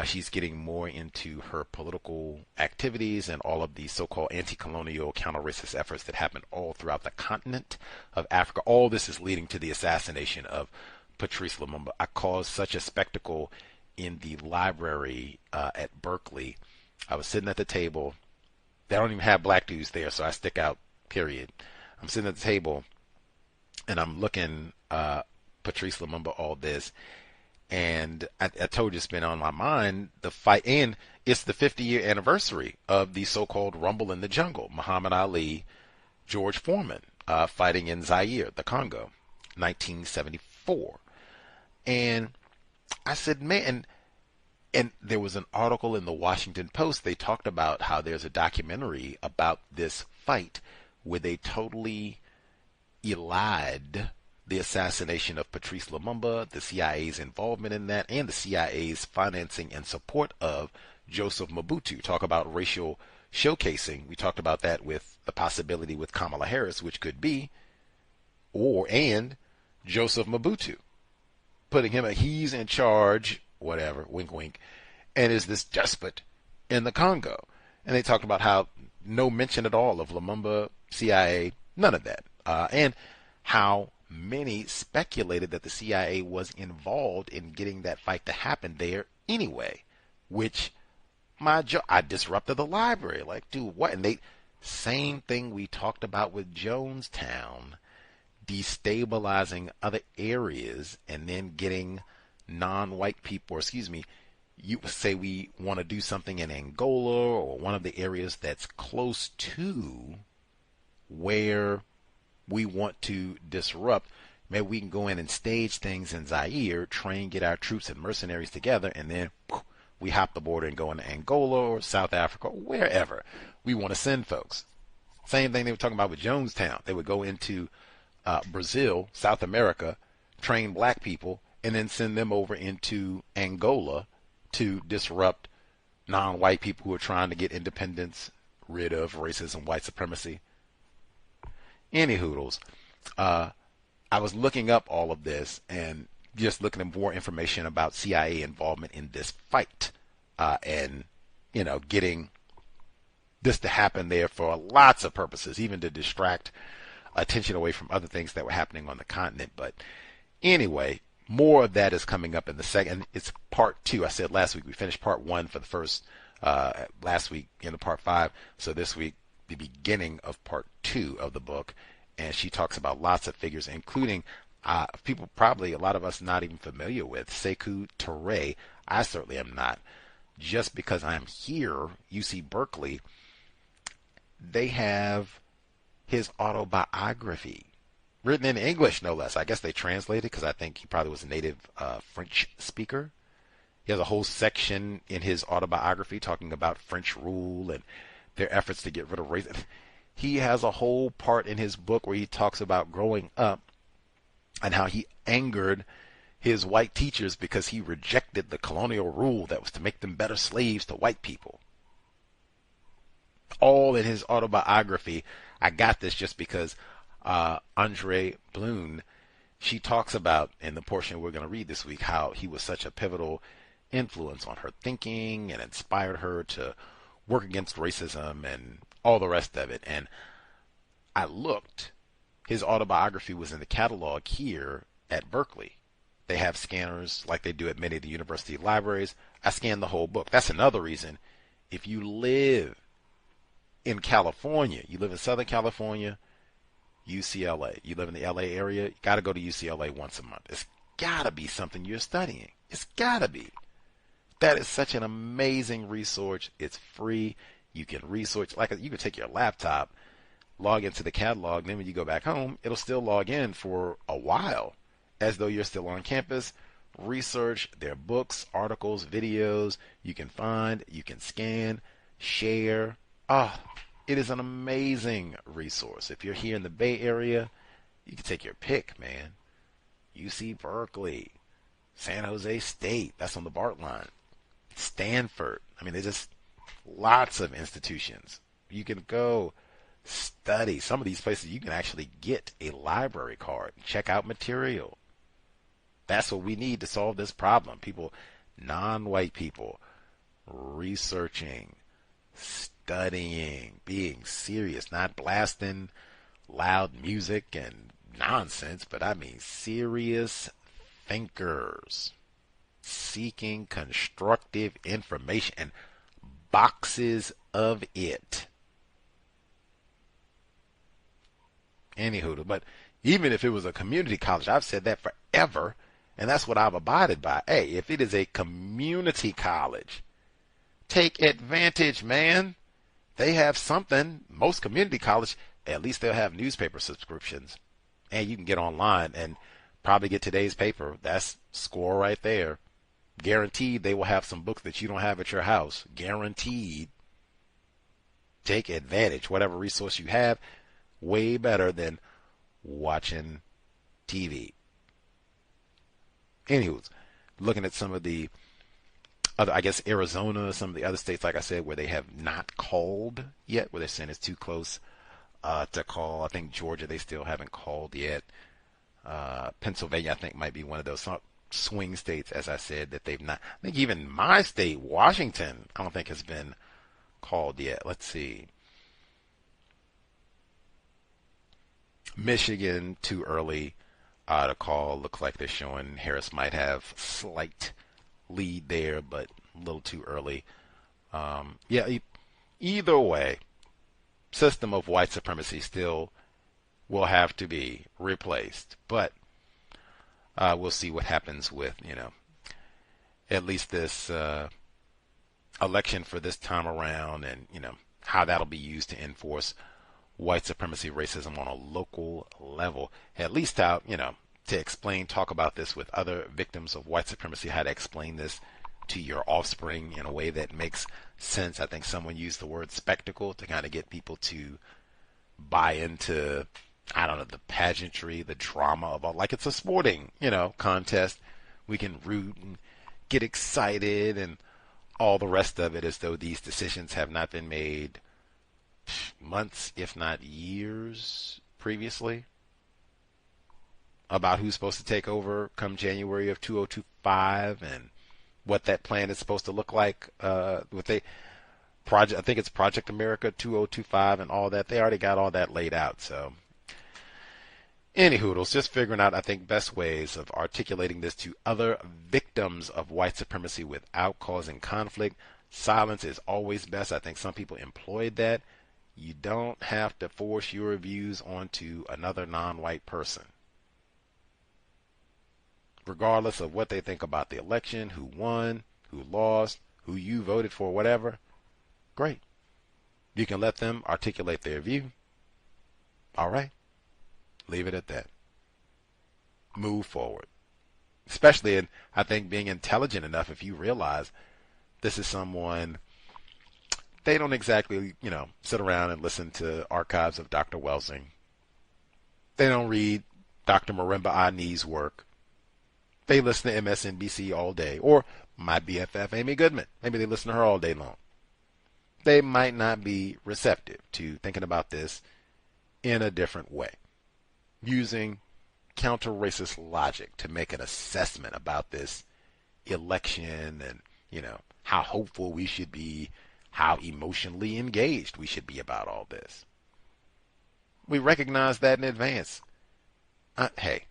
She's getting more into her political activities and all of the so-called anti-colonial counter-racist efforts that happen all throughout the continent of Africa. All this is leading to the assassination of Patrice Lumumba. I caused such a spectacle in the library at Berkeley. I was sitting at the table. They don't even have black dudes there, so I stick out, period. I'm sitting at the table, and I'm looking Patrice Lumumba, all this. And I told you it's been on my mind, the fight. And it's the 50-year anniversary of the so-called Rumble in the Jungle. Muhammad Ali, George Foreman fighting in Zaire, the Congo, 1974. And I said, man, and there was an article in the Washington Post. They talked about how there's a documentary about this fight where they totally elide the assassination of Patrice Lumumba, the CIA's involvement in that, and the CIA's financing and support of Joseph Mobutu. Talk about racial showcasing. We talked about that with the possibility with Kamala Harris, which could be, and Joseph Mobutu. Putting him, he's in charge, whatever, wink, wink, and is this despot in the Congo. And they talked about how no mention at all of Lumumba, CIA, none of that. And how many speculated that the CIA was involved in getting that fight to happen there anyway, which I disrupted the library. Like, dude, what? And same thing we talked about with Jonestown, destabilizing other areas and then getting non-white people, you say we want to do something in Angola or one of the areas that's close to where we want to disrupt. Maybe we can go in and stage things in Zaire, train, get our troops and mercenaries together, and then we hop the border and go into Angola or South Africa, or wherever we want to send folks. Same thing they were talking about with Jonestown. They would go into Brazil, South America, train black people, and then send them over into Angola to disrupt non-white people who are trying to get independence, rid of racism, white supremacy. Any hoodles. I was looking up all of this and just looking at more information about CIA involvement in this fight, and getting this to happen there for lots of purposes, even to distract attention away from other things that were happening on the continent. But anyway, more of that is coming up in the second. It's part 2. I said last week we finished part 1 for the first, last week into part 5. So this week, the beginning of part 2 of the book. And she talks about lots of figures, including people probably a lot of us not even familiar with, Sekou Touré. I certainly am not. Just because I'm here, UC Berkeley, they have his autobiography written in English, no less. I guess they translated because I think he probably was a native French speaker. He has a whole section in his autobiography talking about French rule and their efforts to get rid of racism. He has a whole part in his book where he talks about growing up and how he angered his white teachers because he rejected the colonial rule that was to make them better slaves to white people. All in his autobiography. I got this just because Andre Bloom, she talks about in the portion we're going to read this week how he was such a pivotal influence on her thinking and inspired her to work against racism and all the rest of it. And I looked, his autobiography was in the catalog here at Berkeley. They have scanners like they do at many of the university libraries. I scanned the whole book. That's another reason. If you live in California, you live in Southern California, UCLA, you live in the LA area, you got to go to UCLA once a month. It's got to be something you're studying. It's got to be. That is such an amazing resource. It's free. You can research, you can take your laptop, log into the catalog, then when you go back home, it'll still log in for a while, as though you're still on campus. Research their books, articles, videos, you can find, you can scan, share. It is an amazing resource. If you're here in the Bay Area, you can take your pick, man. UC Berkeley, San Jose State, that's on the BART line. Stanford. I mean, there's just lots of institutions. You can go study. Some of these places you can actually get a library card, check out material. That's what we need to solve this problem. People, non-white people, researching, studying, being serious, not blasting loud music and nonsense, but I mean serious thinkers seeking constructive information and boxes of it. Anywho, but even if it was a community college, I've said that forever, and that's what I've abided by. Hey, if it is a community college, take advantage, man. They have something. Most community college, at least they'll have newspaper subscriptions, and you can get online and probably get today's paper. That's score right there. Guaranteed they will have some books that you don't have at your house. Guaranteed. Take advantage. Whatever resource you have, way better than watching TV. Anywho, looking at some of the other, I guess Arizona, some of the other states, like I said, where they have not called yet, where they're saying it's too close to call. I think Georgia, they still haven't called yet. Pennsylvania, I think, might be one of those swing states, as I said, that they've not. I think even my state, Washington, I don't think has been called yet. Let's see. Michigan, too early to call. Looks like they're showing Harris might have slight lead there, but a little too early. Either way, system of white supremacy still will have to be replaced. But we'll see what happens with, at least this election for this time around, and, how that'll be used to enforce white supremacy, racism on a local level. At least out, to explain, talk about this with other victims of white supremacy, how to explain this to your offspring in a way that makes sense. I think someone used the word spectacle to kind of get people to buy into, I don't know, the pageantry, the drama of all, like it's a sporting, contest. We can root and get excited and all the rest of it, as though these decisions have not been made months, if not years previously, about who's supposed to take over come January of 2025 and what that plan is supposed to look like. I think it's Project America 2025 and all that. They already got all that laid out. So, anywhoodles, just figuring out, I think, best ways of articulating this to other victims of white supremacy without causing conflict. Silence is always best. I think some people employed that. You don't have to force your views onto another non-white person, regardless of what they think about the election, who won, who lost, who you voted for, whatever. Great. You can let them articulate their view. All right. Leave it at that. Move forward. Especially in, I think, being intelligent enough, if you realize this is someone, they don't exactly, sit around and listen to archives of Dr. Welsing. They don't read Dr. Marimba Ani's work. They listen to MSNBC all day. Or my BFF, Amy Goodman. Maybe they listen to her all day long. They might not be receptive to thinking about this in a different way, using counter-racist logic to make an assessment about this election and, how hopeful we should be, how emotionally engaged we should be about all this. We recognize that in advance. Hey,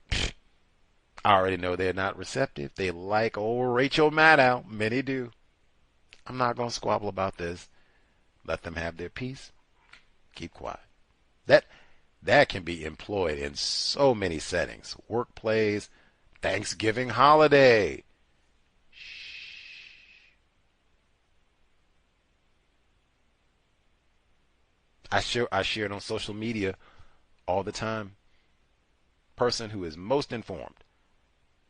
I already know they're not receptive. They like old Rachel Maddow. Many do. I'm not going to squabble about this. Let them have their peace. Keep quiet. That can be employed in so many settings. Workplace, Thanksgiving holiday. I share it on social media all the time. Person who is most informed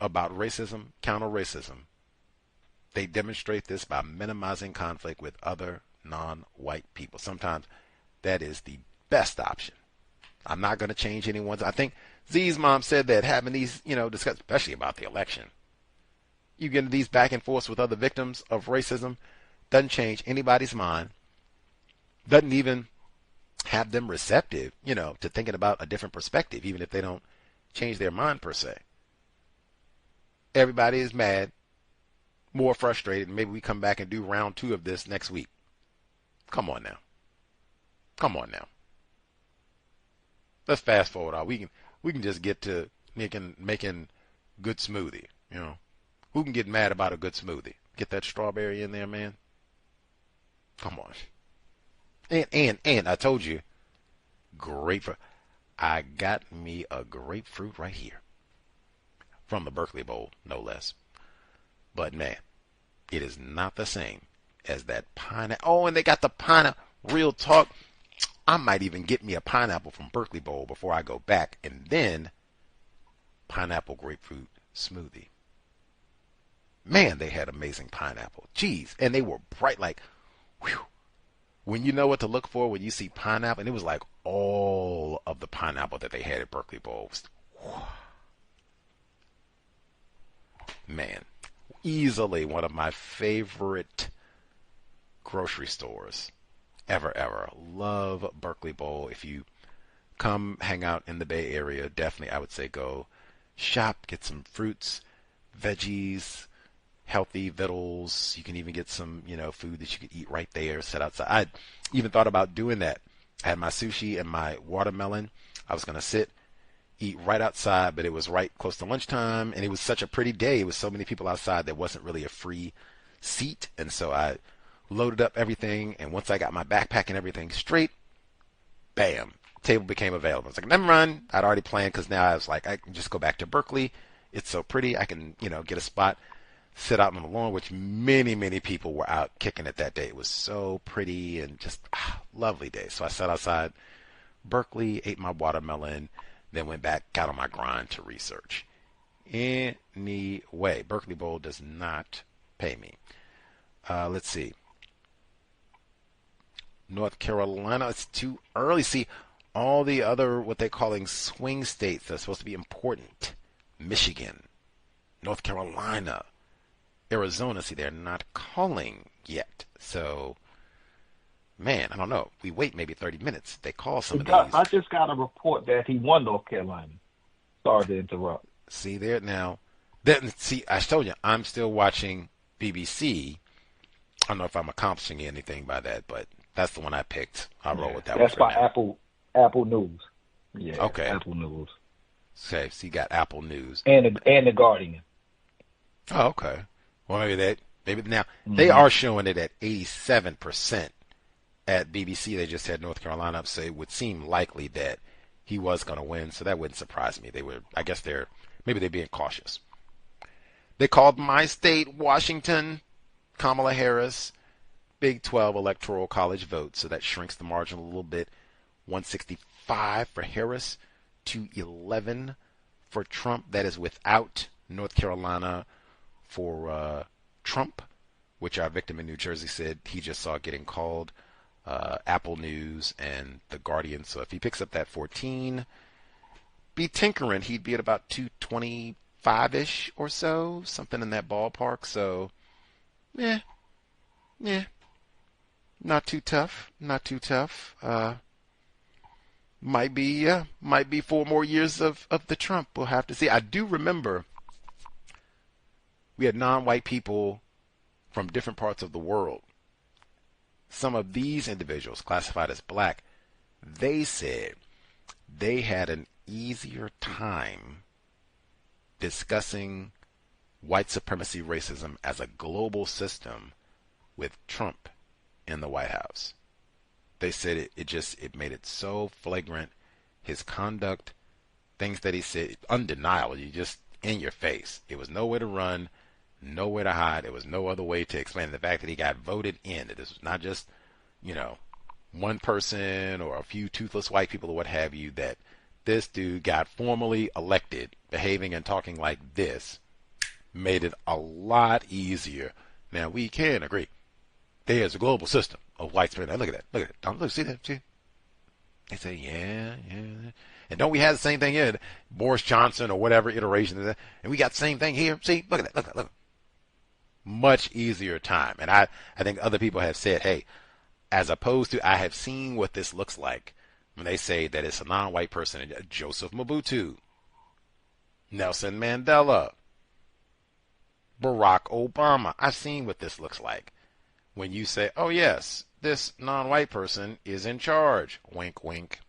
about racism, counter-racism, they demonstrate this by minimizing conflict with other non-white people. Sometimes That is the best option. I'm not going to change anyone's. I think Z's mom said that having these, discuss, especially about the election, you get these back and forths with other victims of racism, doesn't change anybody's mind, doesn't even have them receptive, to thinking about a different perspective, even if they don't change their mind per se. Everybody is mad, more frustrated, and maybe we come back and do round 2 of this next week. Come on now. Let's fast forward. We can just get to making good smoothie. Who can get mad about a good smoothie? Get that strawberry in there, man. Come on. And I told you, grapefruit. I got me a grapefruit right here from the Berkeley Bowl, no less. But man, it is not the same as that pineapple. Oh, and they got the pineapple. Real talk. I might even get me a pineapple from Berkeley Bowl before I go back, and then pineapple grapefruit smoothie. Man, they had amazing pineapple. Jeez, and they were bright, like, whew. When you know what to look for when you see pineapple, and it was like all of the pineapple that they had at Berkeley Bowl. Man, easily one of my favorite grocery stores ever. Love Berkeley Bowl. If you come hang out in the Bay Area, definitely I would say go shop, get some fruits, veggies, healthy victuals. You can even get some, food that you could eat right there, set outside. I even thought about doing that. I had my sushi and my watermelon. I was going to eat right outside, but it was right close to lunchtime, and it was such a pretty day. It was so many people outside, there wasn't really a free seat, and so I loaded up everything, and once I got my backpack and everything straight, bam, table became available. I was like, never mind. I'd already planned, because now I was like, I can just go back to Berkeley. It's so pretty. I can, get a spot, sit out on the lawn, which many people were out kicking it that day. It was so pretty and just lovely day. So I sat outside Berkeley, ate my watermelon, then went back, got on my grind to research. Anyway, Berkeley Bowl does not pay me. Let's see. North Carolina, it's too early. See, all the other, what they're calling swing states that are supposed to be important. Michigan, North Carolina, Arizona, see, they're not calling yet. So, man, I don't know. We wait maybe 30 minutes. They call some of these. I just got a report that he won North Carolina. Sorry to interrupt. See there now. See, I told you, I'm still watching BBC. I don't know if I'm accomplishing anything by that, but that's the one I picked. I'll roll with that one. That's by Apple News. Yeah. Okay. Apple News. Okay, so you got Apple News. And the Guardian. Oh, okay. Well, maybe now they are showing it at 87% at BBC. They just had North Carolina up, so it would seem likely that he was going to win. So that wouldn't surprise me. I guess they're being cautious. They called my state, Washington, Kamala Harris, Big 12 electoral college vote. So that shrinks the margin a little bit. 165 for Harris, 211 for Trump. That is without North Carolina for Trump, which our victim in New Jersey said he just saw getting called. Apple News and The Guardian. So if he picks up that 14, be tinkering, he'd be at about 225-ish or so, something in that ballpark. So, yeah, not too tough. Might be 4 more years of the Trump. We'll have to see. I do remember we had non-white people from different parts of the world. Some of these individuals classified as black, they said they had an easier time discussing white supremacy racism as a global system with Trump in the White House. They said it made it so flagrant. His conduct, things that he said, undeniable. You just in your face. It was nowhere to run, nowhere to hide. There was no other way to explain the fact that he got voted in. That this was not just, one person or a few toothless white people or what have you, that this dude got formally elected, behaving and talking like this, made it a lot easier. Now, we can agree. There's a global system of white supremacy. Look at that. Look, see that? See? They say, yeah. And don't we have the same thing here? Boris Johnson or whatever iteration of that. And we got the same thing here. See, look at that. Look. Much easier time. And I think other people have said, hey, as opposed to, I have seen what this looks like when they say that it's a non-white person, Joseph Mobutu, Nelson Mandela, Barack Obama. I've seen what this looks like when you say, oh yes, this non-white person is in charge. Wink, wink.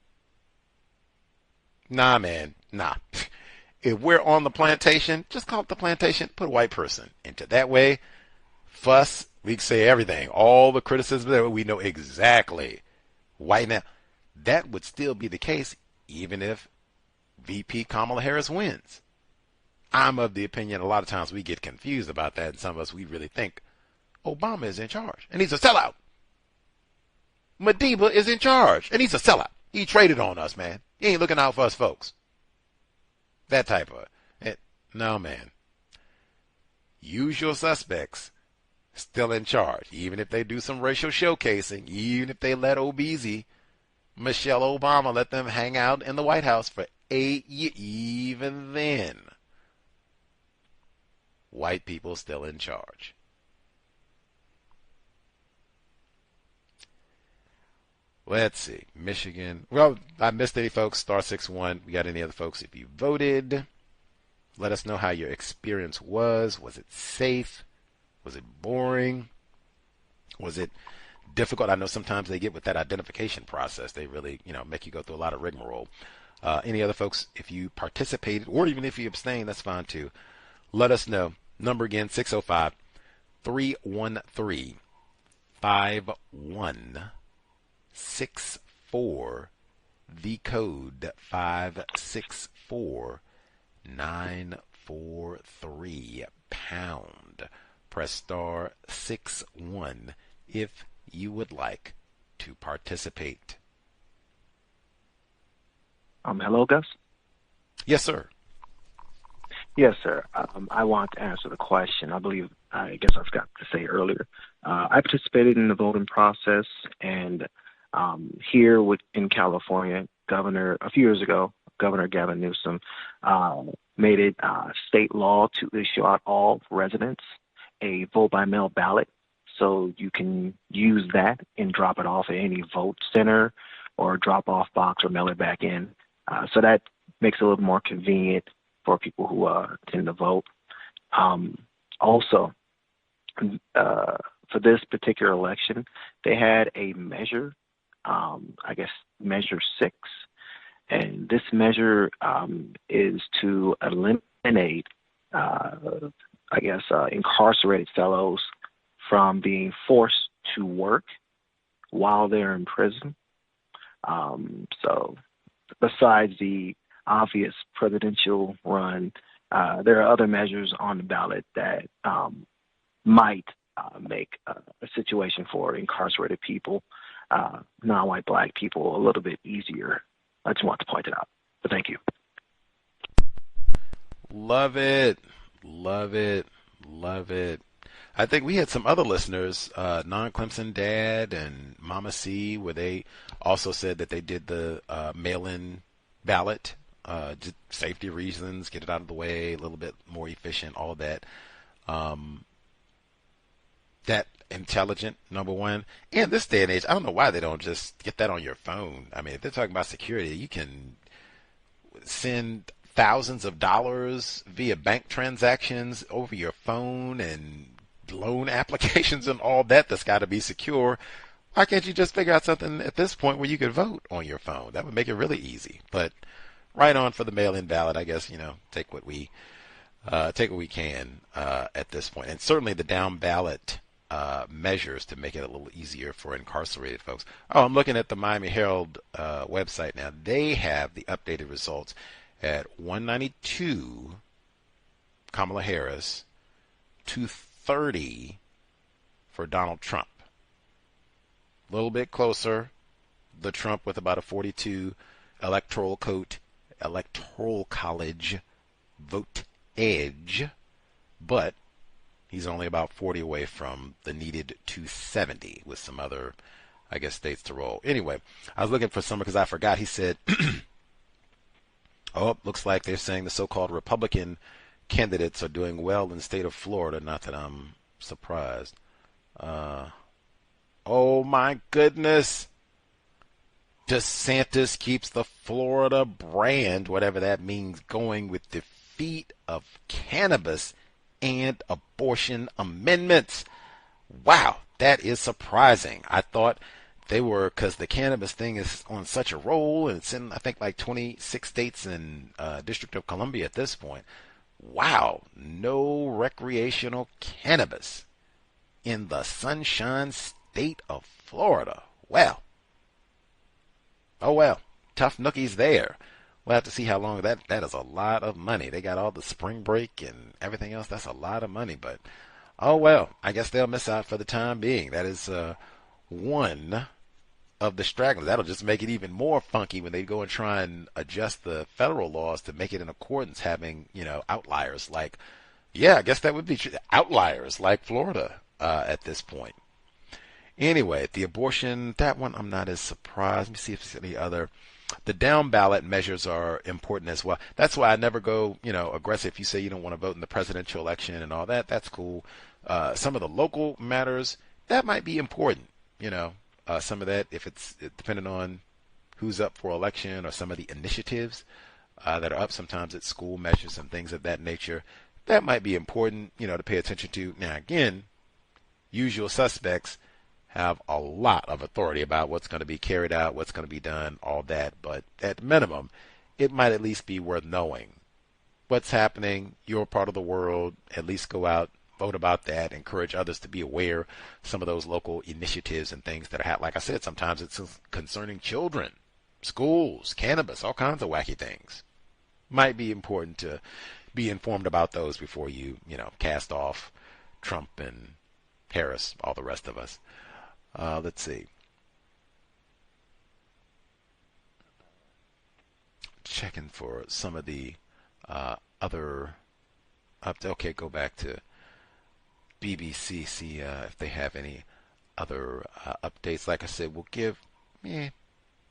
Nah, man, nah. If we're on the plantation, just call it the plantation, put a white person into that way. Fuss, we can say everything. All the criticism, we know exactly. White now. That would still be the case even if VP Kamala Harris wins. I'm of the opinion a lot of times we get confused about that, and some of us, we really think Obama is in charge, and he's a sellout. Madiba is in charge, and he's a sellout. He traded on us, man. He ain't looking out for us folks. That type of it. No, man. Usual suspects still in charge, even if they do some racial showcasing, even if they let OBZ, Michelle Obama, let them hang out in the White House for 8 years. Even then, white people still in charge. Let's see. Michigan. Well, I missed any folks. *61. We got any other folks? If you voted, let us know how your experience was. Was it safe? Was it boring? Was it difficult? I know sometimes they get with that identification process. They really, make you go through a lot of rigmarole. Any other folks, if you participated or even if you abstained, that's fine too. Let us know. Number again, 605-313-5164. The code 564943 pound. Press *61 if you would like to participate. Hello, Gus? Yes, sir. Yes, sir. I want to answer the question. I guess I forgot to say earlier. I participated in the voting process, and here in California, a few years ago, Governor Gavin Newsom made it state law to issue out all residents a vote-by-mail ballot, so you can use that and drop it off at any vote center or drop-off box or mail it back in. So that makes it a little more convenient for people who tend to vote. Also, for this particular election, they had a measure, Measure 6, and this measure is to eliminate, incarcerated fellows from being forced to work while they're in prison. So besides the obvious presidential run, there are other measures on the ballot that might make a situation for incarcerated people, non-white black people, a little bit easier. I just want to point it out. But thank you. Love it. Love it. Love it. I think we had some other listeners, Non-Clemson Dad and Mama C, where they also said that they did the mail-in ballot, just safety reasons, get it out of the way, a little bit more efficient, all that. That intelligent, number one. In this day and age, I don't know why they don't just get that on your phone. I mean, if they're talking about security, you can send thousands of dollars via bank transactions over your phone and loan applications and all that. That's got to be secure. Why can't you just figure out something at this point where you could vote on your phone? That would make it really easy. But right on for the mail-in ballot, I guess, take what we can at this point. And certainly the down ballot measures to make it a little easier for incarcerated folks. Oh, I'm looking at the Miami Herald website now. They have the updated results at 192 Kamala Harris, 230 for Donald Trump. A little bit closer, the Trump with about a 42 electoral college vote edge, but he's only about 40 away from the needed 270 with some other I guess, states to roll. Anyway, I was looking for someone because I forgot. He said, oh, looks like they're saying the so-called Republican candidates are doing well in the state of Florida. Not that I'm surprised. Oh, my goodness. DeSantis keeps the Florida brand, whatever that means, going with defeat of cannabis and abortion amendments. Wow, that is surprising. I thought they were, because the cannabis thing is on such a roll, and it's in, I think, like 26 states and District of Columbia at this point. Wow, no recreational cannabis in the Sunshine State of Florida. Well. Oh, well, tough nookies there. We'll have to see how long that is a lot of money. They got all the spring break and everything else. That's a lot of money. But, oh, well, I guess they'll miss out for the time being. That is one of the stragglers. That'll just make it even more funky when they go and try and adjust the federal laws to make it in accordance, having, outliers like, yeah, I guess that would be outliers like Florida at this point. Anyway, the abortion, that one I'm not as surprised. Let me see if there's any other. The down ballot measures are important as well. That's why I never go, aggressive. If you say you don't want to vote in the presidential election and all that, that's cool. Some of the local matters, that might be important. Some of that, if it's depending on who's up for election or some of the initiatives that are up, sometimes it's school measures and things of that nature, that might be important, to pay attention to. Now, again, usual suspects have a lot of authority about what's going to be carried out, what's going to be done, all that. But at minimum, it might at least be worth knowing what's happening. Your part of the world, at least go out, vote about that, encourage others to be aware some of those local initiatives and things that are happening. Like I said, sometimes it's concerning children, schools, cannabis, all kinds of wacky things. Might be important to be informed about those before you, cast off Trump and Harris, all the rest of us. Let's see. Checking for some of the other. Okay, go back to BBC, see if they have any other updates. Like I said, we'll give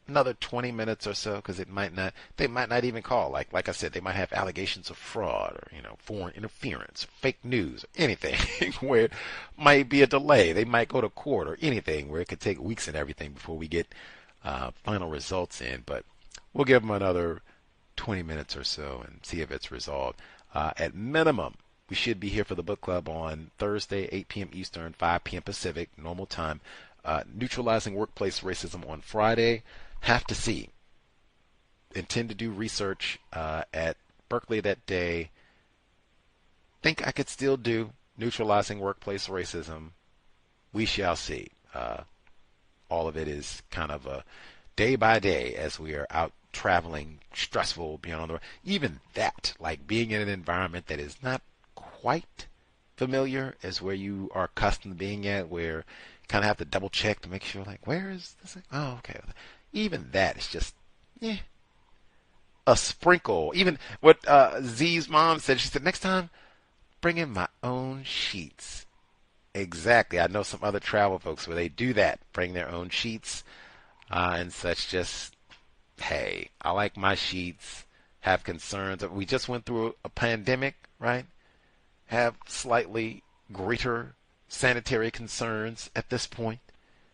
another 20 minutes or so, because they might not even call. Like I said, they might have allegations of fraud or foreign interference, fake news, or anything where it might be a delay. They might go to court or anything where it could take weeks and everything before we get final results in. But we'll give them another 20 minutes or so and see if it's resolved. At minimum, we should be here for the book club on Thursday, 8 p.m. Eastern, 5 p.m. Pacific, normal time. Neutralizing workplace racism on Friday. Have to see. Intend to do research at Berkeley that day. Think I could still do neutralizing workplace racism. We shall see. All of it is kind of a day by day as we are out traveling, stressful, being on the road. Even that, like being in an environment that is not quite familiar as where you are accustomed to being at, where you kind of have to double check to make sure, like, where is this? Oh, okay. Even that is just, a sprinkle. Even what Z's mom said, she said, next time, bring in my own sheets. Exactly. I know some other travel folks where they do that, bring their own sheets and such. Just, hey, I like my sheets, have concerns. We just went through a pandemic, right? Have slightly greater sanitary concerns at this point.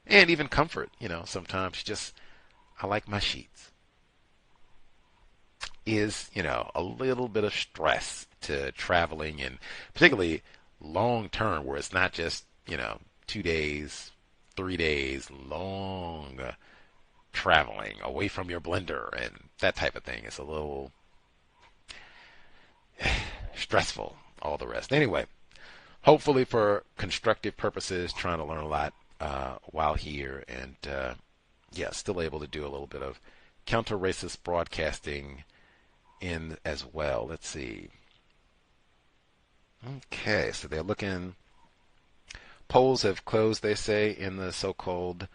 And even comfort, sometimes just, I like my sheets. Is, a little bit of stress to traveling, and particularly long term where it's not just, 2 days, 3 days, long traveling away from your blender and that type of thing. It's a little stressful, all the rest. Anyway, hopefully for constructive purposes, trying to learn a lot while here, and still able to do a little bit of counter-racist broadcasting in as well. Let's see. Okay, so they're looking. Polls have closed, they say, in the so-called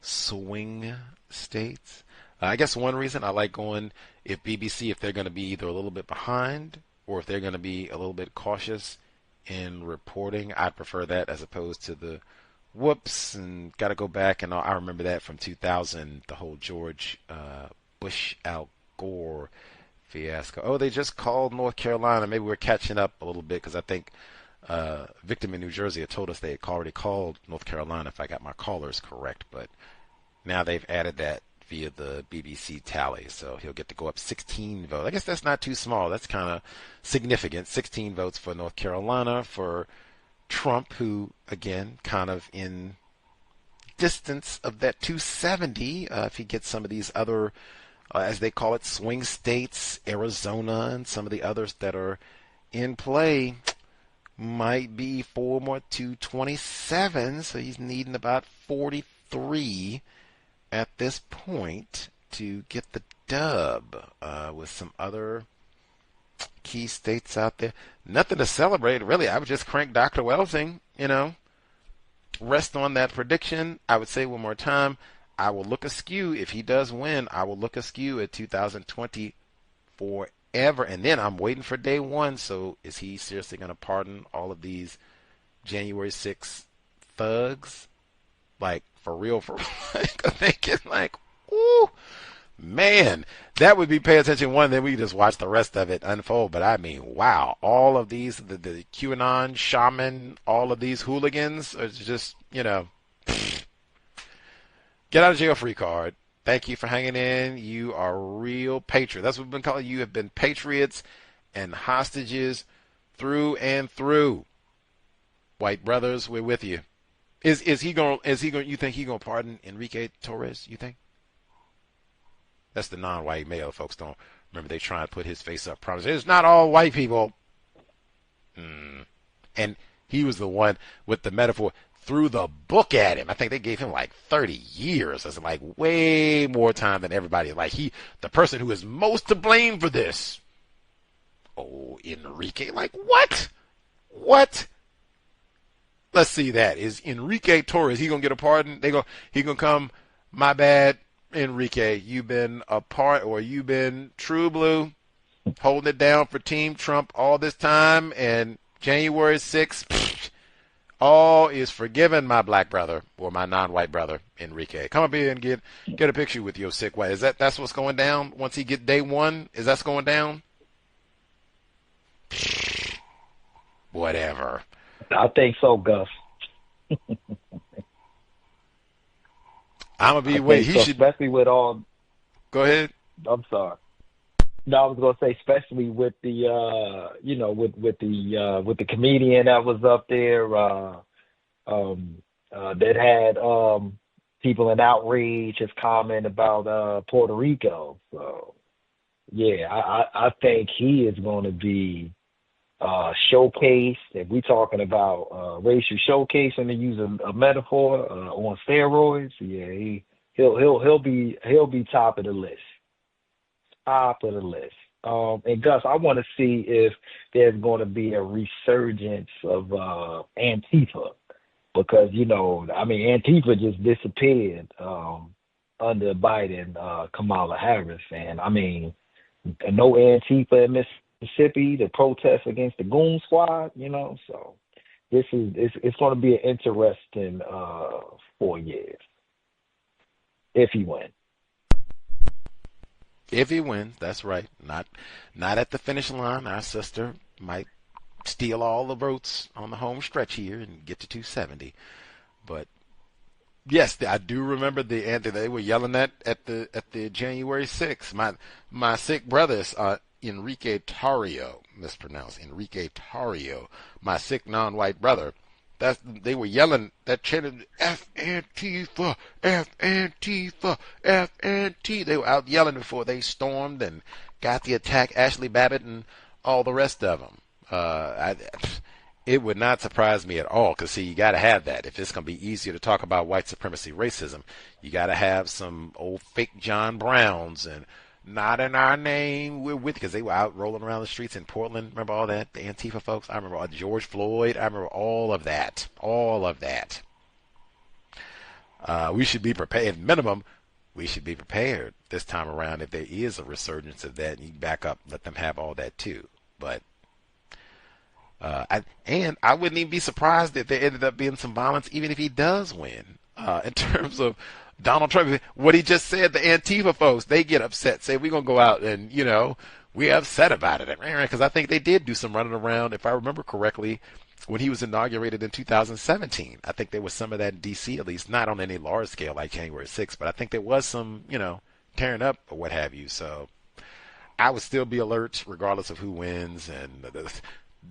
swing states. I guess one reason I like going, if BBC, if they're going to be either a little bit behind or if they're going to be a little bit cautious in reporting, I prefer that as opposed to the whoops, and got to go back. And I remember that from 2000, the whole George Bush Al Gore fiasco. Oh, they just called North Carolina. Maybe we're catching up a little bit because I think Victim in New Jersey had told us they had already called North Carolina, if I got my callers correct. But now they've added that via the BBC tally, so he'll get to go up 16 votes. I guess that's not too small. That's kind of significant. 16 votes for North Carolina for Trump, who, again, kind of in distance of that 270. If he gets some of these other, as they call it, swing states, Arizona, and some of the others that are in play, might be 4 more 227. So he's needing about 43 at this point to get the dub, with some other key states out there. Nothing to celebrate, really. I would just crank Dr. Welsing, rest on that prediction. I would say one more time, I will look askew if he does win. I will look askew at 2020 forever. And then I'm waiting for day one. So is he seriously going to pardon all of these January 6th thugs? Like, for real, I'm thinking like, ooh, man, that would be pay attention one, then we just watch the rest of it unfold. But I mean, wow, all of these, the QAnon shaman, all of these hooligans are just, get out of jail free card. Thank you for hanging in. You are real patriots. That's what we've been calling you. Have been patriots and hostages through and through. White brothers, we're with you. You think he's gonna pardon Enrique Torres, you think? That's the non-white male, folks. Don't remember they trying to put his face up. Promise it's not all white people. And he was the one with the metaphor, threw the book at him. I think they gave him like 30 years. That's like way more time than everybody. Like the person who is most to blame for this. Oh, Enrique, like what? What? Let's see that. Is Enrique Torres, he going to get a pardon? He going to come, my bad, Enrique, you've been a part, or you've been true blue, holding it down for Team Trump all this time, and January 6th, all is forgiven, my black brother, or my non-white brother, Enrique. Come up here and get a picture with your sick white. That's what's going down once he get day one? Is that's going down? Whatever. I think so, Gus. I'm gonna be wait. He so, should, especially with all. Go ahead. I'm sorry. No, I was gonna say, especially with the, with the comedian that was up there, that had people in outrage, his comment about Puerto Rico. So, yeah, I think he is going to be showcased. If we're talking about racial showcasing, to use a metaphor, on steroids, yeah, he'll be top of the list. Top of the list. And Gus, I want to see if there's going to be a resurgence of Antifa, because Antifa just disappeared under Biden, Kamala Harris, and no Antifa in Mississippi to protest against the Goon Squad, so it's going to be an interesting 4 years if he wins. If he wins, that's right. Not at the finish line. Our sister might steal all the votes on the home stretch here and get to 270. But yes, I do remember they were yelling at the January 6th. My sick brothers, Enrique Tarrio, mispronounced Enrique Tarrio, my sick non-white brother. They were yelling that chanted F Antifa, F Antifa, F Antifa. They were out yelling before they stormed and got the attack. Ashley Babbitt and all the rest of them. It would not surprise me at all, because see, you got to have that. If it's going to be easier to talk about white supremacy, racism, you got to have some old fake John Browns and not in our name, we're with, because they were out rolling around the streets in Portland. Remember all that? The Antifa folks? I remember George Floyd. I remember all of that. All of that. We should be prepared. At minimum, we should be prepared this time around if there is a resurgence of that. And you back up, let them have all that too. But And I wouldn't even be surprised if there ended up being some violence, even if he does win. In terms of Donald Trump, what he just said, the Antifa folks, they get upset, say we're gonna go out and we're upset about it, because I think they did do some running around, if I remember correctly, when he was inaugurated in 2017. I think there was some of that in D.C. at least, not on any large scale like January 6th, but I think there was some, tearing up or what have you. So I would still be alert regardless of who wins, and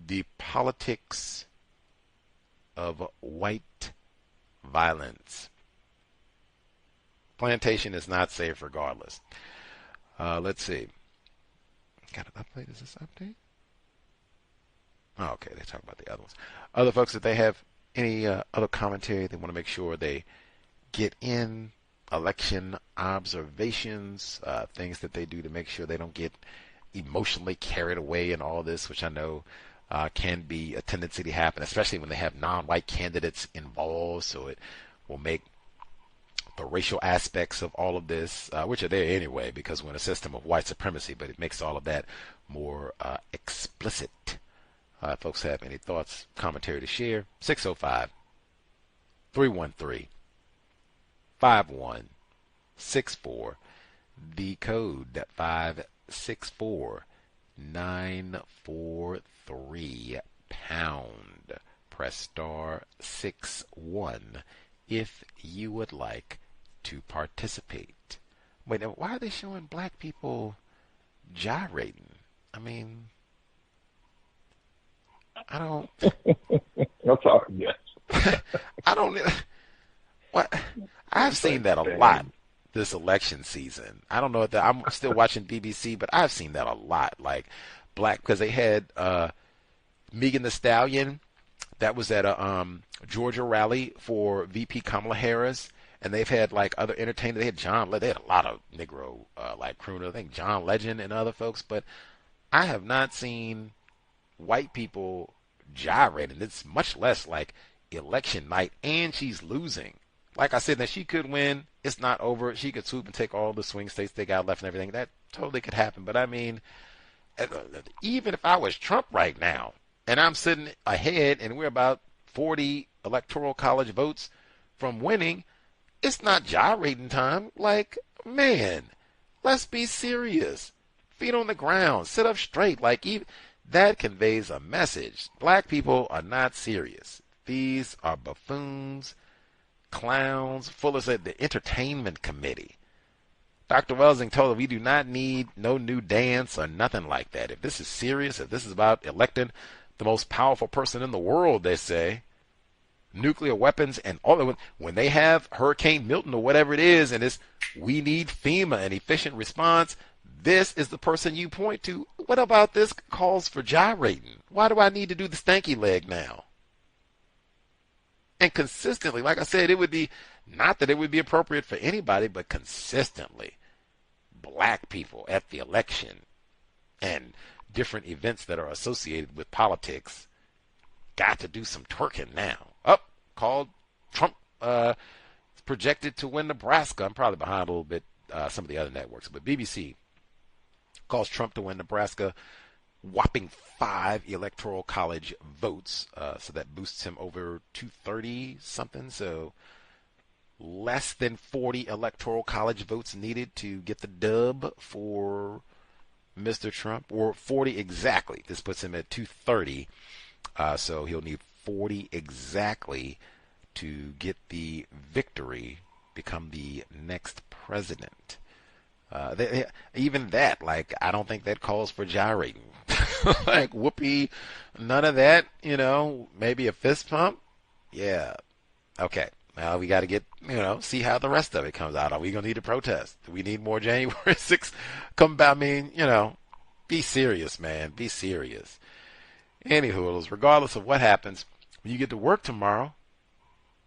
the politics of white violence. Plantation is not safe regardless. Let's see. Got an update? Is this update? Oh, okay, they talk about the other ones. Other folks, if they have any other commentary, they want to make sure they get in election observations, things that they do to make sure they don't get emotionally carried away in all this, which I know can be a tendency to happen, especially when they have non-white candidates involved. So it will make the racial aspects of all of this, which are there anyway, because we're in a system of white supremacy, but it makes all of that more explicit. Folks have any thoughts, commentary to share? 605-313-5164. The code 564-943 pound. Press star 61 if you would like to participate. Wait, now, why are they showing black people gyrating? I mean, I don't. I'm sorry, yes. I don't. What? I've seen that a lot this election season. I don't know if I'm still watching BBC, but I've seen that a lot. Like black, because they had Megan Thee Stallion. That was at a Georgia rally for VP Kamala Harris, and they've had like other entertainers. They had they had a lot of Negro like crooner. I think John Legend and other folks, but I have not seen white people gyrating. It's much less like election night, and she's losing. Like I said, that she could win. It's not over. She could swoop and take all the swing states they got left and everything. That totally could happen. But I mean, even if I was Trump right now, and I'm sitting ahead, and we're about 40 electoral college votes from winning, it's not gyrating time. Like, man, let's be serious. Feet on the ground. Sit up straight. Like, even that conveys a message. Black people are not serious. These are buffoons, clowns, full of the entertainment committee. Dr. Welsing told her we do not need no new dance or nothing like that. If this is serious, if this is about electing the most powerful person in the world, they say, nuclear weapons and all of it, when they have Hurricane Milton or whatever it is, and it's we need FEMA, an efficient response, this is the person you point to. What about this calls for gyrating? Why do I need to do the stanky leg now? And consistently, like I said, it would be, not that it would be appropriate for anybody, but consistently, black people at the election and different events that are associated with politics got to do some twerking now. Called Trump projected to win Nebraska. I'm probably behind a little bit some of the other networks, but BBC calls Trump to win Nebraska, whopping 5 electoral college votes. So that boosts him over 230 something. So less than 40 electoral college votes needed to get the dub for Mr. Trump, or 40 exactly. This puts him at 230. So he'll need 40 exactly to get the victory, become the next president. Even that, like, I don't think that calls for gyrating. Like, whoopee, none of that, maybe a fist pump. Yeah. Okay. Now we got to get, see how the rest of it comes out. Are we going to need to protest? Do we need more January 6th come back? I mean, be serious, man. Be serious. Anywho, regardless of what happens, when you get to work tomorrow,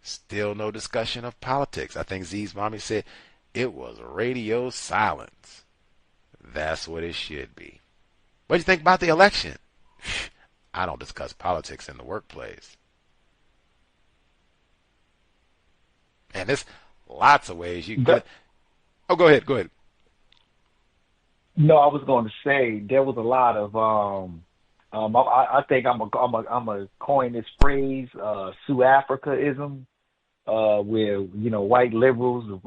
still no discussion of politics. I think Z's mommy said it was radio silence. That's what it should be. What do you think about the election? I don't discuss politics in the workplace. And there's lots of ways you could. Oh, go ahead. No, I was going to say there was a lot of I think I'm a coin this phrase, Sue Africaism, where white liberals,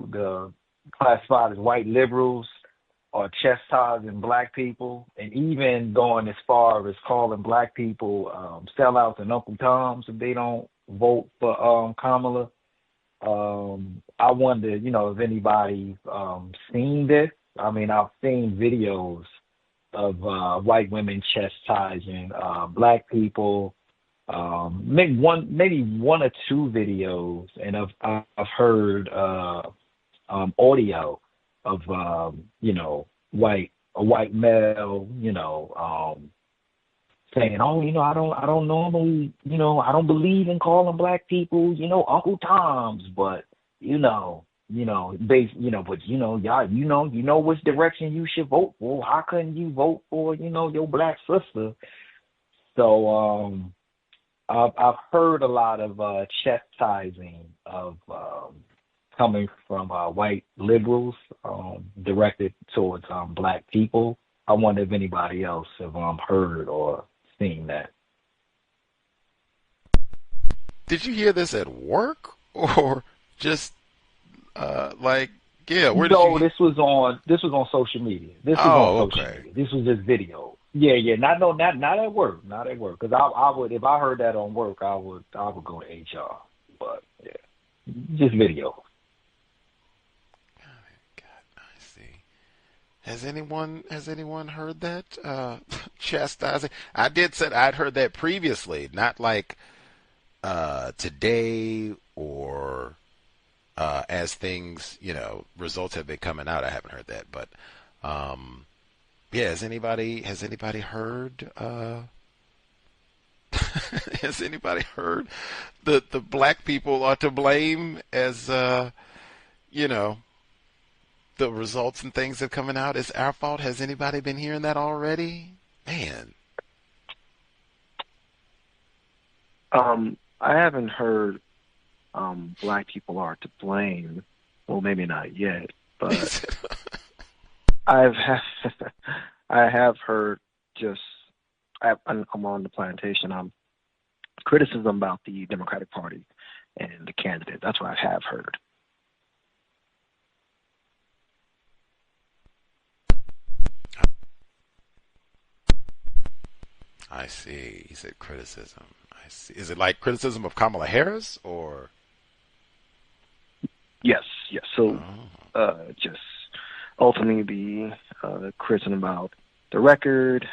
classified as white liberals, are chastising black people, and even going as far as calling black people sellouts and Uncle Toms if they don't vote for Kamala. I wonder, if anybody's seen this. I mean, I've seen videos of white women chastising black people. Maybe one or two videos, and I've heard audio of a white male, saying, "Oh, I don't normally, I don't believe in calling black people, Uncle Toms, but but y'all, which direction you should vote for. How couldn't you vote for, your black sister?" So I've heard a lot of chastising of coming from white liberals directed towards black people. I wonder if anybody else have heard or seen that. Did you hear this at work or just where did you? This was on social media. This was just video. Yeah. Not at work. Not at work. Because I would, if I heard that on work, I would go to HR. But yeah, just video. Has anyone heard that? Chastising. I did say I'd heard that previously, not like today or as things, results have been coming out. I haven't heard that, but has anybody heard? Has anybody heard the black people are to blame as the results and things that are coming out? It's our fault. Has anybody been hearing that already? Man. I haven't heard black people are to blame. Well, maybe not yet, but I have heard I'm on the plantation. Criticism about the Democratic Party and the candidate. That's what I have heard. I see. He said criticism. I see. Is it like criticism of Kamala Harris or? Yes. So, just ultimately the criticism about the record,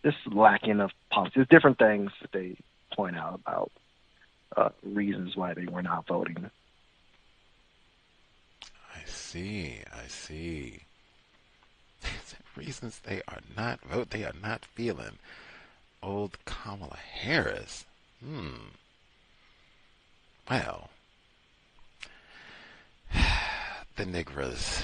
this lacking of policy. There's different things that they point out about reasons why they were not voting. I see. Reasons they are not feeling old Kamala Harris. Well, the Negras.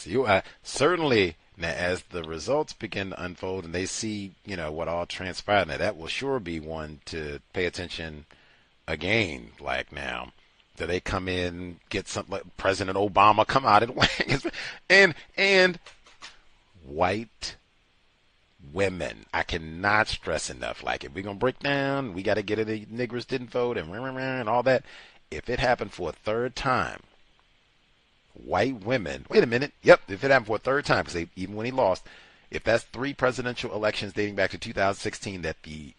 You certainly now, as the results begin to unfold and they see, what all transpired, now that will sure be one to pay attention again. Like now, do they come in, get something like President Obama come out and white women. I cannot stress enough. Like, if we're going to break down, we got to get it. The niggers didn't vote and all that. If it happened for a third time, white women, wait a minute. Yep. If it happened for a third time, because even when he lost, if that's 3 presidential elections dating back to 2016, that the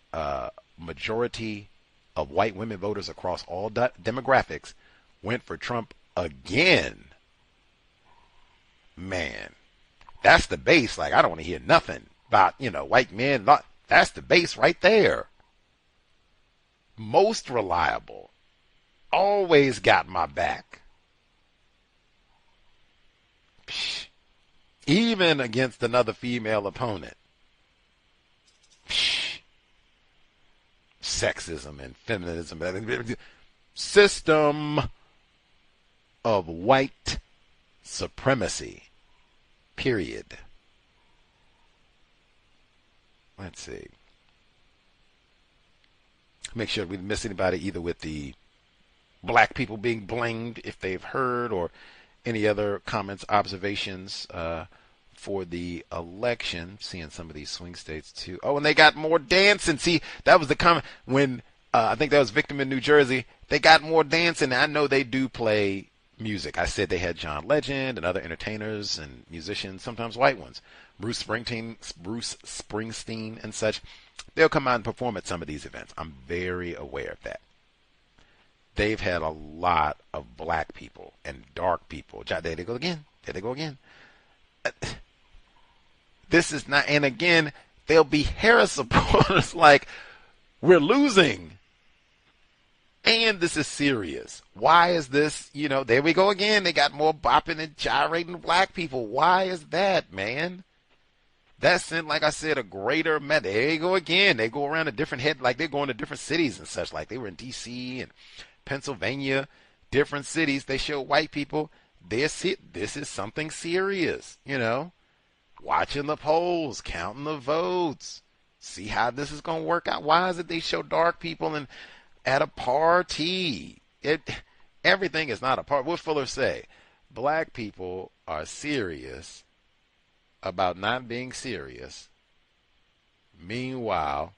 majority of white women voters across all demographics went for Trump again, man, that's the base. Like, I don't want to hear nothing about, white men. That's the base right there. Most reliable. Always got my back. Psh. Even against another female opponent. Psh. Sexism and feminism. System of white supremacy. Period. Let's see. Make sure we didn't miss anybody either with the black people being blamed if they've heard, or any other comments, observations for the election. Seeing some of these swing states too. Oh, and they got more dancing. See, that was the comment when I think that was Victim in New Jersey. They got more dancing. I know they do play music. I said they had John Legend and other entertainers and musicians, sometimes white ones. Bruce Springsteen and such. They'll come out and perform at some of these events. I'm very aware of that. They've had a lot of black people and dark people. There they go again. There they go again. This is not, and again, there'll be Harris supporters like, we're losing. And this is serious. Why is this, there we go again. They got more bopping and gyrating black people. Why is that, man? That sent, like I said, a greater method. There you go again. They go around a different head, like they're going to different cities and such. Like they were in D.C. and Pennsylvania, different cities. They show white people, this is something serious, Watching the polls, counting the votes, see how this is going to work out. Why is it they show dark people and at a party? Everything is not a party. What Fuller say? Black people are serious about not being serious. Meanwhile,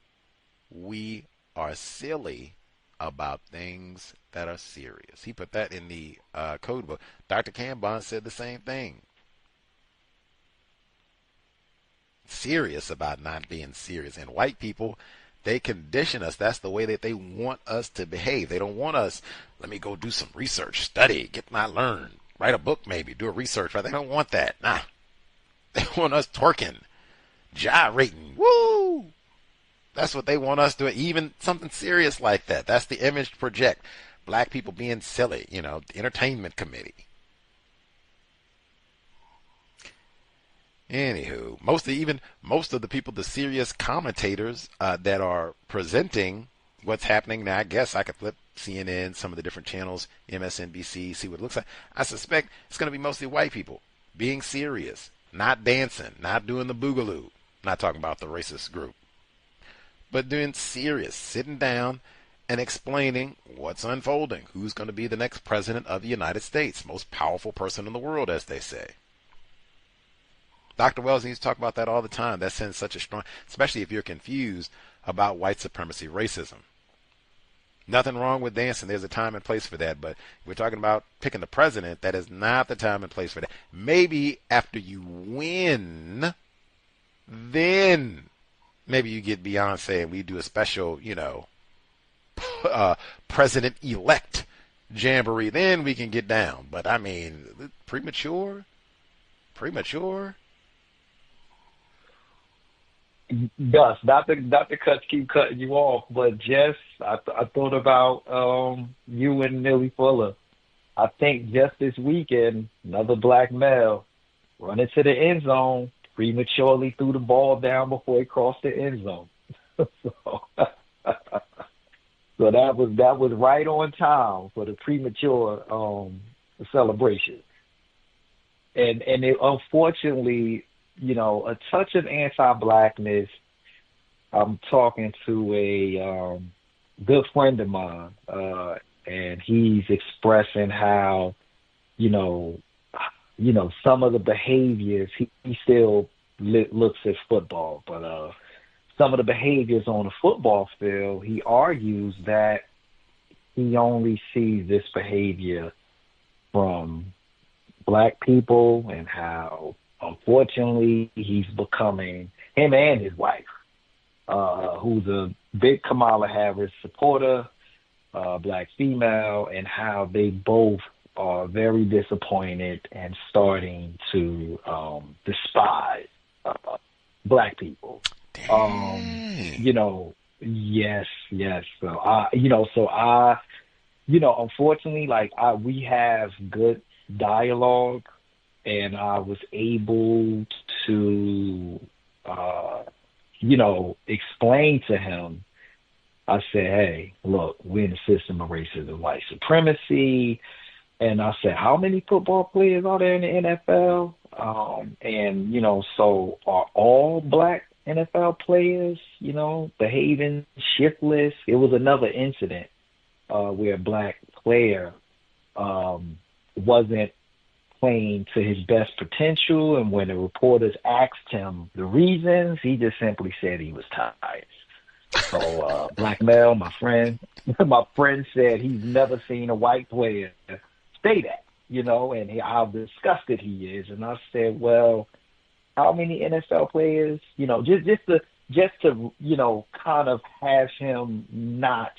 we are silly about things that are serious. He put that in the code book. Dr. Cambon said the same thing. Serious about not being serious. And white people, they condition us. That's the way that they want us to behave. They don't want us, let me go do some research, study, get my learn, write a book maybe, do a research. Right? They don't want that. Nah. They want us twerking, gyrating. Woo! That's what they want us to do. Even something serious like that. That's the image to project. Black people being silly, the entertainment committee. Anywho, most of the people, the serious commentators that are presenting what's happening now, I guess I could flip CNN, some of the different channels, MSNBC, see what it looks like. I suspect it's going to be mostly white people being serious, not dancing, not doing the boogaloo. Not talking about the racist group, but doing serious, sitting down and explaining what's unfolding, who's going to be the next president of the United States, most powerful person in the world, as they say. Dr. Wells needs to talk about that all the time. That sends such a strong, especially if you're confused about white supremacy, racism. Nothing wrong with dancing. There's a time and place for that. But we're talking about picking the president. That is not the time and place for that. Maybe after you win, then maybe you get Beyonce and we do a special, president-elect jamboree. Then we can get down. But, I mean, premature. Gus, not the cuts keep cutting you off, but just I thought about you and Millie Fuller. I think just this weekend, another black male run into the end zone, prematurely threw the ball down before he crossed the end zone. So that was right on time for the premature celebration. And it, unfortunately, a touch of anti-blackness. I'm talking to a good friend of mine, and he's expressing how, some of the behaviors, he still looks at football, but some of the behaviors on the football field, he argues that he only sees this behavior from black people and how, unfortunately, he's becoming, him and his wife, who's a big Kamala Harris supporter, black female, and how they both are very disappointed and starting to despise black people. Yes. So unfortunately, we have good dialogue, and I was able to, explain to him. I said, hey, look, we're in the system of racism, white supremacy. And I said, how many football players are there in the NFL? So are all black NFL players, behaving shiftless? It was another incident where a black player wasn't playing to his best potential. And when the reporters asked him the reasons, he just simply said he was tired. So, Black Mel, my friend, my friend said he's never seen a white player say that, and how disgusted he is. And I said, well, how many NFL players, just to kind of have him not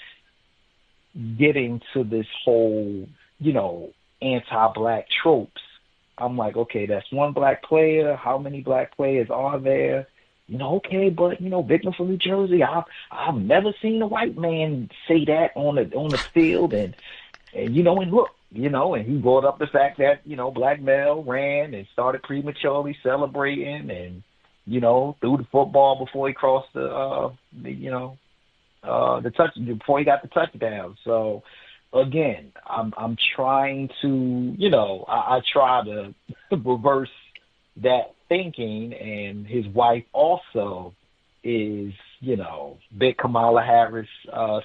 get into this whole, anti-black tropes. I'm like, okay, that's one black player. How many black players are there? Okay, but Victor from New Jersey, I've never seen a white man say that on the field, and look, and he brought up the fact that Black Mel ran and started prematurely celebrating, and threw the football before he crossed the before he got the touchdown. So again, I'm trying to I try to reverse that thinking, and his wife also is, big Kamala Harris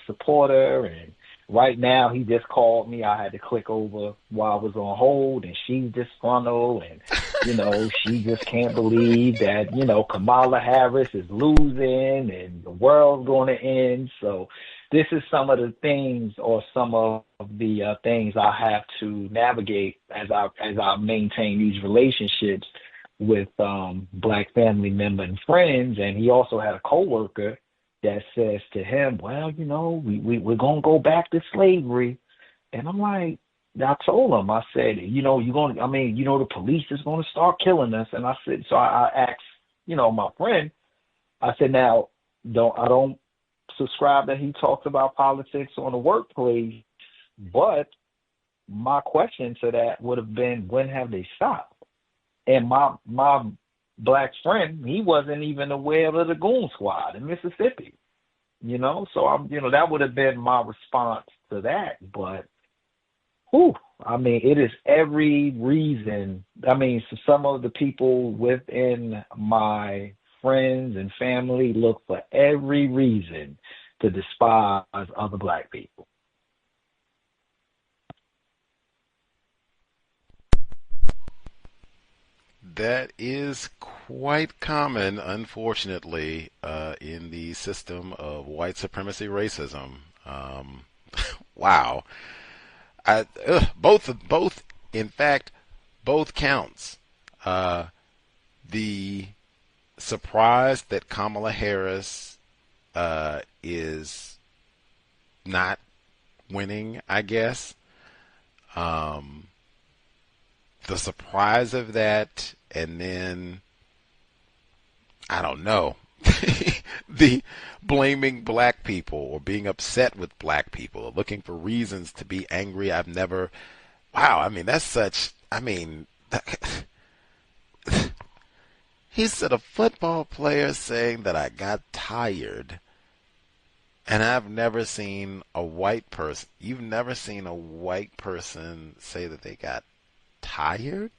supporter, and right now he just called me. I had to click over while I was on hold, and she's disgruntled, and she just can't believe that Kamala Harris is losing and the world's going to end. So this is some of the things, or some of the things I have to navigate as I maintain these relationships with black family member and friends. And he also had a coworker that says to him, well, we're going to go back to slavery. And I'm like, I told him, I said, the police is going to start killing us. And I said, so I asked, my friend, I said, now, I don't subscribe that he talks about politics on the workplace, but my question to that would have been, when have they stopped? And my black friend, he wasn't even aware of the Goon Squad in Mississippi, So that would have been my response to that. But, it is every reason. So some of the people within my friends and family look for every reason to despise other black people. That is quite common, unfortunately, in the system of white supremacy racism. Wow. In fact, both counts. The surprise that Kamala Harris is not winning, I guess. The surprise of that, and then, I don't know, the blaming black people or being upset with black people or looking for reasons to be angry. That's such, he said a football player saying that I got tired. And I've never seen a white person, you've never seen a white person say that they got tired?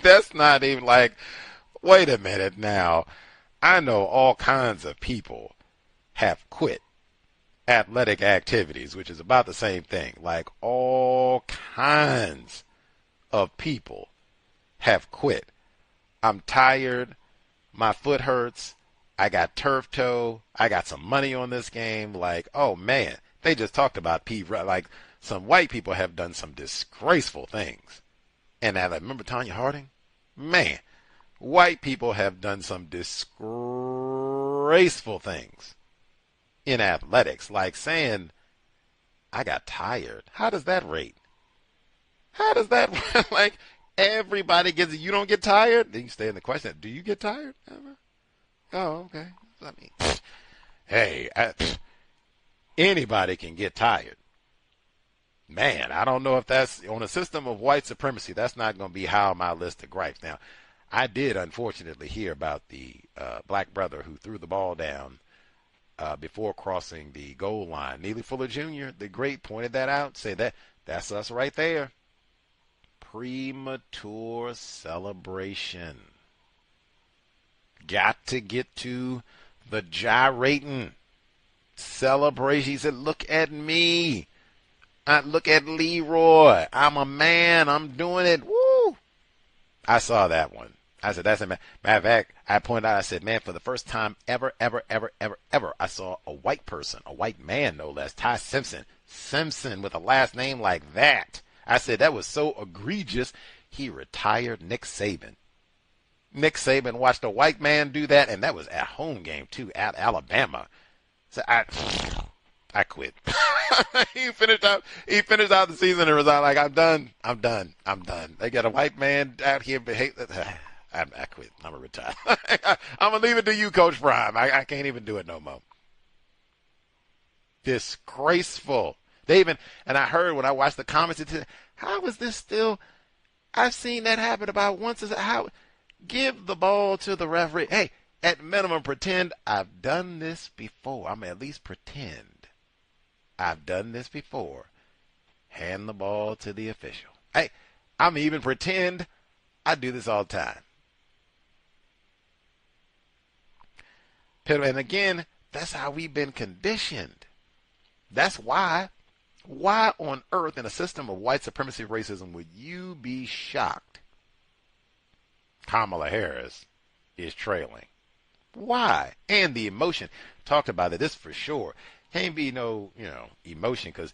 That's not even like, wait a minute now. I know all kinds of people have quit athletic activities, which is about the same thing. Like all kinds of people have quit. I'm tired. My foot hurts. I got turf toe. I got some money on this game. Like, oh man, they just talked about Pete. Like, some white people have done some disgraceful things. And I remember Tanya Harding? Man, white people have done some disgraceful things in athletics. Like saying, I got tired. How does that rate? How does that, like, everybody gets it. You don't get tired? Then you stay in the question, do you get tired? Oh, okay. Hey, anybody can get tired. Man, I don't know if that's on a system of white supremacy. That's not going to be high on my list of gripes. Now, I did unfortunately hear about the black brother who threw the ball down before crossing the goal line. Neely Fuller Jr., the great, pointed that out. Said that's us right there. Premature celebration. Got to get to the gyrating celebration. He said, look at me. Look at Leroy. I'm a man. I'm doing it. Woo! I saw that one. I said, that's a man. Matter of fact, I pointed out, I said, man, for the first time ever, I saw a white person, a white man, no less, Ty Simpson. Simpson with a last name like that. I said, that was so egregious. He retired Nick Saban. Nick Saban watched a white man do that, and that was at home game, too, at Alabama. So I quit. He finished out the season and was like, I'm done. They got a white man out here behave. I quit. I'm going to retire. I'm going to leave it to you, Coach Prime. I can't even do it no more. Disgraceful. They even, and I heard when I watched the comments, it said, how is this still? I've seen that happen about once. How? Give the ball to the referee. Hey, at minimum, pretend I've done this before. I'm at least pretend I've done this before. Hand the ball to the official. Hey, I'm even pretend I do this all the time. And again, that's how we've been conditioned. That's why on earth in a system of white supremacy racism would you be shocked Kamala Harris is trailing? Why? And the emotion. Talked about it, this for sure. Can't be no, emotion, because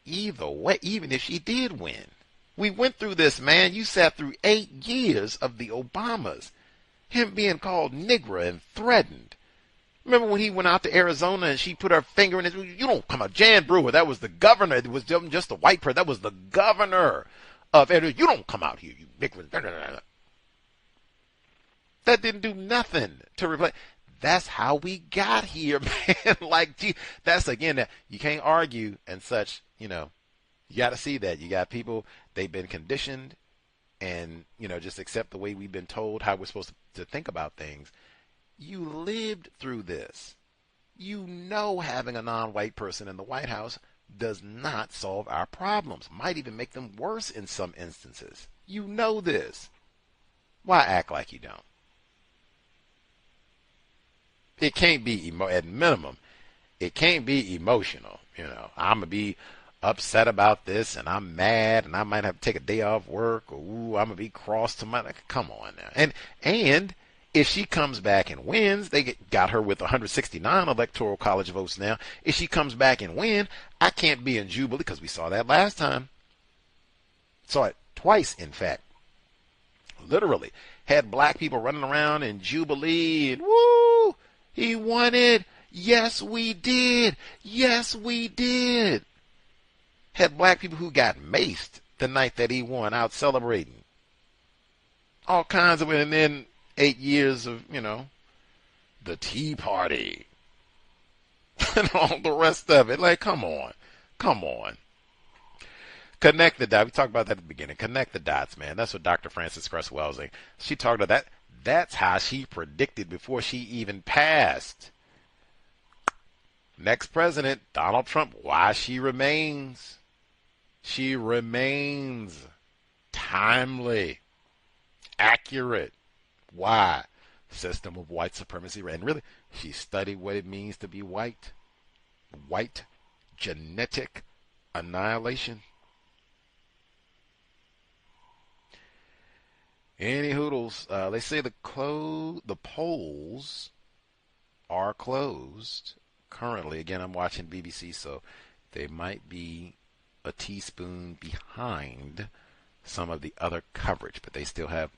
either way, even if she did win, we went through this, man. You sat through 8 years of the Obamas. Him being called nigger and threatened. Remember when he went out to Arizona and she put her finger in his, you don't come out. Jan Brewer, that was the governor. It was just a white person. That was the governor of Arizona. You don't come out here, you nigger. That didn't do nothing to replace. That's how we got here, man. Like, gee, that's again, you can't argue and such, you got to see that. You got people, they've been conditioned and, just accept the way we've been told how we're supposed to think about things. You lived through this. Having a non-white person in the White House does not solve our problems. Might even make them worse in some instances. You know this. Why act like you don't? It can't be, at minimum, it can't be emotional. I'm going to be upset about this and I'm mad and I might have to take a day off work, or I'm going to be cross to my, come on now. And if she comes back and wins, they got her with 169 electoral college votes now. If she comes back and win, I can't be in Jubilee, because we saw that last time. Saw it twice, in fact. Literally. Had black people running around in Jubilee and woo! He won it. Yes, we did. Yes, we did. Had black people who got maced the night that he won out celebrating. All kinds of, and then 8 years of, the Tea Party and all the rest of it. Like, come on. Connect the dots. We talked about that at the beginning. Connect the dots, man. That's what Dr. Frances Cress Welsing, she talked about that. That's how she predicted before she even passed. Next president, Donald Trump, why she remains. She remains timely, accurate. Why? System of white supremacy. And really, she studied what it means to be white. White genetic annihilation. Any hoodles, they say the polls are closed currently. Again, I'm watching BBC, so they might be a teaspoon behind some of the other coverage, but they still have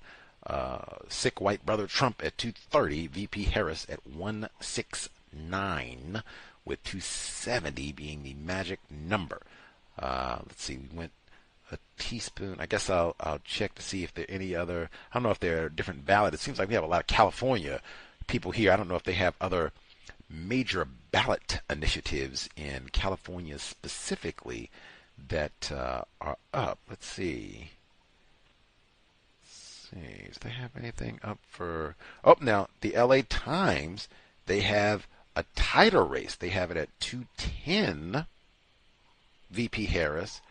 sick white brother Trump at 230, VP Harris at 169, with 270 being the magic number. Let's see, we went a teaspoon. I guess I'll check to see if there are any other. I don't know if there are different ballot. It seems like we have a lot of California people here. I don't know if they have other major ballot initiatives in California specifically that are up. Let's see. Does they have anything up for? Oh, now the LA Times, they have a tighter race. They have it at 210. VP Harris,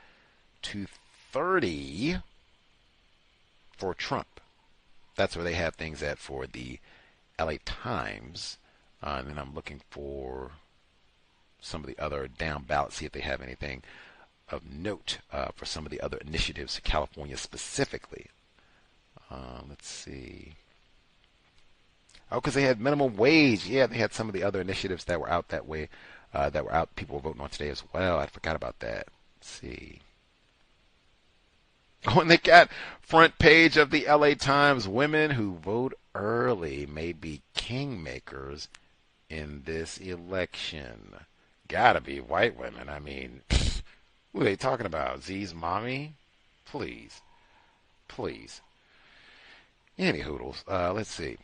230 for Trump. That's where they have things at for the LA Times. And then I'm looking for some of the other down ballots, see if they have anything of note for some of the other initiatives, California specifically. Let's see. Oh, because they had minimum wage. Yeah, they had some of the other initiatives that were out that way, that were out. People were voting on today as well. I forgot about that. Let's see. Oh, and they got front page of the LA Times. Women who vote early may be kingmakers in this election. Gotta be white women. I mean, who are they talking about? Z's mommy? Please. Please. Any hoodles. Let's see.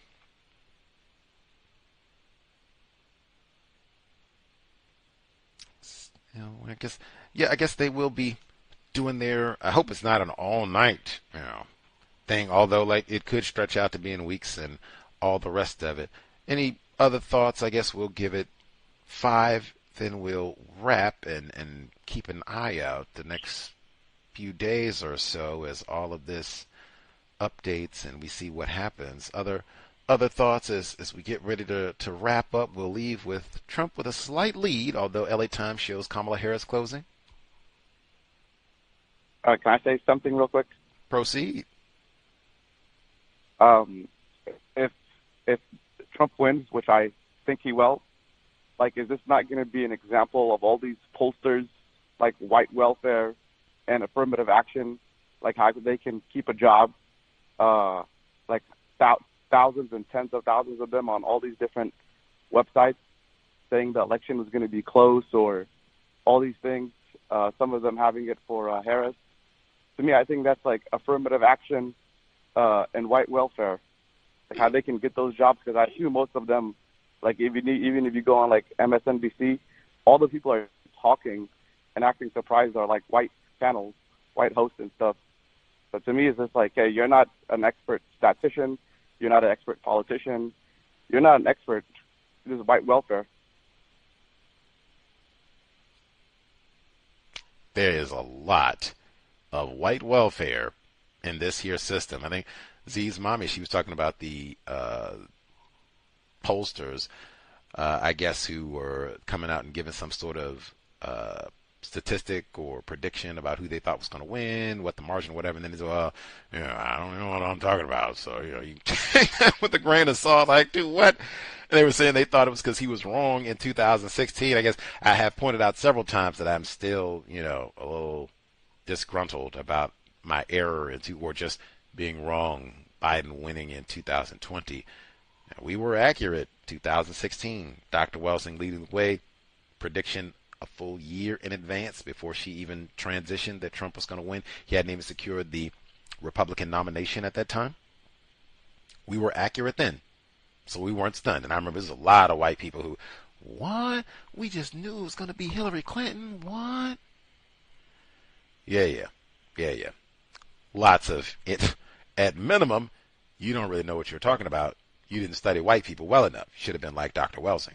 I guess they will be doing their. I hope it's not an all-night, thing. Although, like, it could stretch out to being weeks and all the rest of it. Any other thoughts? I guess we'll give it 5. Then we'll wrap and keep an eye out the next few days or so as all of this updates and we see what happens. Other thoughts as we get ready to wrap up. We'll leave with Trump with a slight lead, although LA Times shows Kamala Harris closing. Can I say something real quick? Proceed. If Trump wins, which I think he will, like, is this not going to be an example of all these pollsters, like white welfare and affirmative action, like how they can keep a job, like thousands and tens of thousands of them on all these different websites saying the election was going to be close or all these things, some of them having it for Harris. To me, I think that's like affirmative action and white welfare, like how they can get those jobs, because I assume most of them, like even if you go on like MSNBC, all the people are talking and acting surprised are like white channels, white hosts and stuff. So to me, it's just like, hey, you're not an expert statistician, you're not an expert politician, you're not an expert. This is white welfare. There is a lot of white welfare in this here system. I think Z's mommy, she was talking about the pollsters, I guess, who were coming out and giving some sort of statistic or prediction about who they thought was going to win, what the margin, whatever, and then they say, well, I don't know what I'm talking about, so you take that with a grain of salt, like, dude, what? And they were saying they thought it was because he was wrong in 2016. I guess I have pointed out several times that I'm still, a little disgruntled about my error or just being wrong, Biden winning in 2020. We were accurate. 2016, Dr. Welsing leading the way, prediction a full year in advance before she even transitioned that Trump was going to win. He hadn't even secured the Republican nomination at that time. We were accurate then, so we weren't stunned. And I remember there's a lot of white people who, what? We just knew it was going to be Hillary Clinton. What? Yeah. Lots of it. At minimum, you don't really know what you're talking about. You didn't study white people well enough. You should have been like Dr. Welsing.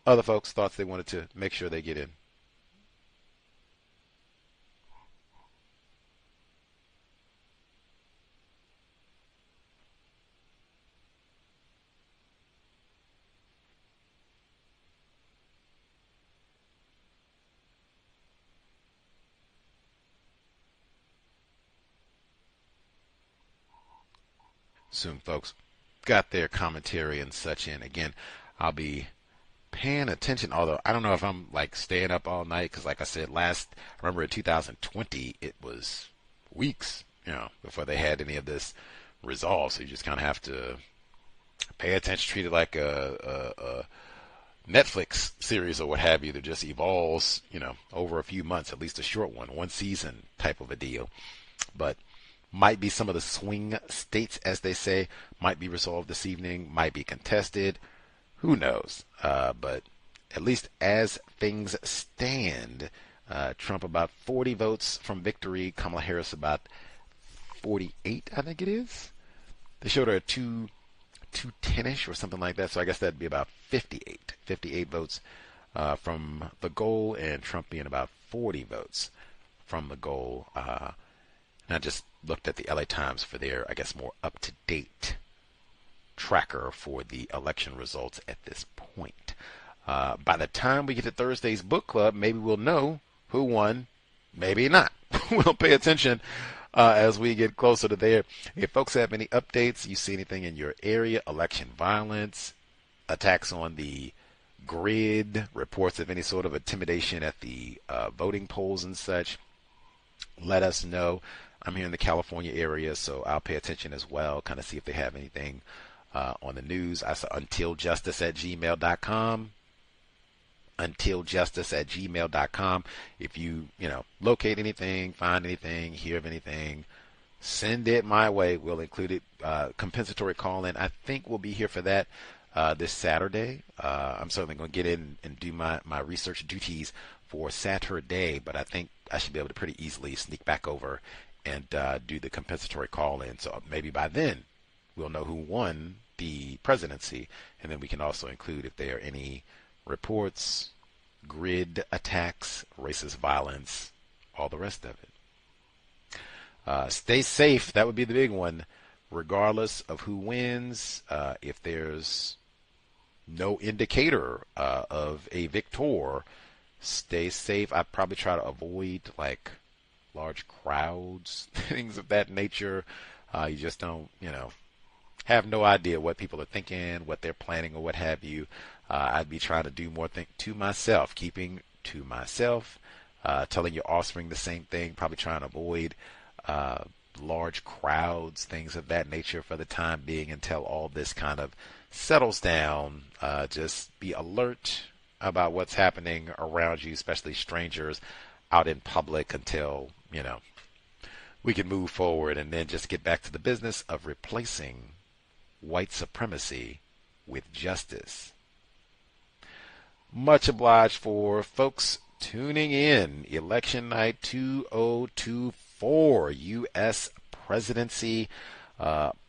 Other folks, thoughts they wanted to make sure they get in. Soon, folks got their commentary and such in. Again, I'll be paying attention, although I don't know if I'm like staying up all night, because like I said, I remember in 2020 it was weeks before they had any of this resolved, so you just kind of have to pay attention, treat it like a Netflix series or what have you that just evolves over a few months, at least a short one season type of a deal. But might be some of the swing states, as they say, might be resolved this evening, might be contested. Who knows? But at least as things stand, Trump about 40 votes from victory. Kamala Harris about 48, I think it is. They showed her a 210-ish or something like that. So I guess that'd be about 58 votes from the goal, and Trump being about 40 votes from the goal. And I just looked at the LA Times for their, I guess, more up-to-date tracker for the election results at this point. By the time we get to Thursday's book club, maybe we'll know who won, maybe not. We'll pay attention as we get closer to there. If folks have any updates, you see anything in your area, election violence, attacks on the grid, reports of any sort of intimidation at the voting polls and such, let us know. I'm here in the California area, so I'll pay attention as well, kind of see if they have anything on the news. I saw untiljustice@gmail.com. untiljustice@gmail.com. If you locate anything, find anything, hear of anything, send it my way. We'll include it. Compensatory call-in. I think we'll be here for that this Saturday. I'm certainly going to get in and do my research duties for Saturday, but I think I should be able to pretty easily sneak back over and do the compensatory call-in. So maybe by then we'll know who won the presidency, and then we can also include if there are any reports, grid attacks, racist violence, all the rest of it. Stay safe. That would be the big one. Regardless of who wins, if there's no indicator of a victor, stay safe. I'd probably try to avoid like large crowds, things of that nature. You just don't, have no idea what people are thinking, what they're planning, or what have you. I'd be trying to do more to myself, keeping to myself, telling your offspring the same thing, probably trying to avoid large crowds, things of that nature for the time being until all this kind of settles down. Just be alert about what's happening around you, especially strangers out in public, until, we can move forward and then just get back to the business of replacing white supremacy with justice. Much obliged for folks tuning in. Election night 2024, U.S. presidency.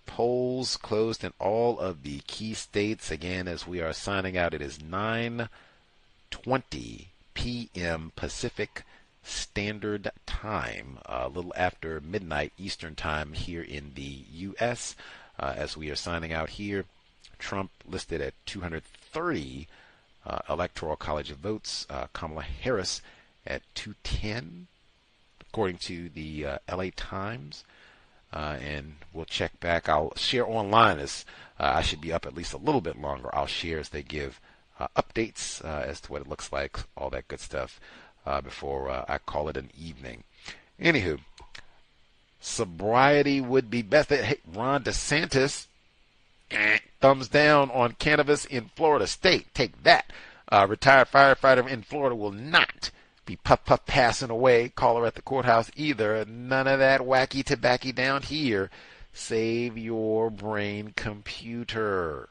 Polls closed in all of the key states. Again, as we are signing out, it is 9:20 p.m. Pacific Standard Time, a little after midnight Eastern Time here in the U.S. As we are signing out here, Trump listed at 230 electoral college of votes. Kamala Harris at 210, according to the LA Times. And we'll check back. I'll share online as I should be up at least a little bit longer. I'll share as they give updates as to what it looks like, all that good stuff, before I call it an evening. Anywho, sobriety would be best. Hey, Ron Desantis, thumbs down on cannabis in Florida State. Take that. Retired firefighter in Florida will not be puff passing away. Call her at the courthouse either. None of that wacky tobacco down here. Save your brain computer.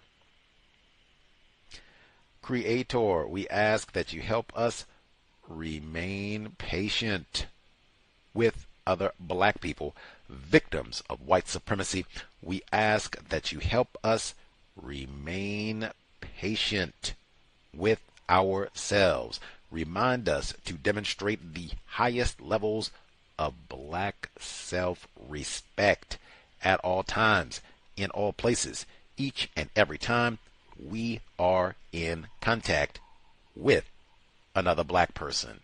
Creator, we ask that you help us remain patient with other black people, victims of white supremacy. We ask that you help us remain patient with ourselves. Remind us to demonstrate the highest levels of black self-respect at all times, in all places, each and every time we are in contact with another black person.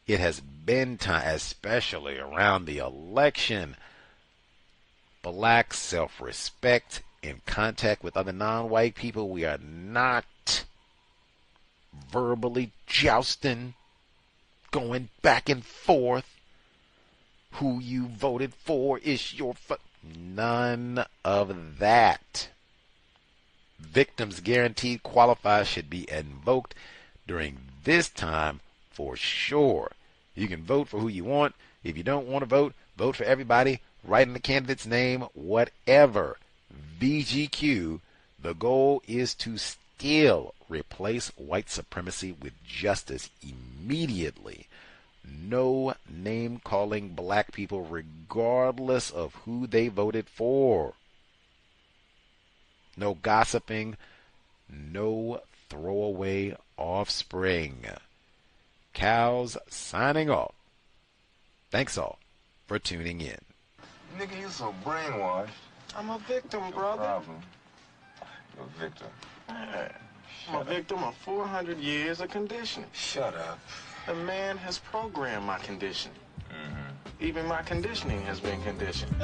It has been time, especially around the election, black self-respect in contact with other non-white people. We are not verbally jousting, going back and forth. Who you voted for is your none of that. Victims guaranteed qualifiers should be invoked during this time for sure. You can vote for who you want. If you don't want to vote, vote for everybody. Write in the candidate's name, whatever. VGQ, the goal is to still replace white supremacy with justice immediately. No name calling black people regardless of who they voted for. No gossiping. No throwaway offspring. Cows signing off. Thanks all for tuning in. Nigga, you so brainwashed. I'm a victim, brother. Problem. You're a victim. I'm a victim of 400 years of conditioning. Shut up. The man has programmed my condition. Even my conditioning has been conditioned.